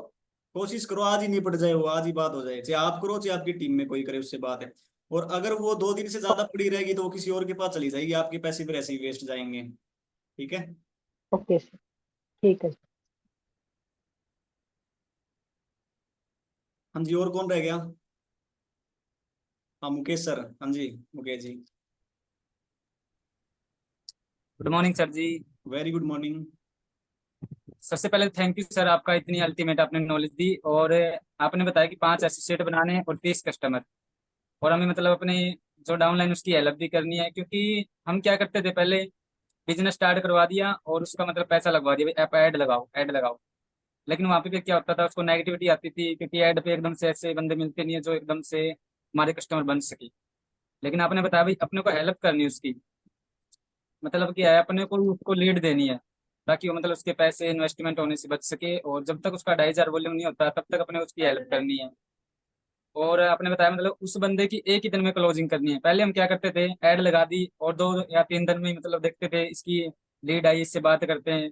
कोशिश करो आज ही निपट जाए, वो आज ही बात हो जाए, चाहे आप करो चाहे आपकी टीम में कोई करे, उससे बात है। और अगर वो 2 दिन से ज्यादा पड़ी रहेगी तो वो किसी और के पास चली जाएगी, आपके पैसे फिर ऐसे ही वेस्ट जाएंगे। ठीक है। Okay sir. ठीक है सर। हाँ जी, और कौन रह गया? हाँ मुकेश सर। हाँ जी Mukesh ji. Good morning sir ji. Very good morning. सबसे पहले थैंक यू सर, आपका इतनी अल्टीमेट आपने नॉलेज दी, और आपने बताया कि 5 एसोसिएट बनाने हैं और 30 कस्टमर, और हमें मतलब अपने जो डाउनलाइन उसकी हेल्प भी करनी है। क्योंकि हम क्या करते थे पहले, बिजनेस स्टार्ट करवा दिया और उसका मतलब पैसा लगवा दिया, आप ऐड लगाओ ऐड लगाओ, लेकिन वहाँ पे भी क्या होता था, उसको नेगेटिविटी आती थी क्योंकि ऐड पे एकदम से ऐसे बंदे मिलते नहीं है जो एकदम से हमारे कस्टमर बन सके। लेकिन आपने बताया भाई अपने को हेल्प करनी है उसकी, मतलब क्या है, अपने को उसको लीड देनी है ताकि वो मतलब उसके पैसे इन्वेस्टमेंट होने से बच सके, और जब तक उसका 2500 वॉल्यूम नहीं होता तब तक अपने उसकी हेल्प करनी है। और आपने बताया मतलब उस बंदे की एक ही दिन में क्लोजिंग करनी है। पहले हम क्या करते थे, ऐड लगा दी और 2 या 3 दिन में ही मतलब देखते थे इसकी लीड आई, इससे बात करते हैं,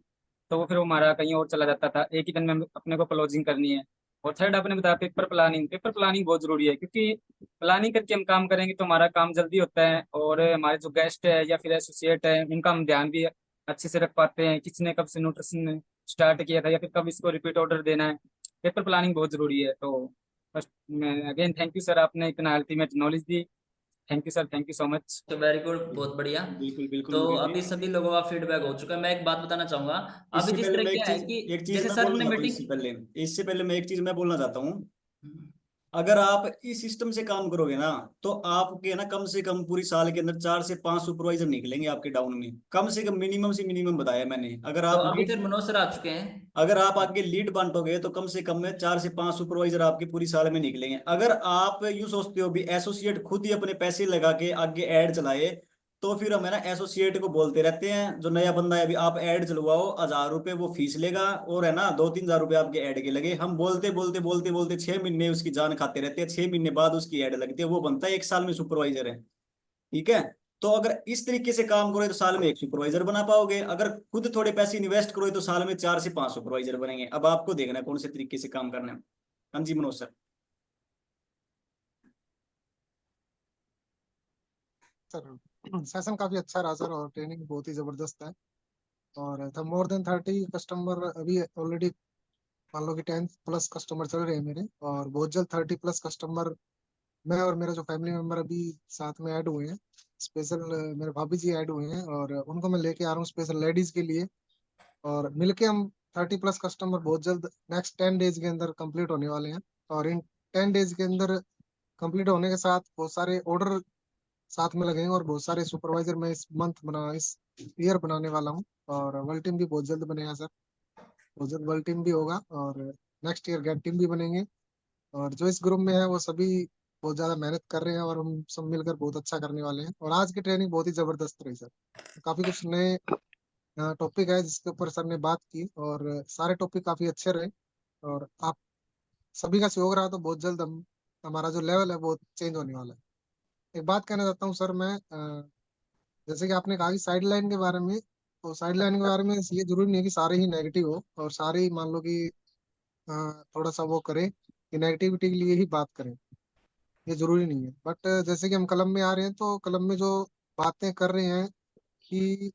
तो वो फिर वो हमारा कहीं और चला जाता था। एक ही दिन में अपने को क्लोजिंग करनी है। और थर्ड आपने बताया पेपर प्लानिंग। पेपर प्लानिंग बहुत जरूरी है, क्योंकि प्लानिंग करके हम काम करेंगे तो हमारा काम जल्दी होता है, और हमारे जो गेस्ट है या फिर एसोसिएट है उनका हम ध्यान भी अच्छे से रख पाते हैं, किसने कब से न्यूट्रिशन स्टार्ट किया था या फिर कब इसको रिपीट ऑर्डर देना है। पेपर प्लानिंग बहुत जरूरी है। तो बस मैं अगेन थैंक यू सर, आपने इतना ultimate knowledge the. Thank you sir, thank you so much. तो वेरी गुड, बहुत बढ़िया। बिल्कुल बिल्कुल तो मुकेश अभी जी। सभी लोगों का फीडबैक हो चुका है। मैं एक बात बताना चाहूंगा, अभी इससे जिस पहले तरह मैं क्या है कि एक चीज जैसे मैं सर बोलना ने चाहता हूँ, मीटिंग, इससे पहले मैं एक चीज मैं बोलना चाहता हूँ। अगर आप इस सिस्टम से काम करोगे ना, तो आपके ना कम से कम पूरी साल के अंदर 4 से 5 सुपरवाइजर निकलेंगे आपके डाउन में, कम से कम, मिनिमम से मिनिमम बताया मैंने। अगर तो आप अभी लीड, फिर मनोज सर आ चुके हैं। अगर आप आगे लीड बांटोगे तो कम से कम में 4 से 5 सुपरवाइजर आपके पूरी साल में निकलेंगे। अगर आप यूं सोचते हो भी एसोसिएट खुद ही अपने पैसे लगा के आगे ऐड चलाए, तो फिर हम है ना एसोसिएट को बोलते रहते हैं, जो नया बंदा है अभी आप ऐड चलवाओ, 1000 रुपये वो फीस लेगा, और है ना 2-3 हजार रुपये आपके ऐड के लगे। हम बोलते बोलते बोलते बोलते 6 महीने उसकी जान खाते रहते हैं, 6 महीने बाद उसकी ऐड लगती है, वो बनता है 1 साल में सुपरवाइजर है। ठीक है। तो अगर इस तरीके से काम करोगे तो साल में 1 सुपरवाइजर बना पाओगे, अगर खुद थोड़े पैसे इन्वेस्ट करोगे तो साल में 4 से 5 सुपरवाइजर बनेंगे। अब आपको देखना है कौन से तरीके से काम करना है। हाँ जी मनोज सर। सर सेशन काफी अच्छा रहा सर, और ट्रेनिंग बहुत ही जबरदस्त है। और था मोर देन 30 कस्टमर अभी ऑलरेडी, मान लो कि 10+ कस्टमर चल रहे हैं मेरे, और बहुत जल्द 30+ कस्टमर मैं और मेरा जो फैमिली मेंबर अभी साथ में ऐड हुए हैं। स्पेशल मेरे भाभी जी ऐड हुए हैं, और उनको मैं लेके आ रहा हूँ स्पेशल लेडीज के लिए। और मिलके हम 30+ कस्टमर बहुत जल्द नेक्स्ट 10 डेज के अंदर कंप्लीट होने वाले हैं। और इन 10 डेज के अंदर कंप्लीट होने के साथ बहुत सारे ऑर्डर साथ में लगेंगे, और बहुत सारे सुपरवाइजर मैं इस ईयर बनाने वाला हूँ। और वर्ल्ड टीम भी बहुत जल्द बनेगा सर, बहुत जल्द वर्ल्ड टीम भी होगा, और नेक्स्ट ईयर गेट टीम भी बनेंगे। और जो इस ग्रुप में है वो सभी बहुत ज्यादा मेहनत कर रहे हैं, और हम सब मिलकर बहुत अच्छा करने वाले हैं। और आज की ट्रेनिंग बहुत ही जबरदस्त रही सर, काफी कुछ नए टॉपिक है जिसके ऊपर सर ने बात की, और सारे टॉपिक काफी अच्छे रहे। और आप सभी का सहयोग रहा तो बहुत जल्द हमारा जो लेवल है वो चेंज होने वाला है। एक बात कहना चाहता हूँ सर मैं, जैसे कि आपने कहा कि साइड लाइन के बारे में, तो साइड लाइन के बारे में ये जरूरी नहीं है कि सारे ही नेगेटिव हो, और सारे ही मान लो कि अ, थोड़ा सा वो करें कि नेगेटिविटी के लिए ही बात करें, ये जरूरी नहीं है। बट जैसे कि हम क्लब में आ रहे हैं, तो क्लब में जो बातें कर रहे हैं कि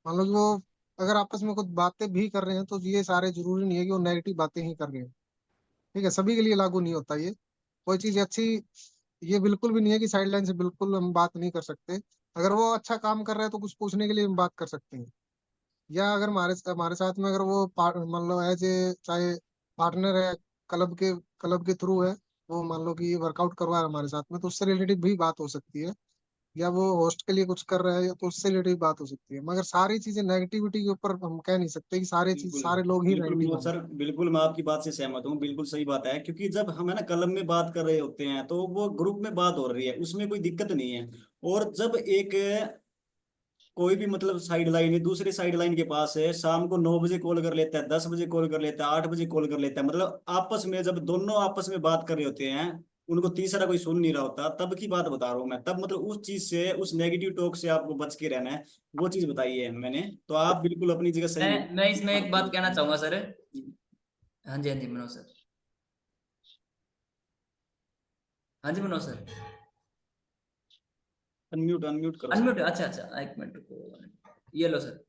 मान लो कि वो अगर आपस में कुछ बातें भी कर रहे हैं, तो ये सारे जरूरी नहीं है कि वो नेगेटिव बातें ही कर रहे हैं। ठीक है, सभी के लिए लागू नहीं होता ये। कोई चीज अच्छी, ये बिल्कुल भी नहीं है कि साइडलाइन से बिल्कुल हम बात नहीं कर सकते। अगर वो अच्छा काम कर रहा है तो कुछ पूछने के लिए हम बात कर सकते हैं। या अगर हमारे हमारे साथ में अगर वो मान लो एज ए चाहे पार्टनर है, क्लब के क्लब के थ्रू है, वो मान लो कि वर्कआउट करवा रहा है हमारे साथ में, तो उससे रिलेटेड भी बात हो सकती है। या वो होस्ट के लिए कुछ कर रहा है, या तो उससे रिलेटेड बात हो सकती है। मगर सारी चीजें नेगेटिविटी के ऊपर हम कह नहीं सकते कि बिल्कुल सारे लोग ही बिल्कुल नेगेटिव मनोज हैं। सर, बिल्कुल मैं आपकी बात से सहमत हूँ, बिल्कुल सही बात है। क्योंकि जब हम है ना कलम में बात कर रहे होते हैं तो वो ग्रुप में बात हो रही है, उसमें कोई दिक्कत नहीं है। और जब एक कोई भी मतलब साइड लाइन है, दूसरे साइड लाइन के पास है, शाम को 9 बजे कॉल कर लेता है, 10 बजे कॉल कर लेता है, 8 बजे कॉल कर लेता है, मतलब आपस में जब दोनों आपस में बात कर रहे होते हैं, उनको तीसरा कोई सुन नहीं रहा होता, तब की बात बता रहा हूँ मैं। तब मतलब उस चीज से, उस नेगेटिव टॉक से आपको बच के रहना है। वो चीज बताई है मैंने, तो आप बिल्कुल अपनी जगह सही हो। मैं इसमें एक बात कहना चाहूंगा सर। हाँ जी, हाँ जी मनोज सर। हाँ जी मनोज सर। अनम्यूट अनम्यूट करो सर। अनम्यूट, अच्छा अच्छा, एक मिनट रुको। ये लो सर।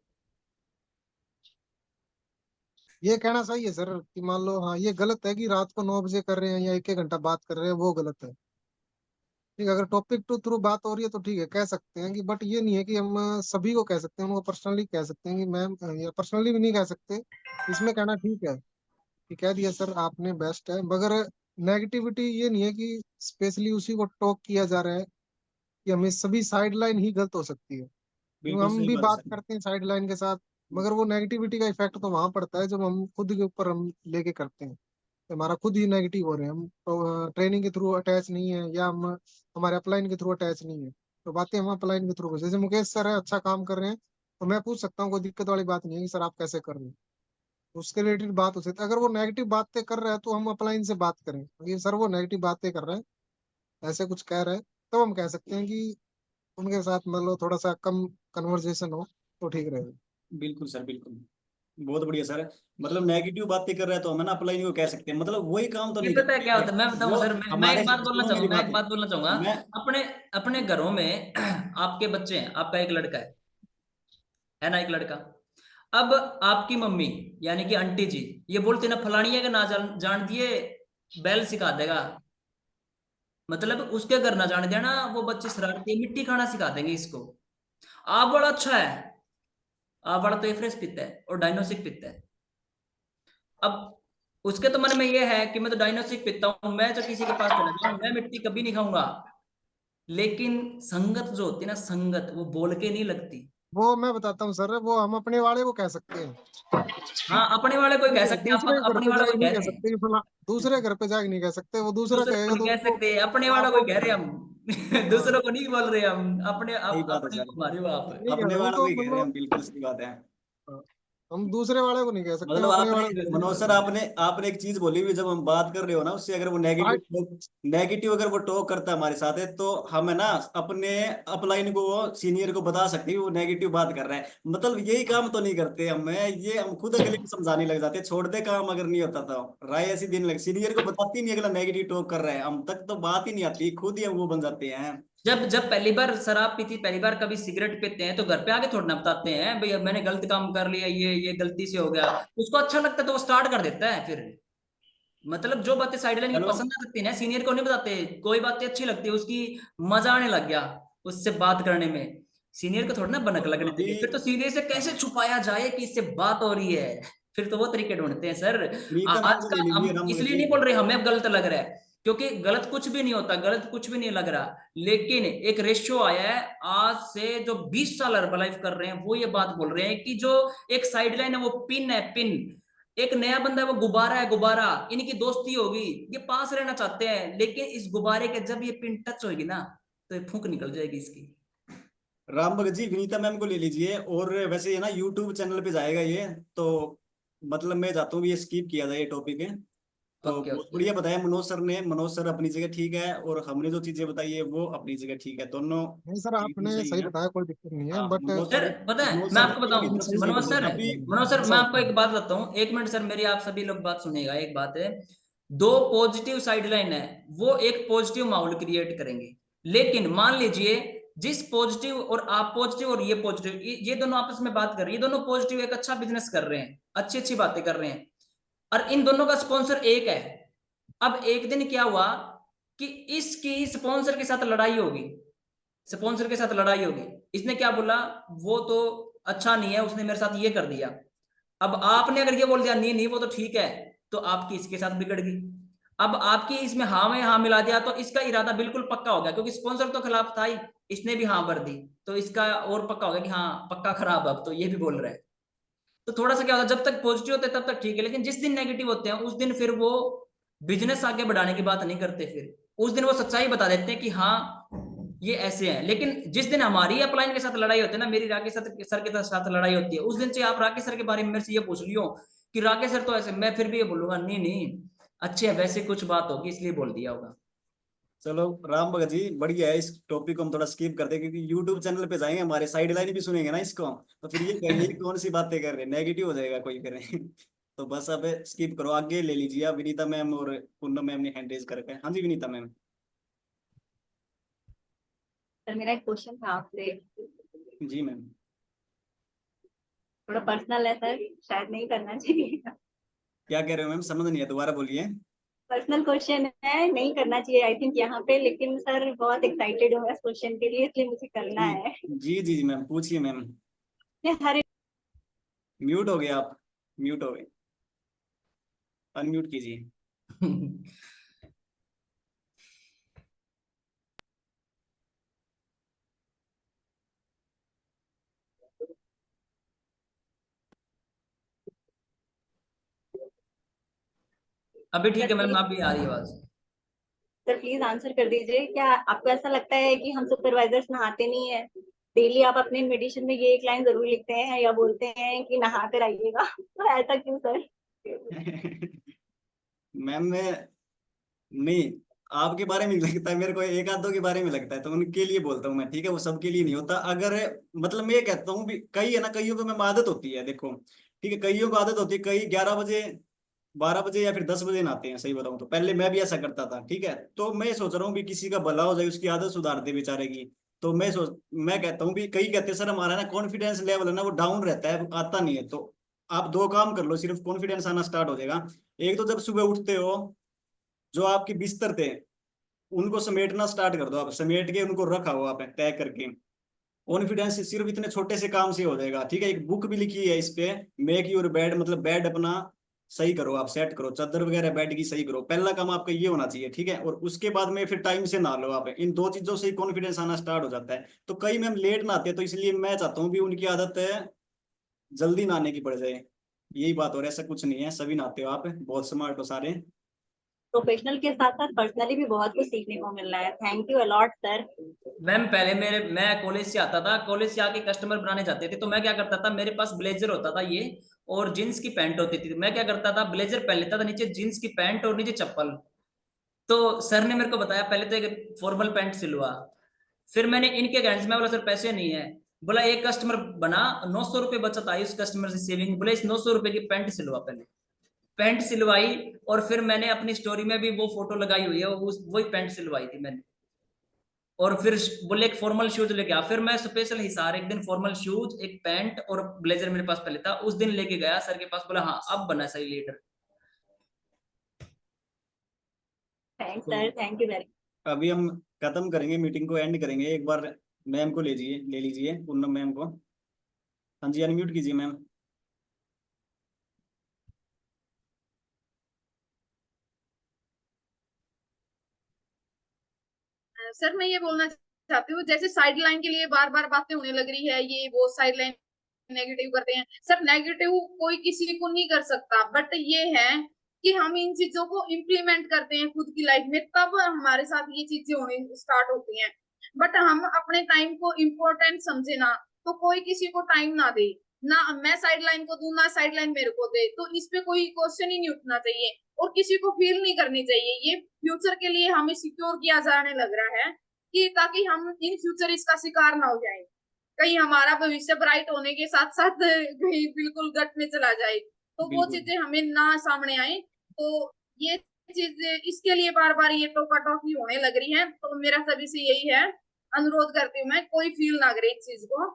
ये कहना सही है सर कि मान लो, हाँ ये गलत है कि रात को 9 बजे कर रहे हैं या 1-1 घंटा बात कर रहे हैं, वो गलत है। ठीक है, अगर टॉपिक टू थ्रू बात हो रही है तो ठीक है, कह सकते हैं कि, बट ये नहीं है कि हम सभी को कह सकते हैं, उनको पर्सनली कह सकते हैं कि मैम, या पर्सनली भी नहीं कह सकते। इसमें कहना ठीक है कि कह दिया सर आपने, बेस्ट है। मगर नेगेटिविटी ये नहीं है कि स्पेशली उसी को टॉक किया जा रहा है, कि हमें सभी साइड लाइन ही गलत हो सकती है। क्योंकि बिल्कुल हम सही भी बात बात है सर। करते हैं साइड लाइन के साथ, मगर वो नेगेटिविटी का इफेक्ट तो वहां पड़ता है जब हम खुद के ऊपर हम लेके करते हैं। तो हमारा खुद ही नेगेटिव हो रहे हैं हम, तो ट्रेनिंग के थ्रू अटैच नहीं है, या हम हमारे अपलाइन के थ्रू अटैच नहीं है, तो बातें हम अपलाइन के थ्रू, जैसे मुकेश सर है अच्छा काम कर रहे हैं, तो मैं पूछ सकता हूँ, कोई दिक्कत वाली बात नहीं है कि सर आप कैसे कर रहे हैं। तो उसके रिलेटेड बात हो सकती है। अगर वो नेगेटिव बातें कर रहा है तो हम अपलाइन से बात करें, क्योंकि सर वो नेगेटिव बातें कर रहे हैं, ऐसे कुछ कह रहे हैं, तो हम कह सकते हैं कि उनके साथ मतलब थोड़ा सा कम कन्वर्जेशन हो तो ठीक रहेगा। बिल्कुल सर, बिल्कुल बहुत बढ़िया सर। मतलब नेगेटिव बातें कर रहे हैं तो हम है ना अप्लाई नहीं को कह सकते हैं, मतलब वही काम तो ये नहीं पता है क्या करते होता है, मैं बताऊं वो सर, मैं हमारे। एक बात बोलना सुनो चाहूंगा, मेरी मैं बात, एक बात बोलना चाहूंगा। मैं अपने अपने घरों में आपके बच्चे हैं, आपका एक लड़का है ना एक लड़का। अब आपकी मम्मी यानी कि आंटी जी ये बोलते ना फलानी है कि ना जान दिए बैल सिखा देगा, मतलब उसके घर ना जाने देना, वो बच्चे शरारती है, मिट्टी खाना सिखा देंगे इसको। आप बड़ा अच्छा है, आप बड़ा तो एफरेस पीता है और डायनोसिक पीता है। अब उसके तो मन में ये है कि मैं तो डायनोसिक पीता हूं, मैं तो किसी के पास चला जाऊं, मैं मिट्टी कभी नहीं खाऊंगा। लेकिन संगत जो होती है ना, संगत वो बोल के नहीं लगती। वो मैं बताता हूँ सर, वो हम अपने वाले को कह सकते हैं। हाँ अपने वाले कोई ठीक कह है, सकते हैं, दूसरे आप घर अपने पे वाला जाके कोई नहीं कह कह रहे हैं, सकते कि फला, दूसरे घर पे जाके नहीं कह सकते, वो दूसरा दूसरे कहेगा को तो नहीं कह उसको सकते, अपने वाला आपको कोई कह रहे हैं हम। हाँ दूसरों को नहीं बोल रहे हम, अपने सही बात है अपने सर, को मारे हो आप। नहीं कह अपने रहा हूँ वाला तो भी कह रहे हैं मतलब हम, बिल्कुल सही बात है। हाँ, हम दूसरे वाले को नहीं कह सकते, मतलब हम अपने आपने, वाले को कह मनोज सर, सकते हैं। आपने एक चीज बोली हुई, जब हम बात कर रहे हो ना उससे, अगर वो भाई नेगेटिव अगर वो टॉक करता है हमारे साथ है, तो हम है ना अपने अपलाइन को, सीनियर को बता सकते हैं कि वो नेगेटिव बात कर रहा है। मतलब यही काम तो नहीं करते हमें, ये हम खुद अगले को समझाने लग जाते हैं, छोड़ दे काम अगर नहीं होता तो राय ऐसी देने लगे, सीनियर को बताती नहीं अगला नेगेटिव टॉक कर रहा है, हम तक तो बात ही नहीं आती, खुद ही हम वो बन जाते हैं। जब जब पहली बार शराब पीती, पहली बार कभी सिगरेट पीते हैं तो घर पे आके थोड़ा ना बताते हैं भैया मैंने गलत काम कर लिया, ये गलती से हो गया। उसको अच्छा लगता है तो वो स्टार्ट कर देता है फिर। मतलब जो बातें साइडलाइन में चलो, पसंद आ सकती है ना, सीनियर को नहीं बताते, कोई बातें अच्छी लगती है उसकी, मजा आने लग गया उससे बात करने में, सीनियर को थोड़ा ना बनक लगने अभी देंगे, फिर तो सीनियर से कैसे छुपाया जाए कि इससे बात हो रही है, फिर तो वो तरीके ढूंढते हैं सर। नीता मैम आज से का ले लीजिए हम राम इसलिए जी। नहीं बोल रहे हमें अब गलत लग रहा है, क्योंकि गलत कुछ भी नहीं होता, गलत कुछ भी नहीं लग रहा, लेकिन एक रेशियो आया है आज से जो 20 साल हर्बलाइफ कर रहे हैं वो ये बात बोल रहे हैं कि जो एक साइडलाइन है वो पिन है, पिन, एक नया बंदा है वो गुब्बारा है, गुब्बारा, इनकी दोस्ती होगी, ये पास रहना चाहते हैं, लेकिन इस गुब्बारे के जब ये पिन टच होगी ना तो ये फूंक निकल जाएगी इसकी। राम भगत जी, विनीता मैम को ले लीजिए, और वैसे ये ना यूट्यूब चैनल पे जाएगा ये, तो मतलब मैं चाहता हूँ ये स्किप किया जाए ये टॉपिक है। तो ओके बहुत ओके। बढ़िया बताया मनोज सर ने, मनोज सर अपनी जगह ठीक है, और हमने जो चीजें बताई है वो अपनी जगह ठीक है, दोनों नहीं सर, बिल्कुल आपने सही सही है। बताया, कोई दिक्कत नहीं है, हाँ बट मनोज सर पता है मनोज मैं सर ने आपको भी अपनी बताऊं, तरफ से सही मनोज बताया सर, अभी। मनोज सर ऐसा मैं आपको होता है। एक बात बताता हूँ, एक मिनट सर मेरी, आप सभी लोग बात सुनिएगा, एक बात है, दो पॉजिटिव साइडलाइन है वो एक पॉजिटिव माहौल क्रिएट करेंगे, लेकिन मान लीजिए जिस पॉजिटिव और आप पॉजिटिव और ये पॉजिटिव, ये दोनों आपस में बात कर रहे हैं, ये दोनों पॉजिटिव एक अच्छा बिजनेस कर रहे हैं, अच्छी अच्छी बातें कर रहे हैं, और इन दोनों का स्पॉन्सर एक है। अब एक दिन क्या हुआ कि इसकी स्पॉन्सर के साथ लड़ाई होगी, स्पॉन्सर के साथ लड़ाई होगी, इसने क्या बोला, वो तो अच्छा नहीं है उसने मेरे साथ ये कर दिया, अब आपने अगर ये बोल दिया नहीं नहीं वो तो ठीक है, तो आपकी इसके साथ बिगड़ गई, अब आपकी इसमें हाँ में हाँ मिला दिया, तो इसका इरादा बिल्कुल पक्का हो गया, क्योंकि स्पॉन्सर तो खिलाफ था ही, इसने भी हाँ भर दी, तो इसका और पक्का हो गया कि हाँ पक्का खराब, अब तो ये भी बोल रहा है। तो थोड़ा सा क्या होता है, जब तक पॉजिटिव होते हैं तब तक ठीक है, लेकिन जिस दिन नेगेटिव होते हैं उस दिन फिर वो बिजनेस आगे बढ़ाने की बात नहीं करते, फिर उस दिन वो सच्चाई बता देते हैं कि हाँ ये ऐसे हैं, लेकिन जिस दिन हमारी अपलाइन के साथ लड़ाई होती है ना, मेरी राकेश सर के साथ लड़ाई होती है, उस दिन से आप राकेश सर के बारे में मेरे से ये पूछ लियो कि राकेश सर तो ऐसे, मैं फिर भी ये बोलूंगा नहीं नहीं अच्छे है, वैसे कुछ बात होगी इसलिए बोल दिया होगा। चलो राम भगत जी, बढ़िया है, इस टॉपिक को हम थोड़ा स्किप करते हैं, क्योंकि यूट्यूब चैनल पे जाएंगे हमारे साइड लाइन भी सुनेंगे ना इसको, तो फिर ये कहेंगे कि कौन सी बातें कर रहे हैं, नेगेटिव हो जाएगा कोई फिर। तो बस अब स्किप करो, आगे ले लीजिए आप, विनीता मैम और पूनम मैम ने हैंड रेज करके। हाँ जी विनीता मैम। सर मेरा एक क्वेश्चन था आपसे, जी मैम। थोड़ा पर्सनल है सर, शायद नहीं करना चाहिए, क्या कह रहे हो मैम, समझ नहीं है, दोबारा बोलिए। पर्सनल क्वेश्चन है, नहीं करना चाहिए आई थिंक यहाँ पे, लेकिन सर बहुत एक्साइटेड हूँ इस क्वेश्चन के लिए, इसलिए मुझे करना जी है। जी जी मैम, पूछिए मैम। हर म्यूट हो गए आप, म्यूट हो गए, अनम्यूट कीजिए। अभी ठीक सर है मैम, प्लीज, अभी आ रही है आवाज। सर प्लीज आंसर कर दीजिए, क्या आपको ऐसा लगता है कि हम सुपरवाइजर्स नहाते नहीं है? डेली आप अपने मेडिटेशन में ये एक लाइन जरूर लिखते हैं या बोलते हैं कि नहा कर आइएगा, तो ऐसा क्यों सर? मैम मैं नहीं, आपके बारे में नहीं लगता है मेरे को, एक आध दो के बारे में लगता है, तो उनके लिए बोलता हूँ मैं, ठीक है, वो सबके लिए नहीं होता। अगर मतलब मैं ये कहता हूँ भी, कई है ना, कईयों को मैम आदत होती है, देखो ठीक है, कईयों को आदत होती है, कई 11 बजे 12 बजे या फिर 10 बजे नहाते हैं, सही बताऊं तो पहले मैं भी ऐसा करता था, ठीक है, तो मैं ये सोच रहा हूँ भी किसी का भला हो जाए, उसकी आदत सुधार दे बेचारे की, मैं कहता हूँ भी, कई कहते हैं सर हमारा ना कॉन्फिडेंस लेवल है ना वो डाउन रहता है, आता नहीं है। तो आप दो काम कर लो, सिर्फ कॉन्फिडेंस आना स्टार्ट हो जाएगा। एक तो जब सुबह उठते हो, जो आपके बिस्तर थे उनको समेटना स्टार्ट कर दो, आप समेट के उनको रखा हो आप तय करके। कॉन्फिडेंस सिर्फ इतने छोटे से काम से हो जाएगा, ठीक है। एक बुक भी लिखी है इस पे, मेक योर बेड, मतलब बेड अपना सही करो, आप सेट करो, चादर वगैरह बेड की सही करो। पहला काम आपका ये होना चाहिए, ठीक है। और उसके बाद में फिर टाइम से नहा लो आप, इन दो चीजों से ही कॉन्फिडेंस आना स्टार्ट हो जाता है। तो कई मैम लेट नहाते हैं, तो इसलिए मैं चाहता हूँ भी उनकी आदत है जल्दी नहाने की पड़ जाए, यही बात। और ऐसा कुछ नहीं है, सभी नहाते हो, आप बहुत स्मार्ट हो सारे। प्रोफेशनल के साथ साथ पर्सनली भी बहुत कुछ सीखने को मिल रहा है। Thank you a lot sir. Ma'am पहले मैं कॉलेज से आता था, कॉलेज से आके कस्टमर बनाने जाते थे, तो मैं क्या करता था, मेरे पास ब्लेजर होता था ये, और जींस की पैंट होती थी। मैं क्या करता था, ब्लेजर पहन लेता था, नीचे जींस की पैंट और नीचे चप्पल। तो सर ने मेरे को बताया पहले तो एक फॉर्मल पैंट सिलवा। फिर मैंने इनके गाइडेंस में बोला सर पैसे नहीं है, बोला एक कस्टमर बना, 900 रुपये बचत आई उस कस्टमर से सेविंग, बोले इस 900 रुपये की पैंट सिलवा। पहले पैंट सिलवाई, और फिर मैंने अपनी स्टोरी में भी वो फोटो लगाई हुई है, वही पैंट सिलवाई थी मैंने। और फिर बोले एक फॉर्मल शूज लेके आ, फिर मैं स्पेशल हिसार एक दिन फॉर्मल शूज, एक पैंट और ब्लेजर मेरे पास पहले था, उस दिन लेके गया सर के पास, बोला हाँ अब बना सही leader. Thanks sir, thank you very. अभी हम खत्म करेंगे, मीटिंग को एंड करेंगे। एक बार मैम को ले लीजिए पूनम मैम को। हाँ जी, अनम्यूट कीजिए मैम। सर मैं ये बोलना चाहती हूँ, जैसे साइड लाइन के लिए बार बार बातें होने लग रही है, ये वो साइड लाइन नेगेटिव करते हैं। सर नेगेटिव कोई किसी को नहीं कर सकता, बट ये है कि हम इन चीजों को इम्प्लीमेंट करते हैं खुद की लाइफ में, तब हमारे साथ ये चीजें होने स्टार्ट होती हैं। बट हम अपने टाइम को इम्पोर्टेंट समझे ना, तो कोई किसी को टाइम ना दे, ना मैं साइड लाइन को दूं ना साइड लाइन मेरे को दे, तो इस पे कोई क्वेश्चन ही नहीं उठना चाहिए और किसी को फील नहीं करनी चाहिए। ये फ्यूचर के लिए हमें सिक्योर किया जाने लग रहा है कि ताकि हम इन फ्यूचर इसका शिकार ना हो जाए, कहीं हमारा भविष्य ब्राइट होने के साथ साथ कहीं बिल्कुल गट में चला जाए, तो वो चीजें हमें ना सामने आए। तो ये चीज, इसके लिए बार बार ये टोका टोकी होने लग रही है, तो मेरा सभी से यही है, अनुरोध करती हूँ मैं, कोई फील ना करे इस चीज को।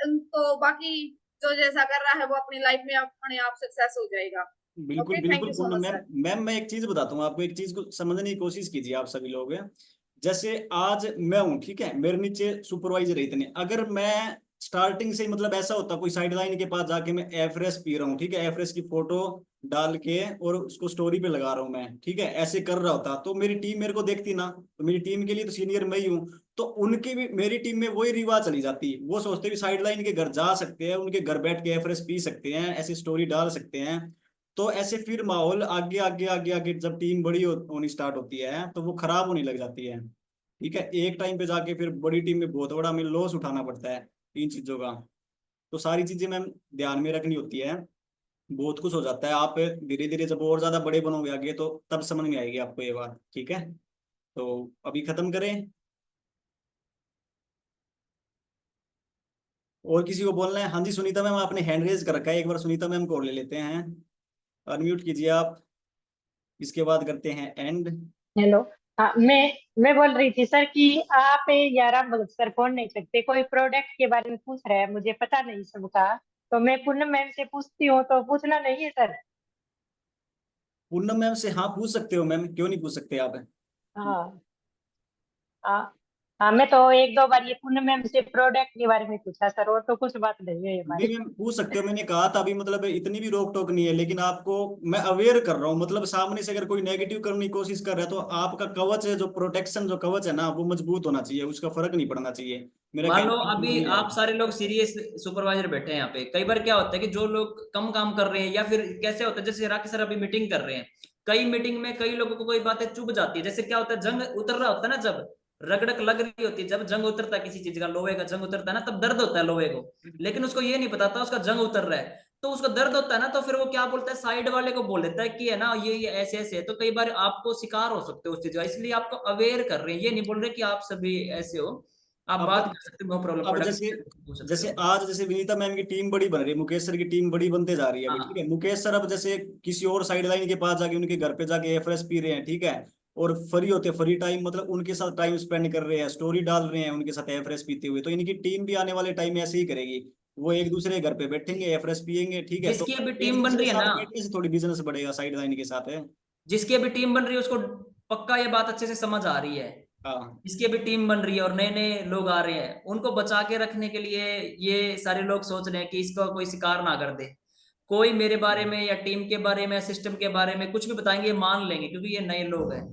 तो बाकी जो जैसा कर रहा है वो अपनी लाइफ में अपने आप सक्सेस हो जाएगा। बिल्कुल Okay, thank बिल्कुल you so Poonam much, ma'am. sir. Ma'am मैं एक चीज बताता हूँ आपको, एक चीज को समझने की कोशिश कीजिए आप सभी लोग। जैसे आज मैं हूँ, ठीक है, मेरे नीचे सुपरवाइजर है इतने, अगर मैं स्टार्टिंग से मतलब ऐसा होता कोई साइड लाइन के पास जाके मैं एफरेस पी रहा हूँ, ठीक है, एफरेस की फोटो डाल के और उसको स्टोरी पे लगा रहा हूँ मैं, ठीक है, ऐसे कर रहा होता, तो मेरी टीम मेरे को देखती ना, तो मेरी टीम के लिए तो सीनियर मैं ही हूँ, तो उनकी भी मेरी टीम में वही रिवाज चली जाती। वो सोचते भी साइड लाइन के घर जा सकते हैं, उनके घर बैठ के एफरेस पी सकते हैं, ऐसी स्टोरी डाल सकते हैं। तो ऐसे फिर माहौल आगे आगे आगे आगे जब टीम बड़ी होनी स्टार्ट होती है तो वो खराब होने लग जाती है, ठीक है। एक टाइम पे जाके फिर बड़ी टीम में बहुत बड़ा हमें लॉस उठाना पड़ता है इन चीजों का। तो सारी चीजें मैम ध्यान में रखनी होती है, बहुत कुछ हो जाता है। आप धीरे धीरे जब और ज्यादा बड़े बनोगे आगे तो तब समझ में आएगी आपको ये बात, ठीक है। तो अभी खत्म करें, और किसी को बोलना है? हाँ जी, सुनीता मैम आपने हैंड रेज कर रखा है, एक बार सुनीता मैम को ले लेते हैं, अनम्यूट कीजिए आप, इसके बाद करते हैं एंड। हेलो। हाँ, मैं बोल रही थी सर कि आप या राम भगत सर फोन नहीं सकते, कोई प्रोडक्ट के बारे में पूछ रहा है, मुझे पता नहीं सबका, तो मैं पूनम मैम से पूछती हूँ, तो पूछना नहीं है सर? पूनम मैम से हाँ पूछ सकते हो मैम, क्यों नहीं पूछ सकते आप। हाँ हाँ हाँ, मैं तो एक दो बार ये पूनम मैम से प्रोडक्ट के बारे में पूछा सर, और तो कुछ बात नहीं है नहीं हमारी। मैम पूछ सकते हो, मैंने कहा था अभी, मतलब इतनी भी रोक टोक नहीं है, लेकिन आपको मैं अवेयर कर रहा हूँ, मतलब सामने से अगर कोई नेगेटिव करने की कोशिश कर रहा है तो आपका कवच है, जो प्रोटेक्शन जो कवच है ना वो मजबूत होना चाहिए, उसका फर्क नहीं पड़ना चाहिए। मेरा मान लो कहने का मतलब अभी ये है। आप सारे लोग सीरियस सुपरवाइजर बैठे हैं यहाँ पे, कई बार क्या होता है कि जो लोग कम काम कर रहे हैं, या फिर कैसे होता है, जैसे राकेश सर अभी मीटिंग कर रहे हैं, कई मीटिंग में कई लोगों को कोई बातें चुभ जाती है। जैसे क्या होता है, जंग उतर रहा होता है ना, जब रगड़क लग रही होती है, जब जंग उतरता है किसी चीज का, लोहे का जंग उतरता है ना, तब दर्द होता है लोहे को, लेकिन उसको ये नहीं पता था उसका जंग उतर रहा है, तो उसको दर्द होता है ना, तो फिर वो क्या बोलता है, साइड वाले को बोल देता है कि है ना ये ऐसे ऐसे है। तो कई बार आपको शिकार हो सकते हो उस चीज का, इसलिए आपको अवेयर कर रहे हैं, ये नहीं बोल रहे कि आप सभी ऐसे हो, आप बात कर सकते हो, नो प्रॉब्लम। अब जैसे आज जैसे विनीता मैम की टीम बड़ी बन रही है, मुकेश सर की टीम बड़ी बनते जा रही है अभी, ठीक है। मुकेश सर अब जैसे किसी और साइड लाइन के पास जाके उनके घर पे जाके एफरेस पी रहे हैं, ठीक है, और फ्री होते फ्री टाइम मतलब उनके साथ टाइम स्पेंड कर रहे हैं, स्टोरी डाल रहे हैं उनके साथ एफरेस पीते हुए, तो इनकी टीम भी आने वाले टाइम में ऐसे ही करेगी। वो एक दूसरे के घर पे बैठेंगे, एफरेस पियेंगे, ठीक है। तो जिसकी अभी एक टीम बन दूसरे रही के है साथ ना, बैठने से थोड़ी बिजनेस बढ़ेगा, साइड लाइन के साथ है। जिसकी अभी टीम बन रही है उसको पक्का ये बात अच्छे से समझ आ रही है। हाँ इसकी अभी टीम बन रही है और नए नए लोग आ रहे हैं, उनको बचा के रखने के लिए ये सारे लोग सोच रहे हैं कि इसका कोई शिकार ना कर दे। कोई मेरे बारे में या टीम के बारे में, सिस्टम के बारे में कुछ भी बताएंगे ये मान लेंगे, क्योंकि ये नए लोग हैं।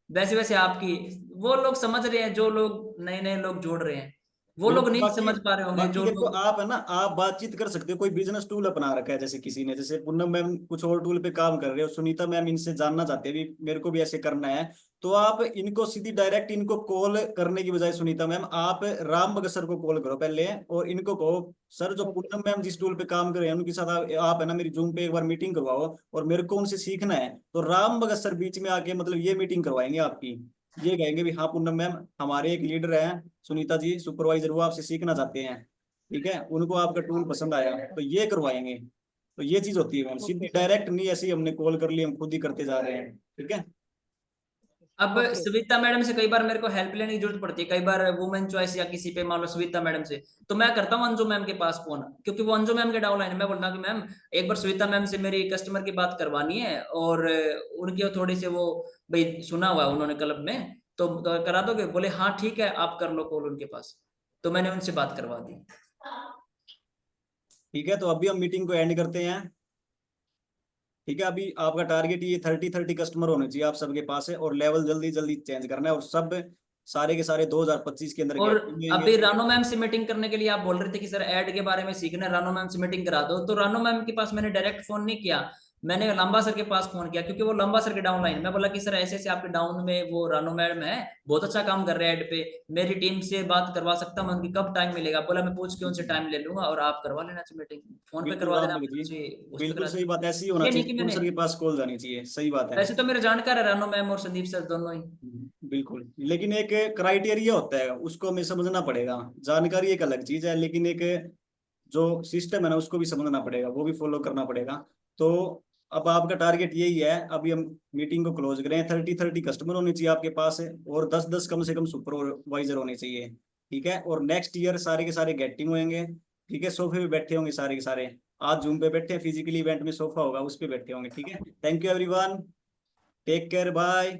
वैसे वैसे आपकी वो लोग समझ रहे हैं, जो लोग नए नए लोग जोड़ रहे हैं, वो लोग बिल्कुल। नहीं बाकी समझ पा रहे होंगे बाकी जो देखो लोग। आप है ना, आप बातचीत कर सकते हो, कोई बिजनेस टूल अपना रखा है जैसे किसी ने, जैसे पूनम मैम कुछ और टूल पे काम कर रहे हो, सुनीता मैम इनसे जानना चाहते हैं भी मेरे को भी ऐसे करना है, तो आप इनको सीधी डायरेक्ट इनको कॉल करने की बजाय सुनीता मैम आप राम भगत सर को कॉल करो पहले, और इनको कहो सर जो पूनम मैम जिस टूल पे काम कर रहे हैं उनके साथ आप है ना मेरी जूम पे एक बार मीटिंग करवाओ, और मेरे को उनसे सीखना है। तो राम भगत सर बीच में आके मतलब ये मीटिंग करवाएंगे आपकी, ये कहेंगे भी हाँ पूनम मैम हमारे एक लीडर हैं सुनीता जी सुपरवाइजर, वो आपसे सीखना चाहते हैं, ठीक है, उनको आपका टूल पसंद आया तो ये करवाएंगे। तो ये चीज होती है मैम, सीधी डायरेक्ट नहीं ऐसे ही हमने कॉल कर ली हम खुद ही करते जा रहे हैं, ठीक है। अब ओके। सविता मैडम से कई बार मेरे को हेल्प लेने की जरूरत पड़ती है, कई बार वुमेन चॉइस या किसी पे मान लो सविता मैडम से, तो मैं करता हूँ अंजू मैम के पास फोन, क्योंकि वो अंजू मैम के डाउनलाइन है। मैं बोलता हूँ कि मैम एक बार सविता मैम से मेरी कस्टमर की बात करवानी है, और उनकी थोड़ी से वो भाई सुना हुआ है उन्होंने क्लब में, तो करा दोगे? बोले हाँ ठीक है आप कर लो कॉल उनके पास। तो मैंने उनसे बात करवा दी। ठीक है, तो अभी हम मीटिंग को एंड करते हैं, ठीक है। अभी आपका टारगेट ये 30 कस्टमर होने चाहिए आप सबके पास है, और लेवल जल्दी जल्दी चेंज करना है, और सब सारे के सारे 2025 के अंदर और गेटिंग अभी रानो मैम से मीटिंग करने के लिए आप बोल रहे थे कि सर ऐड के बारे में सीखना है, रानो मैम से मीटिंग करा दो, तो रानो मैम के पास मैंने डायरेक्ट फोन नहीं किया, मैंने लंबा सर के पास फोन किया, क्योंकि वो लंबा सर के डाउन लाइन। मैं बोला कि सर ऐसे ऐसे आपके डाउन में वो रानो मैडम है, बहुत अच्छा काम कर रहे हैं ऐड पे, मेरी टीम से बात करवा सकता हूँ उनकी, कब टाइम मिलेगा? बोला मैं पूछ के उनसे टाइम ले लूंगा और आप करवा लेना मीटिंग, फोन पे बिल्कुल करवा राम देना, भगत जी, उस पे बिल्कुल करा सही देना। बात, ऐसी ही होना ये नहीं चाहिए, कि मैंने, सर के पास कॉल जानी चाहिए, सही बात है। वैसे तो मेरे जानकार है रानो मैम और संदीप सर दोनों ही। बिल्कुल, लेकिन एक क्राइटेरिया होता है उसको हमें समझना पड़ेगा, जानकारी एक अलग चीज है, लेकिन एक जो सिस्टम है ना उसको भी समझना पड़ेगा, वो भी फॉलो करना पड़ेगा। तो अब आपका टारगेट यही है, अभी हम मीटिंग को क्लोज करें, 30 कस्टमर होने चाहिए आपके पास है, और 10 कम से कम सुपरवाइजर होने चाहिए, ठीक है। और नेक्स्ट ईयर सारे के सारे गेटिंग होंगे, ठीक है, सोफे पे बैठे होंगे सारे के सारे, आज जूम पे बैठे हैं, फिजिकली इवेंट में सोफा होगा उस पे बैठे होंगे, ठीक है। Thank you everyone, take care, bye.